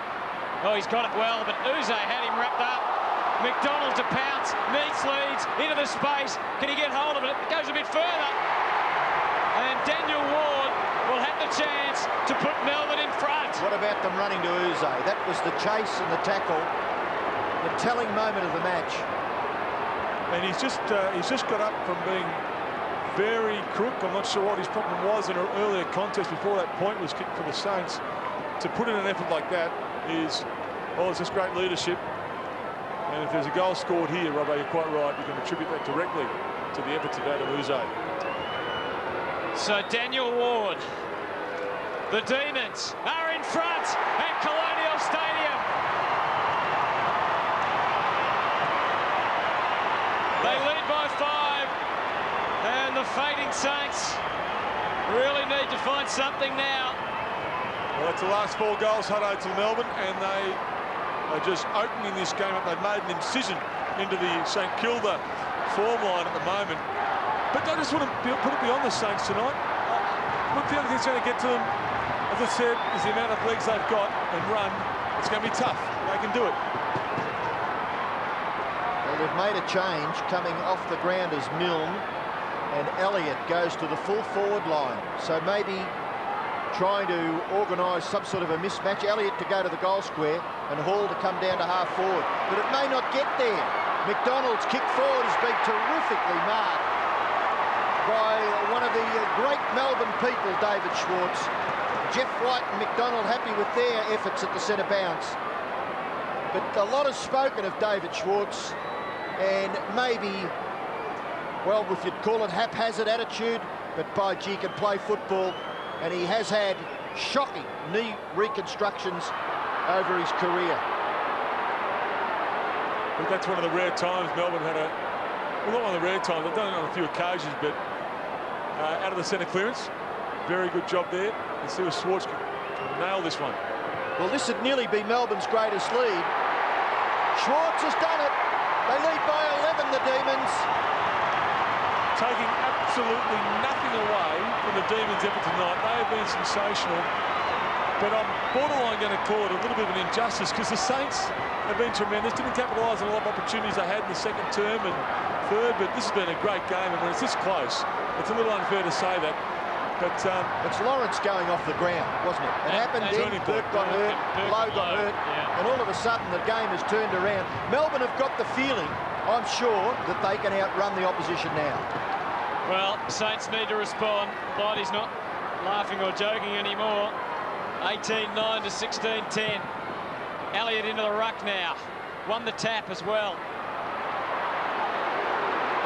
Oh, he's got it well, but Uze had him wrapped up. McDonald to pounce, Neats leads into the space. Can he get hold of it? It goes a bit further. And Daniel Ward will have the chance to put Melbourne in front. What about them running to Uze? That was the chase and the tackle, the telling moment of the match. And he's just got up from being very crook. I'm not sure what his problem was in an earlier contest before that point was kicked for the Saints. To put in an effort like that is, well, it's just great leadership. And if there's a goal scored here, Robbo, you're quite right. You can attribute that directly to the efforts of Adam Uze. So Daniel Ward, the Demons are in front at Colonial Stadium. They lead by 5, and the fading Saints really need to find something now. Well, that's the last 4 goals, Hutto, to Melbourne, and they are just opening this game up. They've made an incision into the St Kilda form line at the moment. But I just want to put it beyond the Saints tonight. Look, the only thing that's going to get to them, as I said, is the amount of legs they've got and run. It's going to be tough. They can do it. Well, they've made a change. Coming off the ground as Milne, and Elliott goes to the full forward line. So maybe trying to organise some sort of a mismatch. Elliott to go to the goal square and Hall to come down to half forward. But it may not get there. McDonald's kick forward has been terrifically marked by one of the great Melbourne people, David Schwartz. Jeff White and McDonald happy with their efforts at the centre bounce. But a lot is spoken of David Schwartz, and maybe, well, if you'd call it haphazard attitude, but by gee, can play football. And he has had shocking knee reconstructions over his career. But that's one of the rare times Melbourne had well, not one of the rare times, they've done it on a few occasions, but out of the centre clearance, very good job there. Let's see if Schwartz can nail this one. Well, this would nearly be Melbourne's greatest lead. Schwartz has done it. They lead by 11, the Demons. Taking absolutely nothing away from the Demons' effort tonight. They have been sensational, but I'm borderline going to call it a little bit of an injustice because the Saints have been tremendous. Didn't capitalise on a lot of opportunities they had in the second term and third, but this has been a great game, and when it's this close, it's a little unfair to say that. But it's Lawrence going off the ground, wasn't it? It happened then, Burke got hurt, Lowe got hurt, and all of a sudden the game has turned around. Melbourne have got the feeling, I'm sure, that they can outrun the opposition now. Well, Saints need to respond. Blighty's not laughing or joking anymore. 18-9 to 16-10. Elliott into the ruck now. Won the tap as well.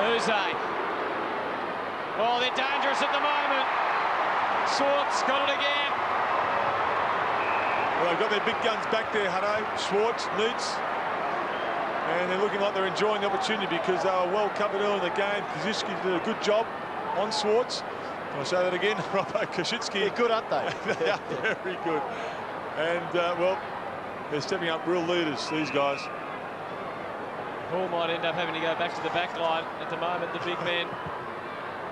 Uze. Oh, they're dangerous at the moment. Schwartz got it again. well, they've got their big guns back there, Hutto, Schwartz, Neats. And they're looking like they're enjoying the opportunity because they were well covered early in the game. Koschitzky did a good job on Schwartz. Can I say that again? Robert Koschitzky. They're good, aren't they? They are very good. And, well, they're stepping up real leaders, these guys. Hall might end up having to go back to the back line at the moment, the big man.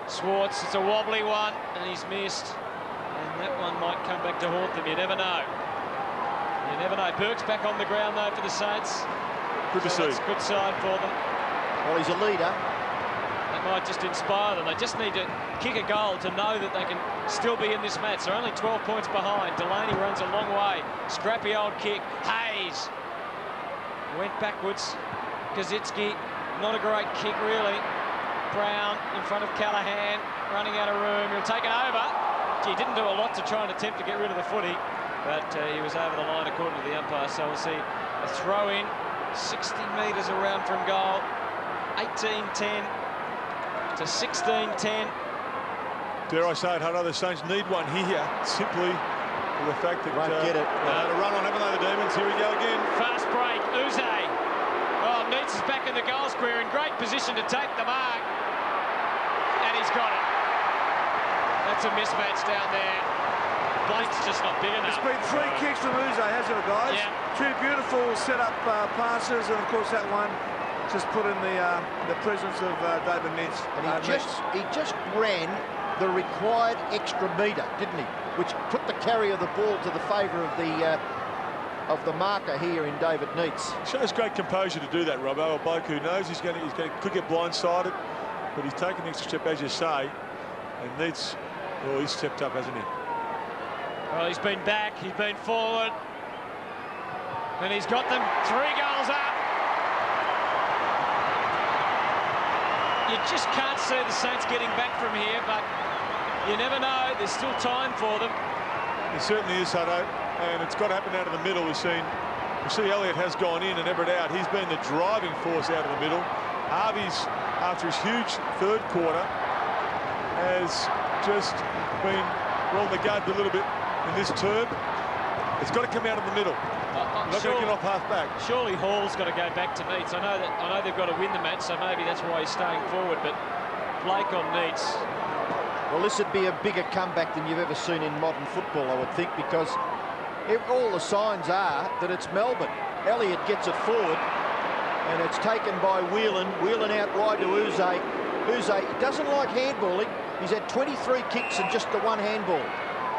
Schwartz, it's a wobbly one, and he's missed. And that one might come back to haunt them, you never know. You never know. Burke's back on the ground, though, for the Saints. Good to see. It's a good sign for them. Well, he's a leader. That might just inspire them. They just need to kick a goal to know that they can still be in this match. They're only 12 points behind. Delaney runs a long way. Scrappy old kick. Hayes went backwards. Koschitzky, not a great kick, really. Brown in front of Callahan, running out of room. He'll take it over. He didn't do a lot to try and attempt to get rid of the footy, but he was over the line according to the umpire. So we'll see a throw in. 60 metres around from goal. 18-10 to 16-10. Dare I say it, Hutto, the Saints need one here simply for the fact that Won't get it. they had a run on, haven't they, the Demons? Here we go again. Fast break. Uze. Oh, Neitz is back in the goal square in great position to take the mark. And he's got it. That's a mismatch down there. Blight's just not big enough. It's been 3 kicks from Uze, hasn't it, guys? Yeah. 2 beautiful set-up passes, and of course that one just put in the presence of David Neitz. And he just ran the required extra metre, didn't he? Which put the carry of the ball to the favour of the marker here in David Neitz. Shows great composure to do that, Robbo. A bloke who knows could get blindsided, but he's taken the extra step, as you say. And Neitz, well, he's stepped up, hasn't he? Well, he's been back, he's been forward, and he's got them 3 goals up. You just can't see the Saints getting back from here, but you never know. There's still time for them. It certainly is, Hutto, and it's got to happen out of the middle. We see Elliott has gone in and Everett out. He's been the driving force out of the middle. Harvey's, after his huge third quarter, has just been on the guard a little bit in this term. It's got to come out of the middle. Not going to get off half back. Surely Hall's got to go back to Neitz. I know they've got to win the match, so maybe that's why he's staying forward. But Blake on Neitz. Well, this would be a bigger comeback than you've ever seen in modern football, I would think, because all the signs are that it's Melbourne. Elliott gets it forward, and it's taken by Whelan. Whelan out wide to Uze. Uze doesn't like handballing. He's had 23 kicks and just the 1 handball.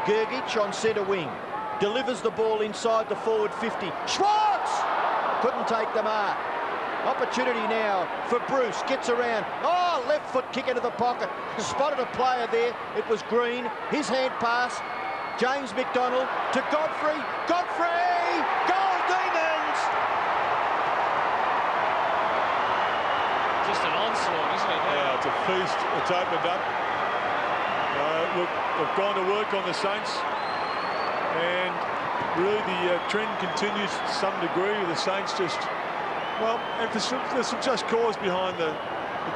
Gergic on centre wing. Delivers the ball inside the forward 50. Schwartz! Couldn't take the mark. Opportunity now for Bruce. Gets around. Oh, left foot kick into the pocket. Spotted a player there. It was Green. His hand pass. James McDonald to Godfrey. Godfrey! Goal Demons! Just an onslaught, isn't it? Yeah, it's a feast. It's opened up. Look, they've gone to work on the Saints, and really the trend continues to some degree. The Saints just, well, and there's some just cause behind the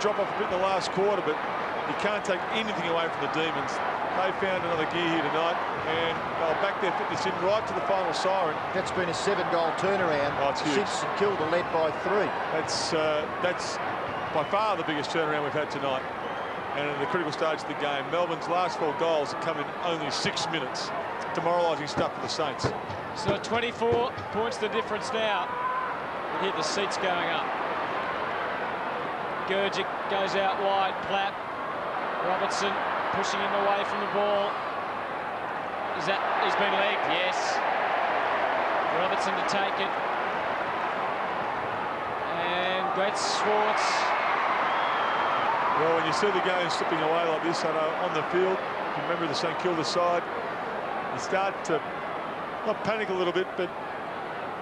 drop-off a bit in the last quarter, but you can't take anything away from the Demons. They found another gear here tonight, and they'll back their fitness in right to the final siren. That's been a 7-goal turnaround since St.Kilda led by 3. That's by far the biggest turnaround we've had tonight. And in the critical stage of the game, Melbourne's last 4 goals have come in only 6 minutes. It's demoralising stuff for the Saints. So 24 points the difference now. And here the seats going up. Gergic goes out wide. Platt. Robertson pushing him away from the ball. He's been legged? Yes. Robertson to take it. And Gretz Schwartz. Well, when you see the game slipping away like this on the field, if you remember the St. Kilda side, you start to not panic a little bit, but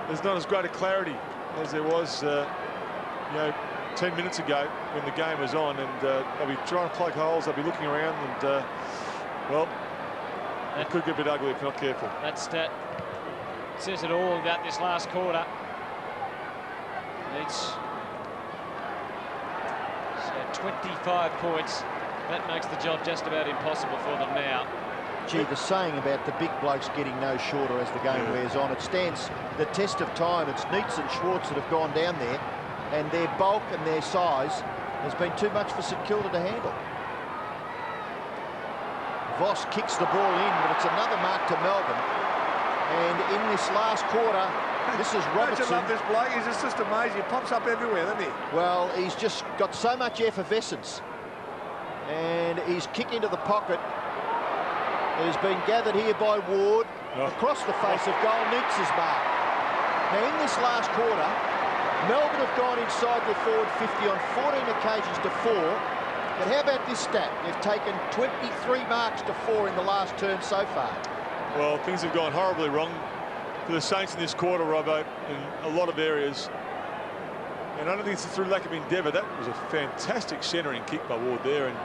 there's not as great a clarity as there was, 10 minutes ago when the game was on, and they'll be trying to plug holes, they'll be looking around, and well, it could get a bit ugly if you're not careful. That stat says it all about this last quarter. It's 25 points. That makes the job just about impossible for them now. Gee, the saying about the big blokes getting no shorter as the game wears on, it stands the test of time. It's Neitz and Schwartz that have gone down there, and their bulk and their size has been too much for St Kilda to handle. Voss kicks the ball in, but it's another mark to Melbourne. And in this last quarter, this is Robertson. I love this bloke. He's just amazing. He pops up everywhere, doesn't he? Well, he's just got so much effervescence. And he's kicked into the pocket. He's been gathered here by Ward. Across the face of goal, Nitz's mark. Now, in this last quarter, Melbourne have gone inside their forward 50 on 14 occasions to 4. But how about this stat? They've taken 23 marks to 4 in the last term so far. Well, things have gone horribly wrong for the Saints in this quarter, Robbo, in a lot of areas. And I don't think it's through lack of endeavour. That was a fantastic centering kick by Ward there. And,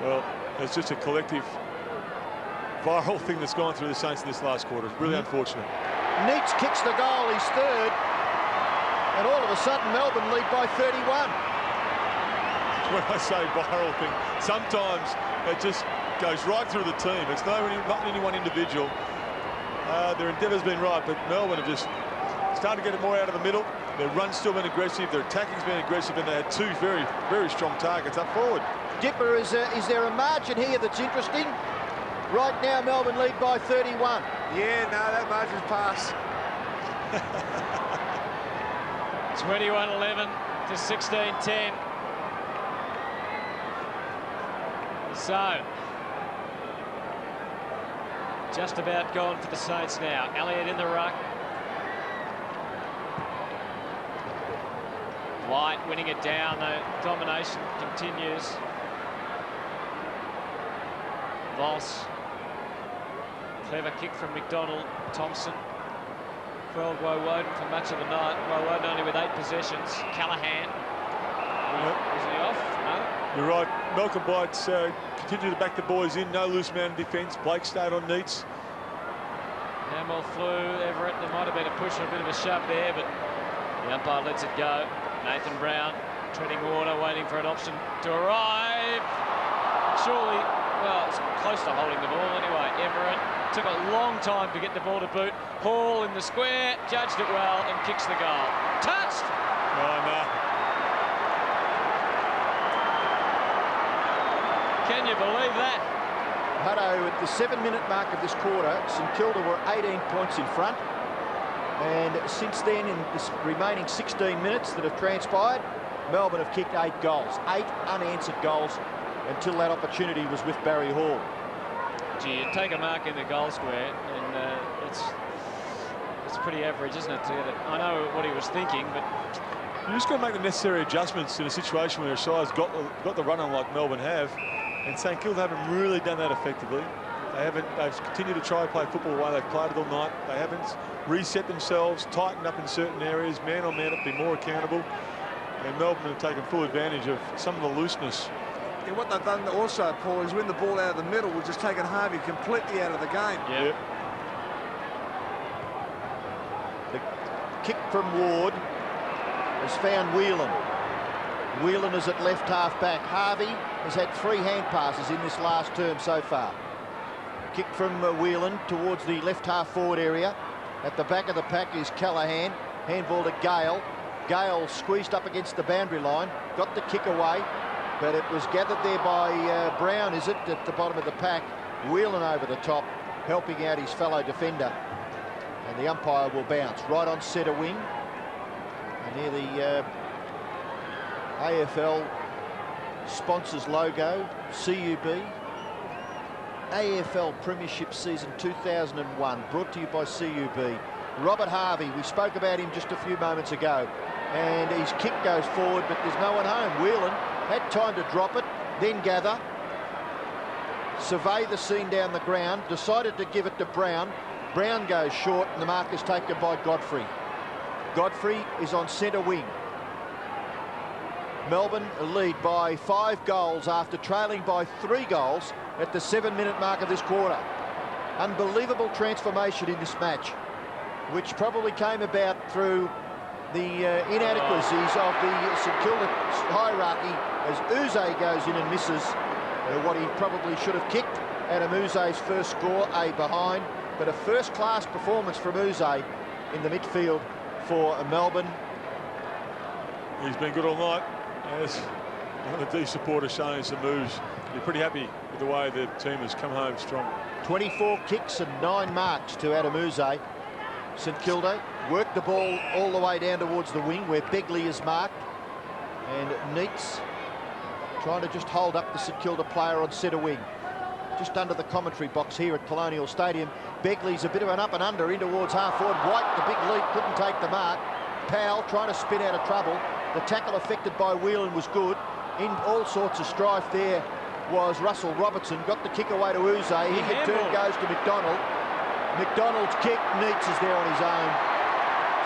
well, it's just a collective viral thing that's gone through the Saints in this last quarter. It's really unfortunate. Neitz kicks the goal. He's third. And all of a sudden, Melbourne lead by 31. When I say viral thing, sometimes it just goes right through the team. It's not any one individual. Their endeavour's been right, but Melbourne have just started to get it more out of the middle. Their run's still been aggressive, their attacking's been aggressive, and they had two very, very strong targets up forward. Dipper, is there a margin here that's interesting? Right now, Melbourne lead by 31. Yeah, no, that margin's passed. 21-11 to 16-10. So, just about gone for the Saints now. Elliott in the ruck. Blight winning it down. The domination continues. Voss. Clever kick from McDonald. Thompson. Quelled Woden for much of the night. Woden only with 8 possessions. Callahan. Is he off? No. You're right. Malcolm Blight continued to back the boys in. No loose man in defence. Blake stayed on Neats. Hamill flew Everett. There might have been a push and a bit of a shove there, but the umpire lets it go. Nathan Brown treading water, waiting for an option to arrive. Surely, well, it's close to holding the ball anyway. Everett took a long time to get the ball to boot. Hall in the square, judged it well and kicks the goal. Touched! Oh, no. Can you believe that? Hutto, at the 7-minute mark of this quarter, St Kilda were 18 points in front. And since then, in the remaining 16 minutes that have transpired, Melbourne have kicked 8 goals. 8 unanswered goals until that opportunity was with Barry Hall. Gee, you take a mark in the goal square, and it's pretty average, isn't it? I know what he was thinking, but You just got to make the necessary adjustments in a situation where a side's got the run on like Melbourne have, and St Kilda haven't really done that effectively. They've continued to try and play football the way they've played it all night. They haven't reset themselves, tightened up in certain areas, man on man, be more accountable. And Melbourne have taken full advantage of some of the looseness. And what they've done also, Paul, is win the ball out of the middle, which has taken Harvey completely out of the game. yeah. The kick from Ward has found Whelan. Whelan is at left half back. Harvey has had 3 hand passes in this last term so far. Kick from Whelan towards the left half forward area. At the back of the pack is Callahan. Handball to Gale. Gale squeezed up against the boundary line. Got the kick away, but it was gathered there by Brown, is it, at the bottom of the pack. Whelan over the top, helping out his fellow defender. And the umpire will bounce right on centre wing. And near the AFL sponsors logo, CUB. AFL Premiership Season 2001, brought to you by CUB. Robert Harvey, we spoke about him just a few moments ago. And his kick goes forward, but there's no one home. Whelan had time to drop it, then gather, survey the scene down the ground, decided to give it to Brown. Brown goes short, and the mark is taken by Godfrey. Godfrey is on centre wing. Melbourne lead by 5 goals after trailing by 3 goals at the 7-minute mark of this quarter. Unbelievable transformation in this match, which probably came about through the inadequacies of the St Kilda hierarchy as Uze goes in and misses what he probably should have kicked. Adam Uze's first score, a behind, but a first-class performance from Uze in the midfield for Melbourne. He's been good all night. As one of the D supporters showing some moves, you're pretty happy with the way the team has come home strong. 24 kicks and 9 marks to Adam Uze. St Kilda worked the ball all the way down towards the wing where Begley is marked, and Neats trying to just hold up the St Kilda player on centre wing. Just under the commentary box here at Colonial Stadium. Begley's a bit of an up and under in towards half forward. White, the big leap, couldn't take the mark. Powell trying to spin out of trouble. The tackle affected by Whelan was good. In all sorts of strife there was Russell Robertson. Got the kick away to Uze. He in turn goes to McDonald. McDonald's kick, Neats is there on his own.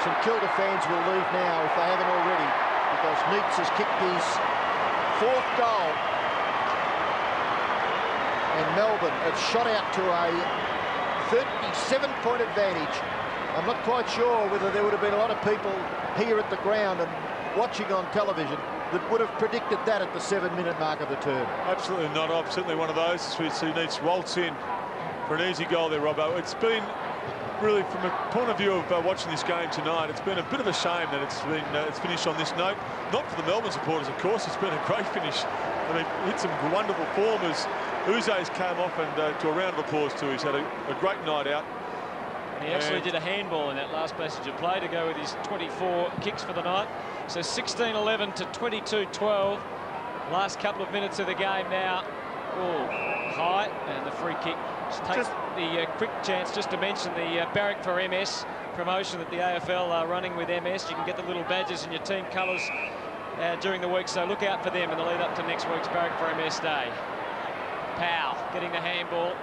St Kilda fans will leave now if they haven't already, because Neats has kicked his 4th goal. And Melbourne have shot out to a 37-point advantage. I'm not quite sure whether there would have been a lot of people here at the ground and watching on television that would have predicted that at the 7-minute mark of the term. Absolutely not. I'm certainly one of those. We see Neats waltz in for an easy goal there, Robbo. It's been really, from a point of view of watching this game tonight, it's been a bit of a shame that it's finished on this note. Not for the Melbourne supporters, of course. It's been a great finish. I mean, hit some wonderful form as Uze's came off, and to a round of applause too. He's had a great night out. He actually did a handball in that last passage of play to go with his 24 kicks for the night. So 16-11 to 22-12. Last couple of minutes of the game now. Oh, high, and the free kick. Just the quick chance just to mention the Barrack for MS promotion that the AFL are running with MS. You can get the little badges in your team colours during the week, so look out for them in the lead up to next week's Barrack for MS Day. Powell getting the handball.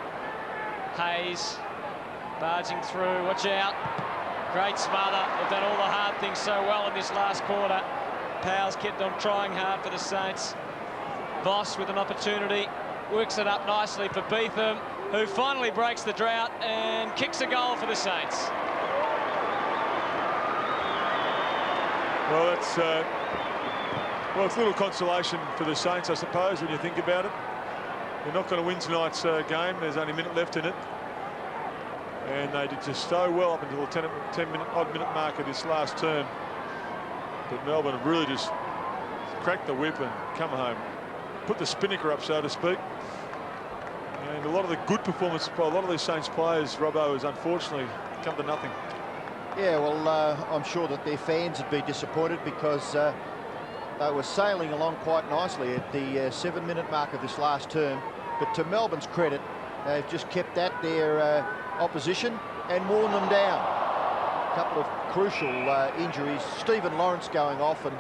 Hayes barging through, watch out. Great smother. They've done all the hard things so well in this last quarter. Powell's kept on trying hard for the Saints. Voss with an opportunity, works it up nicely for Beetham, who finally breaks the drought and kicks a goal for the Saints. Well, it's a little consolation for the Saints, I suppose, when you think about it. They're not going to win tonight's game. There's only a minute left in it. And they did just so well up until the 10-minute odd minute mark of this last term. But Melbourne have really just cracked the whip and come home, put the spinnaker up, so to speak. And a lot of the good performances by a lot of these Saints players, Robbo, has unfortunately come to nothing. Yeah, well, I'm sure that their fans would be disappointed because they were sailing along quite nicely at the 7-minute mark of this last term. But to Melbourne's credit, they've just kept at their opposition and worn them down. A couple of crucial injuries. Stephen Lawrence going off, and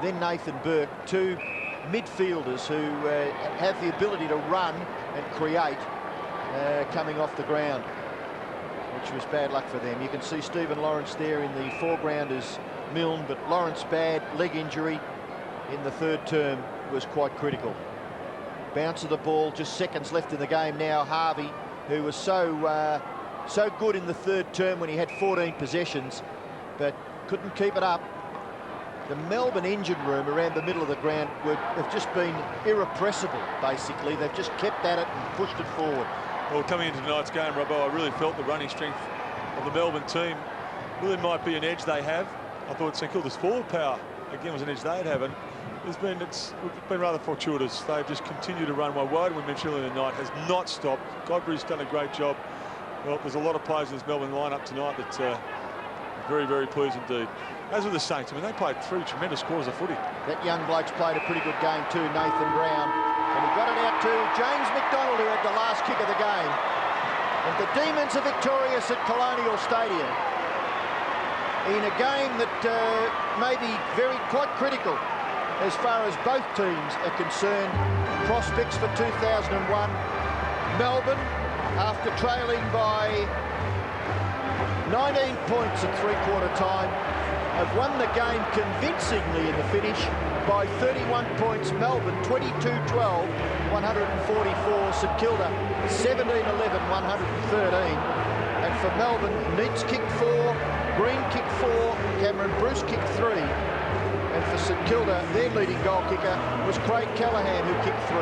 then Nathan Burke, two midfielders who have the ability to run and create, coming off the ground, which was bad luck for them. You can see Stephen Lawrence there in the foreground as Milne, but Lawrence bad leg injury in the third term was quite critical. Bounce of the ball, just seconds left in the game now. Harvey, who was so good in the third term when he had 14 possessions, but couldn't keep it up. The Melbourne injured room around the middle of the ground have just been irrepressible, basically. They've just kept at it and pushed it forward. Well, coming into tonight's game, Robbo, I really felt the running strength of the Melbourne team really might be an edge they have. I thought St Kilda's forward power, again, was an edge they'd have. And it's been rather fortuitous. They've just continued to run. Well, Woden, we mentioned earlier in the night, has not stopped. Godfrey's done a great job. Well, there's a lot of players in this Melbourne lineup tonight that very, very pleased indeed. As with the Saints, I mean, they played 3 tremendous quarters of footy. That young bloke's played a pretty good game too, Nathan Brown. And he got it out to James McDonald, who had the last kick of the game. And the Demons are victorious at Colonial Stadium in a game that may be quite critical as far as both teams are concerned. Prospects for 2001. Melbourne, after trailing by 19 points at three-quarter time, have won the game convincingly in the finish by 31 points. Melbourne 22-12, 144. St Kilda 17-11, 113. And for Melbourne, Neitz kicked 4, Green kicked 4, Cameron Bruce kicked 3. And for St Kilda, their leading goal kicker was Craig Callaghan, who kicked 3.